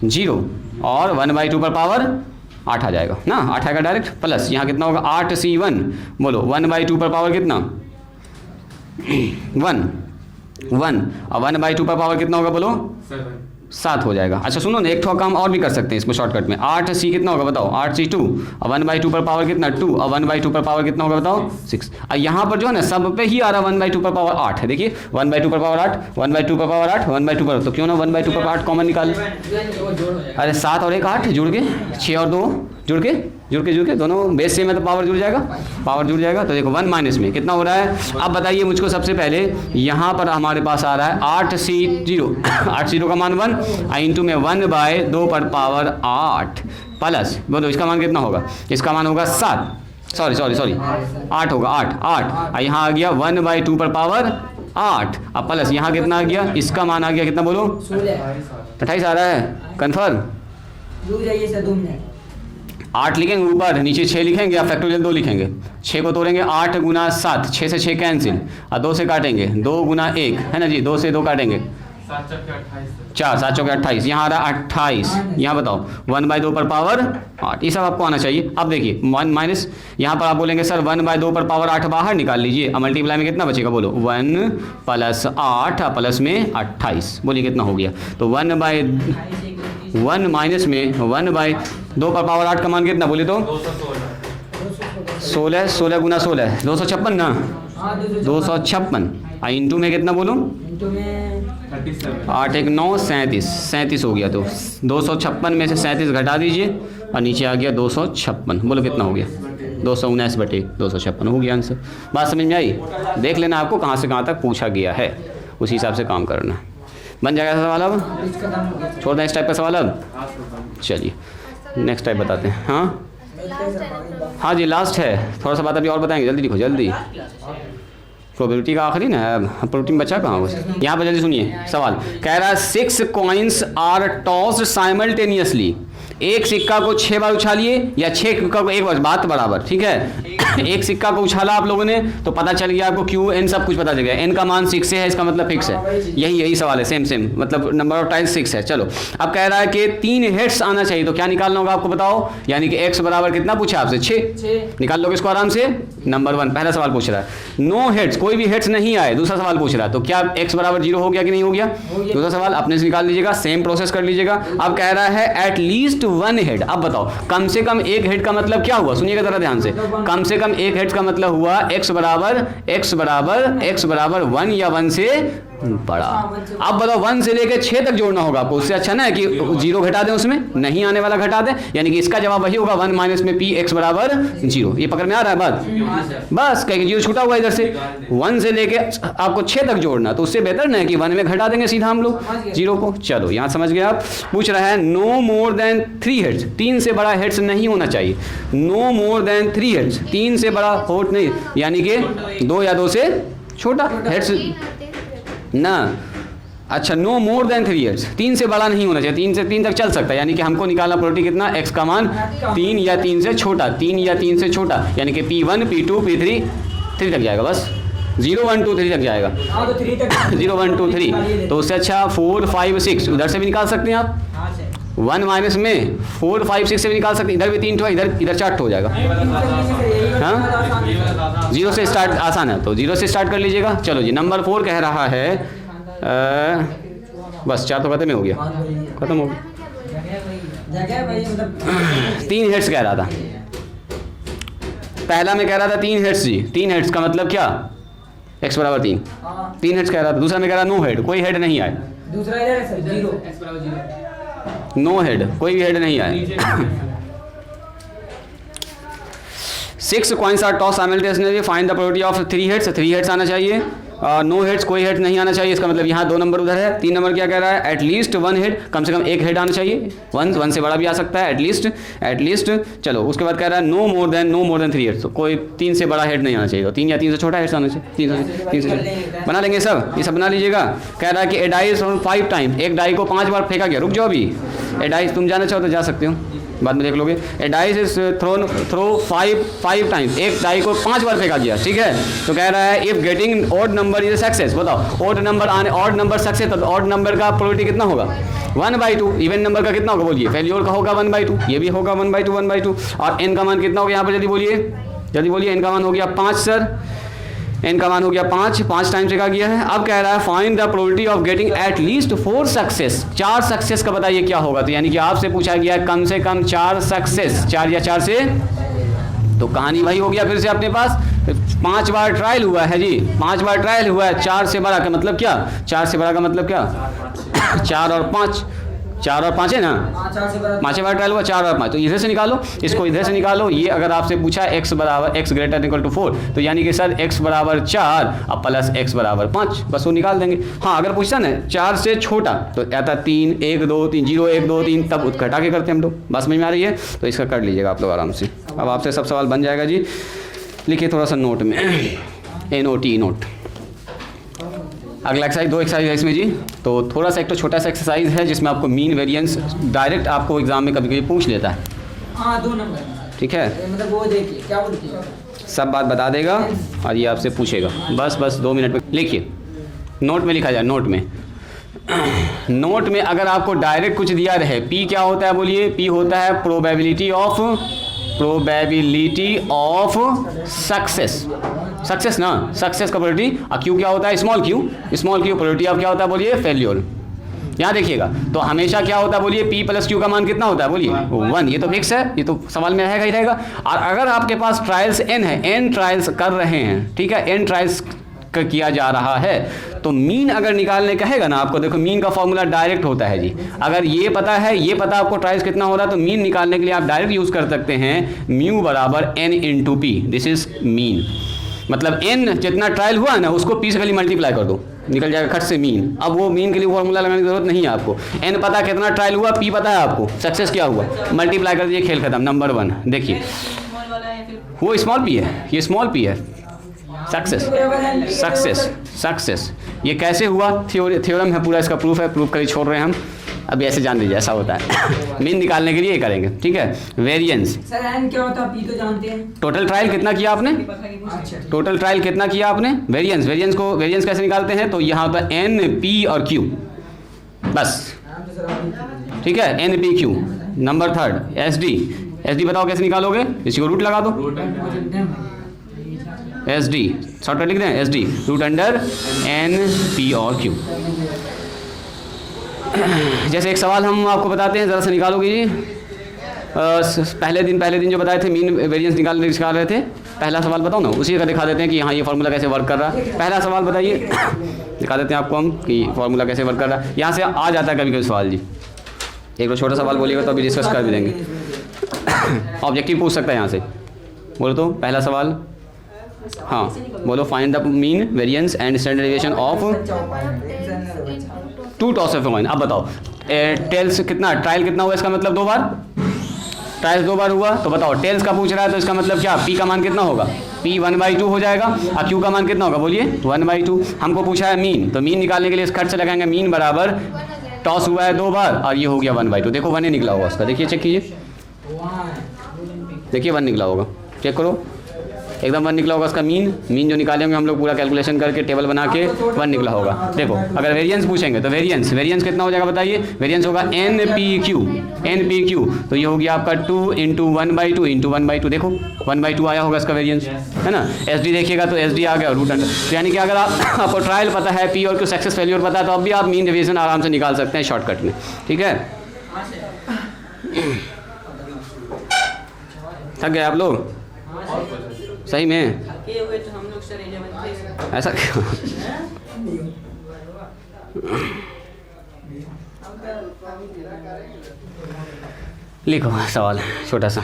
0 और 1/2 पर पावर 8 आ जाएगा ना, 8 आएगा डायरेक्ट, प्लस यहाँ कितना होगा 8C1, बोलो 1/2 पर पावर कितना 1 और 1/2 पर पावर कितना होगा बोलो 7 हो जाएगा। अच्छा सुनो ना, एक ठो काम और भी कर सकते हैं इसमें शॉर्टकट में, 8C कितना होगा बताओ, 8C2 और 1/2 पर पावर कितना 2 और 1/2 पर पावर कितना होगा बताओ 6। और यहाँ पर जो है ना सब पे ही आ रहा है 1/2 पर पावर 8 है, देखिए 1/2 पर पावर 8, 1/2 पर पावर 8, 1/2 पर, तो क्यों ना 1/2 पर 8 कॉमन निकाल, अरे 7 और 1 8 जुड़ के, 6 और 2 जुड़ के दोनों बेस से में तो पावर जुड़ जाएगा, तो देखो 1 माइनस में कितना हो रहा है। अब बताइए मुझको सबसे पहले, यहाँ पर हमारे पास आ रहा है 8C0 का मान 1 इंटू में 1/2 पर पावर 8 प्लस, बोलो इसका मान कितना होगा, इसका मान होगा 7, सॉरी 8 होगा, 8 यहाँ आ गया 1/2 पर पावर 8, अब प्लस यहाँ कितना आ गया, इसका मान आ गया कितना बोलो 28 आ रहा है, कन्फर्म 8 लिखेंगे ऊपर, नीचे 6 लिखेंगे या फैक्टोरियल 2 लिखेंगे, 6 को तोड़ेंगे 8 गुना 7, 6 से 6 कैंसिल और 2 से काटेंगे, 2 गुना 1 है ना जी, 2 से 2 काटेंगे 4, 7 चौके 28, यहाँ आ रहा है 28, यहाँ बताओ 1/2 पर पावर 8, ये सब आपको आना चाहिए। अब देखिए 1 माइनस, यहाँ पर आप बोलेंगे सर 1/2 पर पावर 8 बाहर निकाल लीजिए, अब मल्टीप्लाई में कितना बचेगा बोलो 1 प्लस 8 प्लस में 28, बोलिए कितना हो गया, तो 1 माइनस में 1/2 पर पावर 8 का मान कितना बोले तो 16 गुना 16 256 ना,
हाँ
256 और इंटू में कितना बोलूँ?
इंटू में
37
8 1 9 37 हो गया। तो 256 में से 37 घटा दीजिए और नीचे आ गया 256। बोलो कितना हो गया? 219/256 हो गया आंसर। बात समझ में आई? देख लेना आपको कहाँ से कहाँ तक पूछा गया है, उसी हिसाब से काम करना। बन जाएगा सवाल अब?
इसका दाम हो गया।
छोड़ दें इस टाइप का सवाल अब? चलिए नेक्स्ट टाइप बताते हैं। हाँ जी लास्ट है, थोड़ा सा बात अभी और बताएंगे, जल्दी लिखो जल्दी। प्रोबेबिलिटी का आखिरी ना है, प्रोबेबिलिटी में बचा कहाँ बस। यहाँ पर जल्दी सुनिए सवाल। कह रहा है 6 कॉइन्स आर टॉस्ड साइमल्टेनियसली। एक सिक्का को 6 बार उछालिए या 6 सिक्का को एक बार, बात बराबर, ठीक है। एक सिक्का को उछाला आप लोगों ने तो पता चल गया आपको क्यू एन सब कुछ पता चल गया। एन का मान 6 है, इसका मतलब फिक्स है। यही सवाल है, सेम मतलब नंबर ऑफ टाइम्स 6 है। चलो अब कह रहा है कि 3 हेड्स आना चाहिए, तो क्या निकालना होगा आपको बताओ? यानी कि x बराबर कितना पूछा आपसे? 6 निकाल लोगे इसको आराम से। नंबर 1 पहला सवाल पूछ रहा है। नो हेड्स, कोई भी हेड्स नहीं आए। दूसरा सवाल पूछ रहा है तो क्या x बराबर 0 हो गया कि नहीं हो गया? दूसरा सवाल अपने से निकाल लीजिएगा, सेम प्रोसेस कर लीजिएगा। अब कह रहा है एट लीस्ट 1 हेड। अब बताओ कम से कम एक हेड का मतलब क्या हुआ? सुनिएगा जरा ध्यान से। कम कम एक हेड का मतलब हुआ x बराबर 1 या 1 से बड़ा। अब बताओ 1 से लेकर 6 तक जोड़ना होगा आपको। उससे अच्छा ना है कि 0 घटा दें, उसमें नहीं आने वाला घटा दें। यानी कि इसका जवाब वही होगा 1 माइनस में p x बराबर 0। ये पकड़ में आ रहा है बात? बस कहीं 0 छूटा हुआ इधर से। 1 से लेके आपको 6 तक जोड़ना, तो उससे बेहतर ना है कि 1 में घटा देंगे सीधा हम लोग 0 को। चलो यहाँ समझ गए आप। पूछ रहा है नो मोर देन 3 हेड्स। 3 से बड़ा हेड्स नहीं होना चाहिए। नो मोर देन 3 हेड्स, 3 से बड़ा होट नहीं, यानी कि 2 या 2 से छोटा हेड्स ना। अच्छा नो मोर देन 3 हेड्स, 3 से बड़ा नहीं होना चाहिए। 3 से 3 तक चल सकता है, यानी कि हमको निकालना प्रोबेबिलिटी कितना? x का मान 3 या 3 से छोटा, 3 या 3 से छोटा, यानी कि p1 p2 p3 3 तक जाएगा बस। 0 1 2 3 तक जाएगा। 0 1 2 3। तो उससे अच्छा 4 5 6 उधर से भी निकाल सकते हैं आप। 1 माइनस में 4 5 6 से भी निकाल सकते हैं। इधर भी 3 ठो, इधर 4 ठो हो जाएगा। हाँ 0 से स्टार्ट आसान है, तो 0 से स्टार्ट कर लीजिएगा। चलो जी नंबर 4 कह रहा है बस 4 तो खत्म हो गया, खत्म हो गया। 3 हेड्स कह रहा था, पहला में कह रहा था 3 हेड्स जी। 3 हेड्स का मतलब क्या? x बराबर 3। 3 हेड्स कह रहा था। दूसरा में कह रहा नो हेड, कोई हेड नहीं आए।
दूसरा इधर है 0 x बराबर 0।
नो हेड, कोई भी हेड नहीं आए। 6 coins are toss simultaneously, find the probability of 3 heads. 3 heads आना चाहिए। नो हेड्स, कोई हेड नहीं आना चाहिए। इसका मतलब यहाँ 2 नंबर उधर है। 3 नंबर क्या कह रहा है? एटलीस्ट 1 हेड, कम से कम एक हेड आना चाहिए। 1 से बड़ा भी आ सकता है। एटलीस्ट। चलो उसके बाद कह रहा है नो मोर देन 3 हेड्स, तो कोई 3 से बड़ा हेड नहीं आना चाहिए। तो 3 या 3 से छोटा हेड्स आना चाहिए। 3 से बना लेंगे सब, ये सब बना लीजिएगा। कह रहा है कि ए डाइस 5 टाइम, एक डाई को 5 बार फेंका गया। रुक जाओ अभी, ए डाइस तुम जाना चाहो तो जा सकते हो, बाद में देख लोगे। ए डाइस इज थ्रो 5 टाइम्स, एक डाई को 5 बार फेंका गया, ठीक है। तो कह रहा है if getting odd number is success. बताओ ऑड नंबर सक्सेस, तो ऑड नंबर का प्रोबेबिलिटी कितना होगा? 1/2। इवन नंबर का कितना होगा बोलिए? फेल्योर का होगा 1/2, ये भी होगा 1/2। और एन का मान कितना हो गया यहाँ पर? जल्दी बोलिए। एन का मान हो गया 5 सर। एन का मान हो गया 5 टाइम फेंका गया है। अब कह रहा है find the probability of getting at least 4 success. 4 success का बताइए क्या होगा? तो यानी कि आपसे पूछा गया है कम से कम 4 सक्सेस, 4 या 4 से, तो कहानी वही हो गया फिर से अपने पास। 5 बार ट्रायल हुआ है जी, 5 बार ट्रायल हुआ है। 4 से बड़ा का मतलब क्या? 4 से बड़ा का मतलब क्या? 4 और 5, 4 और 5 है ना। 5 बार ट्रायल हुआ, 4 और 5, तो इधर से निकालो, इसको इधर से निकालो। ये अगर आपसे पूछा x बराबर x ग्रेटर इक्वल टू 4, तो यानी कि सर x बराबर 4 अब प्लस x बराबर 5, बस वो निकाल देंगे। हाँ अगर पूछता ना 4 से छोटा तो आता 3 1 2 3 0 1 2 3, तब घटा के करते हम लोग। बस समझ में आ रही है? तो इसका कर लीजिएगा आप लोग आराम से। अब आपसे सब सवाल बन जाएगा जी। लिखिए थोड़ा सा नोट में, NOT नोट। अगला एक्सरसाइज 2 एक्सरसाइज है इसमें जी। तो थोड़ा सा एक तो छोटा सा एक्सरसाइज है जिसमें आपको मीन वेरिएंस डायरेक्ट आपको एग्जाम में कभी कभी पूछ लेता है।
हाँ 2 नंबर,
ठीक है।
मतलब वो देखिए क्या बोलती है,
सब बात बता देगा और ये आपसे पूछेगा। बस 2 मिनट में लिखिए। नोट में लिखा जाए, नोट में। नोट में अगर आपको डायरेक्ट कुछ दिया रहे, P क्या होता है बोलिए? P होता है प्रोबेबिलिटी ऑफ सक्सेस ना, सक्सेस का प्रोबेबिलिटी। और Q क्या होता है? स्मॉल क्यू प्रोबेबिलिटी ऑफ क्या होता है बोलिए? फेल्योर। यहाँ देखिएगा, तो हमेशा क्या होता है बोलिए, P प्लस क्यू का मान कितना होता है बोलिए 1, ये तो फिक्स है, ये तो सवाल में रहेगा ही रहेगा। और अगर आपके पास ट्रायल्स n है, n ट्रायल्स कर रहे हैं, ठीक है, n ट्रायल्स किया जा रहा है, तो मीन अगर निकालने कहेगा ना आपको, देखो मीन का फॉर्मूला डायरेक्ट होता है जी। अगर ये पता है, ये पता आपको ट्रायल्स कितना हो रहा है, तो मीन निकालने के लिए आप डायरेक्ट यूज़ कर सकते हैं म्यू बराबर n into P, this is mean. मतलब n जितना ट्रायल हुआ है ना उसको p से खाली मल्टीप्लाई कर दो, निकल जाएगा खट से मीन। अब वो मीन के लिए फॉर्मूला लगाने की जरूरत नहीं है आपको, n पता कितना ट्रायल हुआ, p पता है आपको, सक्सेस क्या हुआ, मल्टीप्लाई कर दीजिए, खेल खत्म। नंबर 1 देखिए,
स्मॉल वाला है फिर
वो स्मॉल p है, ये स्मॉल p है, सक्सेस सक्सेस सक्सेस। ये कैसे हुआ, थ्योरम है पूरा, इसका प्रूफ है, प्रूफ कर छोड़ रहे हैं हम, अभी ऐसे जान लीजिए ऐसा होता है। मीन निकालने के लिए ये करेंगे, ठीक है। वेरिएंस,
सर एन क्या होता है, पी तो जानते हैं।
टोटल ट्रायल कितना किया आपने,
अच्छा
टोटल ट्रायल कितना किया आपने। वेरिएंस, वेरिएंस कैसे निकालते हैं, तो यहाँ होता है एन पी और क्यू, बस ठीक है, N P Q. Number 3 S D बताओ कैसे निकालोगे, इसी को रूट लगा दो, एस डी शॉर्टकट लिख दें, S D root under N P और क्यू। जैसे एक सवाल हम आपको बताते हैं, ज़रा सा निकालोगे जी। पहले दिन जो बताए थे मीन वेरिएंस निकाल रहे थे, पहला सवाल बताओ ना, उसी का दिखा देते हैं कि हाँ ये फार्मूला कैसे वर्क कर रहा है। पहला सवाल बताइए, दिखा देते हैं आपको हम कि फार्मूला कैसे वर्क कर रहा है। यहाँ से आ जाता है कभी कभी सवाल जी, एक छोटा सवाल बोलिएगा तो अभी डिस्कस कर भी देंगे। ऑब्जेक्टिव पूछ सकता है यहाँ से, बोलो तो पहला सवाल, हाँ बोलो, find the mean variance and standard deviation of 2 toss of coin. अब बताओ टेल्स कितना, ट्रायल कितना हुआ, इसका मतलब 2 बार, ट्रायल्स 2 बार हुआ, तो बताओ टेल्स का पूछ रहा है, तो इसका मतलब क्या, p का मान कितना होगा, p 1/2 हो जाएगा, और q का मान कितना होगा बोलिए 1/2। हमको पूछा है मीन, तो मीन निकालने के लिए इस खर्च से लगाएंगे, मीन बराबर टॉस हुआ है 2 बार और ये हो गया 1/2। देखो 1 ही निकला होगा उसका, देखिए चेक कीजिए, देखिए 1 निकला होगा, चेक करो एकदम 1 निकला होगा उसका मीन जो निकाले होंगे हम लोग पूरा कैलकुलेशन करके टेबल बना के 1 निकला होगा। देखो अगर वेरिएंस पूछेंगे तो वेरिएंस कितना हो जाएगा बताइए, वेरिएंस होगा एन पी क्यू, तो ये हो गया आपका 2 × 1/2 × 1/2, देखो 1/2 आया होगा इसका वेरिएंस, है ना। एस डी देखिएगा तो एस डी आ गया रूट अंडर, तो यानी कि अगर आपको ट्रायल पता है, पी और क्यू सक्सेस फेल्योर पता है, तो अब भी आप मीन डेविएशन आराम से निकाल सकते हैं शॉर्टकट में, ठीक है। थक गए आप लोग सही में,
थके हुए तो हम लोग सर 11th से
ऐसा क्यों? लिखो सवाल छोटा सा,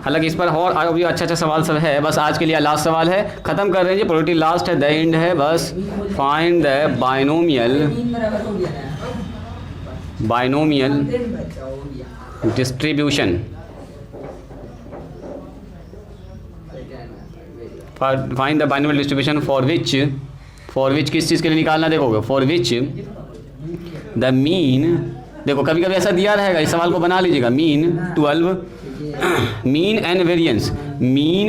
हालांकि इस पर और अभी अच्छा सवाल सब है, बस आज के लिए लास्ट सवाल है, खत्म कर रहे हैं जी, प्रोबेबिलिटी लास्ट है, द एंड है बस। Find the binomial distribution, find the binomial distribution for विच किस चीज़ के लिए निकालना, देखोगे फॉर विच द मीन, देखो कभी कभी ऐसा दिया रहेगा, इस सवाल को बना लीजिएगा, मीन 12, मीन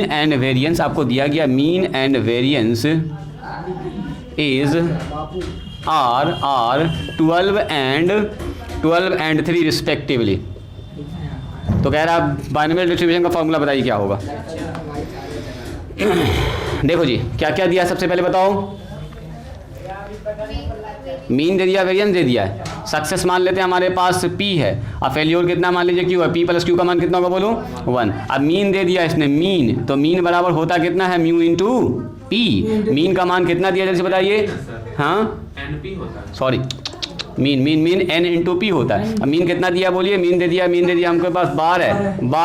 एंड वेरिएंस आपको दिया गया, mean and variance is are 12 and 3 respectively. तो कह रहा है बाइनोमियल डिस्ट्रीब्यूशन का फॉर्मूला बताइए क्या होगा। देखो जी क्या क्या दिया, सबसे पहले बताओ, मीन दे दिया, वेरिएंस दे दिया है, सक्सेस मान लेते हैं हमारे पास p है, और फेल्योर कितना मान लीजिए q है, p प्लस q का मान कितना होगा बोलो 1। अब मीन दे दिया इसने मीन, तो मीन बराबर होता कितना है, म्यू इंटू p। मीन का मान कितना दिया जल्दी से बताइए, हाँ sorry mean n into P होता है। अब मीन कितना दिया बोलिए, मीन दे दिया हमके पास 12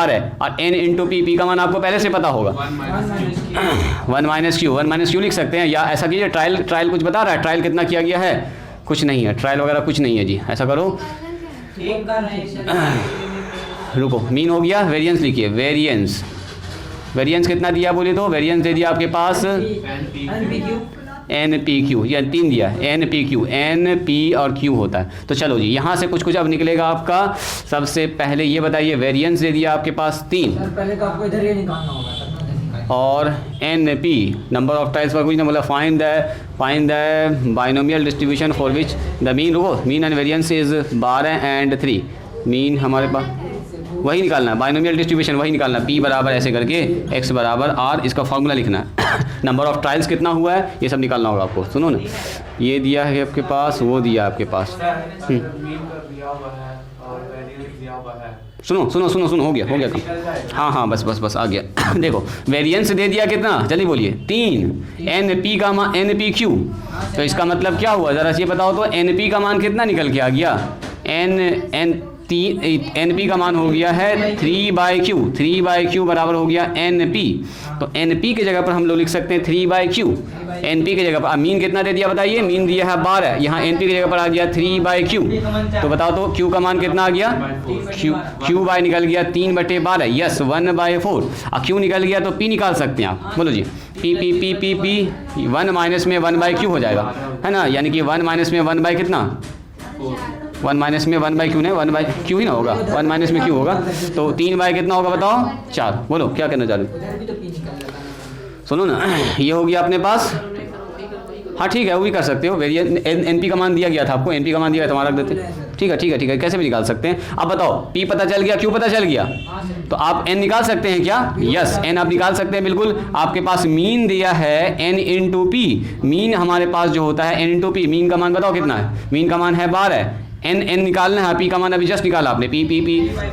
है, और n इंटू पी का मान आपको पहले से पता होगा 1 - q लिख सकते हैं, या ऐसा कीजिए ट्रायल कुछ बता रहा है, ट्रायल कितना किया गया है, कुछ नहीं है, ट्रायल वगैरह कुछ नहीं है जी, ऐसा करो रुको, मीन हो गया, वेरिएंस लिखिए, वेरिएंस कितना दिया बोलिए, तो वेरिएंस दे दिया आपके पास एन पी क्यू, या 3 दिया, एन पी और क्यू होता है। तो चलो जी यहाँ से कुछ अब निकलेगा आपका। सबसे पहले ये बताइए, वेरिएंस दे दिया आपके पास 3,
पहले तो आपको इधर ये निकालना होगा,
और N P number of trials पर कुछ ना, मतलब find the binomial distribution for which the mean and variance is 12 and 3। Mean हमारे पास वही निकालना है, बाइनोमियल डिस्ट्रीब्यूशन वही निकालना है, P बराबर ऐसे करके x बराबर R, इसका फॉर्मूला लिखना है। नंबर ऑफ ट्रायल्स कितना हुआ है ये सब निकालना होगा आपको। सुनो ना, ये दिया है आपके पास, वो दिया आपके पास।
मीन का दिया हुआ है और वेरिएंस दिया हुआ है।
सुनो सुनो सुनो सुनो, हो गया कम। हाँ बस आ गया। देखो वेरिएंस दे दिया कितना, जल्दी बोलिए, 3। NP का मान NPQ, तो इसका मतलब क्या हुआ ज़रा ये बताओ तो। NP का मान कितना निकल के आ गया, NP का मान हो गया है 3/Q। 3/Q बराबर हो गया NP। तो NP की जगह पर हम लोग लिख सकते हैं 3/Q। NP की जगह पर मीन कितना दे दिया बताइए, मीन दिया है 12, यहाँ NP की जगह पर आ गया 3/Q। तो बताओ तो Q का मान कितना आ गया, Q बाय निकल गया 3/12, यस 1/4। और Q निकल गया तो P निकाल सकते हैं आप, बोलो जी। P 1 माइनस में 1/Q हो जाएगा, है ना, यानी कि 1 माइनस में 1 कितना, 1 माइनस में 1/Q नहीं, 1/Q ही ना होगा, 1 माइनस में Q होगा। तो 3 कितना होगा बताओ, 4। बोलो क्या कहना चाह रहे
उधर भी तो P निकल जाता।
सुनो ना, ये हो गया अपने पास। हाँ ठीक है, वो भी कर सकते हो। वेरिएंस NP का मान दिया गया था आपको, NP का मान दिया था, रख देते। ठीक है, कैसे भी निकाल सकते हैं। अब बताओ P पता चल गया, Q पता चल गया, तो आप N निकाल सकते हैं क्या, यस N आप निकाल सकते हैं बिल्कुल। आपके पास मीन दिया है N × P, मीन हमारे पास जो होता है N × P, मीन का मान बताओ कितना है, मीन का मान है 12। N निकालना है, P का मान अभी जस्ट निकाला आपने, P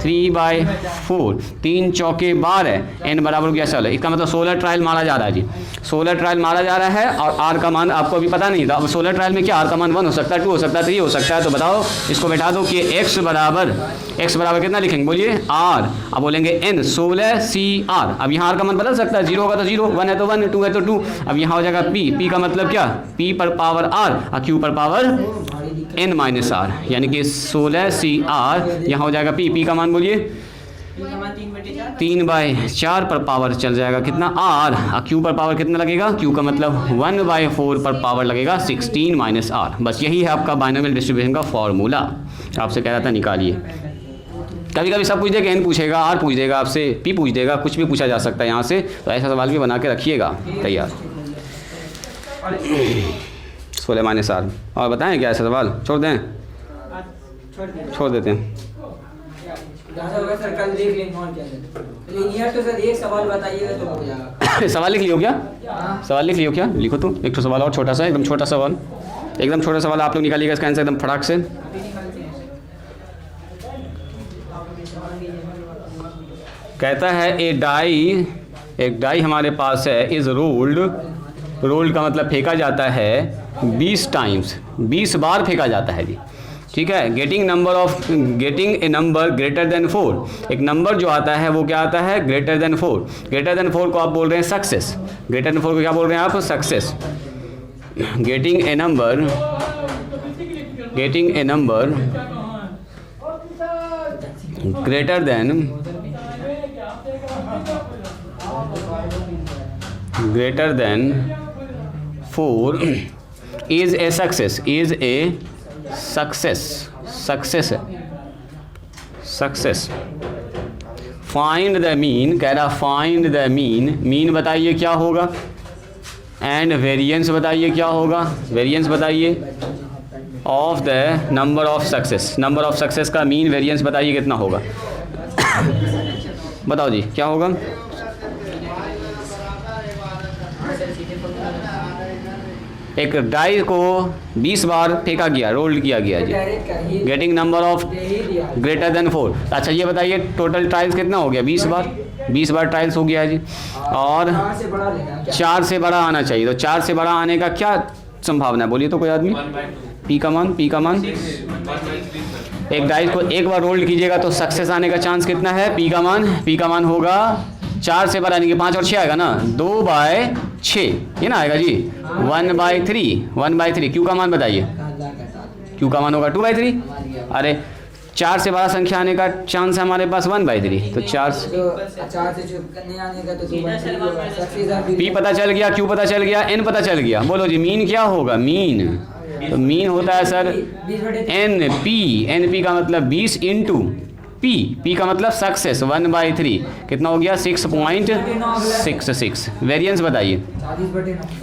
3/4, 3 चौके 12, N बराबर हो गया 16। इसका मतलब 16 ट्रायल मारा जा रहा है जी, 16 ट्रायल मारा जा रहा है। और R का मान आपको अभी पता नहीं था। अब 16 ट्रायल में क्या R का मान 1 हो सकता है, 2 हो सकता है, 3 हो सकता है। तो बताओ इसको बैठा दो कि x बराबर कितना लिखेंगे, बोलिए R। अब बोलेंगे N 16CR। अब यहाँ R का मान बदल सकता है, 0 होगा तो 0, 1 है तो 1, 2 है तो 2। अब यहाँ हो जाएगा P का मतलब क्या, P पर पावर R और Q पर पावर N-R, यानी कि 16CR। यहाँ हो जाएगा P का मान बोलिए 3/4 पर पावर चल जाएगा कितना R, और Q पर पावर कितना लगेगा, Q का मतलब 1/4 पर पावर लगेगा 16 - R। बस यही है आपका बाइनोमियल डिस्ट्रीब्यूशन का फॉर्मूला। आपसे कह रहा था निकालिए। कभी कभी सब पूछ देगा, N पूछेगा, R पूछ देगा आपसे, P पूछ देगा, कुछ भी पूछा जा सकता है यहाँ से। तो ऐसा सवाल भी बना के रखिएगा तैयार। 16 - R। और बताएं क्या ऐसा सवाल, छोड़ दें, छोड़ देते हैं।
होगा सर, कल देख लेंगे और क्या है। लीनियर तो सर एक सवाल बताइएगा तो हो जाएगा।
सवाल लिख लियो क्या, सवाल लिख लियो क्या, लिखो तो एक तो सवाल और छोटा सा, एकदम छोटा सवाल, एकदम छोटा सवाल आप लोग निकालिएगा इसका आंसर एकदम फटाक से। कहता है एक डाई हमारे पास है, इज रोल्ड का मतलब फेंका जाता है 20 टाइम्स, 20 बार फेंका जाता है जी। ठीक है, getting a number greater than 4। एक नंबर जो आता है वो क्या आता है, ग्रेटर देन 4। ग्रेटर देन 4 को आप बोल रहे हैं सक्सेस। ग्रेटर देन 4 को क्या बोल रहे हैं आप, success. Getting a number greater than 4 is a success find the mean, कह रहा find the mean बताइए क्या होगा, and variance बताइए क्या होगा, variance बताइए of the number of success का mean variance बताइए कितना होगा। बताओ जी क्या होगा। एक डाई को 20 बार फेंका गया, रोल्ड किया गया जी, getting number of greater than 4। अच्छा ये बताइए टोटल ट्रायल्स कितना हो गया, 20 बार ट्रायल्स हो गया जी। और 4 से बड़ा आना चाहिए, तो 4 से बड़ा आने का क्या संभावना है, बोलिए तो कोई आदमी। P का मान एक डाई को एक बार रोल्ड कीजिएगा तो सक्सेस आने का चांस कितना है, P का मान होगा 4 से बड़ा, यानी कि 5 और 6 आएगा ना, 2/6 ये ना आएगा जी, 1/3। Q का मान बताइए, Q का मान होगा 2/3। अरे 4 से बड़ा संख्या आने का चांस है हमारे पास 1/3, तो 4 से
नहीं आने का तो
P पता चल गया, Q पता चल गया, N पता चल गया। बोलो जी मीन क्या होगा, तो मीन होता है सर NP का मतलब 20 × P का मतलब सक्सेस 1/3, कितना हो गया 6.66। वेरिएंस बताइए,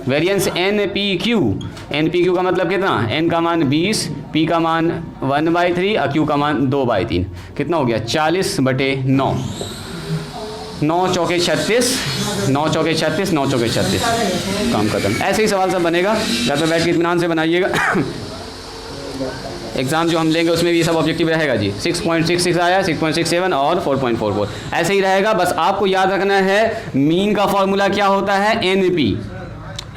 वेरिएंस NPQ का मतलब कितना, N का मान 20, पी का मान 1/3 और क्यू का मान 2/3, कितना हो गया 40/9, 9 चौके 36, 9 चौके 36, 9 चौके 36, काम खत्म। ऐसे ही सवाल सब बनेगा, घर पर बैठ के इत्मीनान से बनाइएगा। एग्ज़ाम जो हम लेंगे उसमें भी ये सब ऑब्जेक्टिव रहेगा जी। 6.66 आया, 6.67 और 4.44 ऐसे ही रहेगा। बस आपको याद रखना है मीन का फॉर्मूला क्या होता है, NP,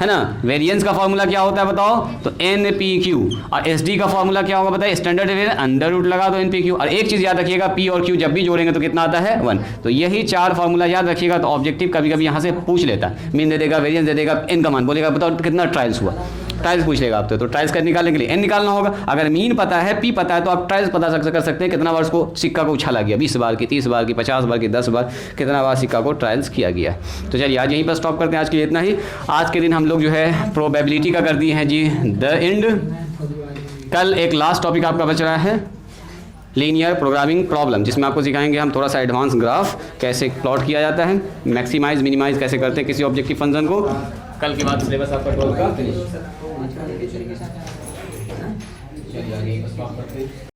है ना। वेरिएंस का फॉर्मूला क्या होता है बताओ, तो NPQ। और SD का फॉर्मूला क्या होगा बताइए, स्टैंडर्ड डेविएशन अंडर रूट लगा दो NPQ। और एक चीज़ याद रखिएगा, P और Q जब भी जोड़ेंगे तो कितना आता है 1। तो यही 4 फार्मूला याद रखिएगा। तो ऑब्जेक्टिव कभी कभी यहाँ से पूछ लेता है, मीन दे देगा, वेरिएंस दे देगा, N का मान बोलेगा, बताओ कितना ट्रायल्स हुआ, ट्रायल्स पूछ लेगा आपसे। तो ट्रायल्स का निकालने के लिए N निकालना होगा। अगर मीन पता है, P पता है, तो आप ट्रायल्स पता कर सकते हैं कितना बार उसको सिक्का को उछाला गया, 20 बार की, 30 बार की, 50 बार की, 10 बार, कितना बार सिक्का को ट्रायल्स किया गया। तो चलिए आज यहीं पर स्टॉप करते हैं, आज के लिए इतना ही। आज के दिन हम लोग जो है प्रोबेबिलिटी का कर दिए हैं जी द एंड। कल एक लास्ट टॉपिक आपका बच रहा है लीनियर प्रोग्रामिंग प्रॉब्लम, जिसमें आपको सिखाएंगे हम थोड़ा सा एडवांस ग्राफ कैसे प्लॉट किया जाता है, मैक्सिमाइज मिनिमाइज कैसे करते हैं किसी ऑब्जेक्टिव फंक्शन को। कल के बाद सिलेबस आपका 12 का फिनिश। चलिए आगे स्टॉप करते हैं।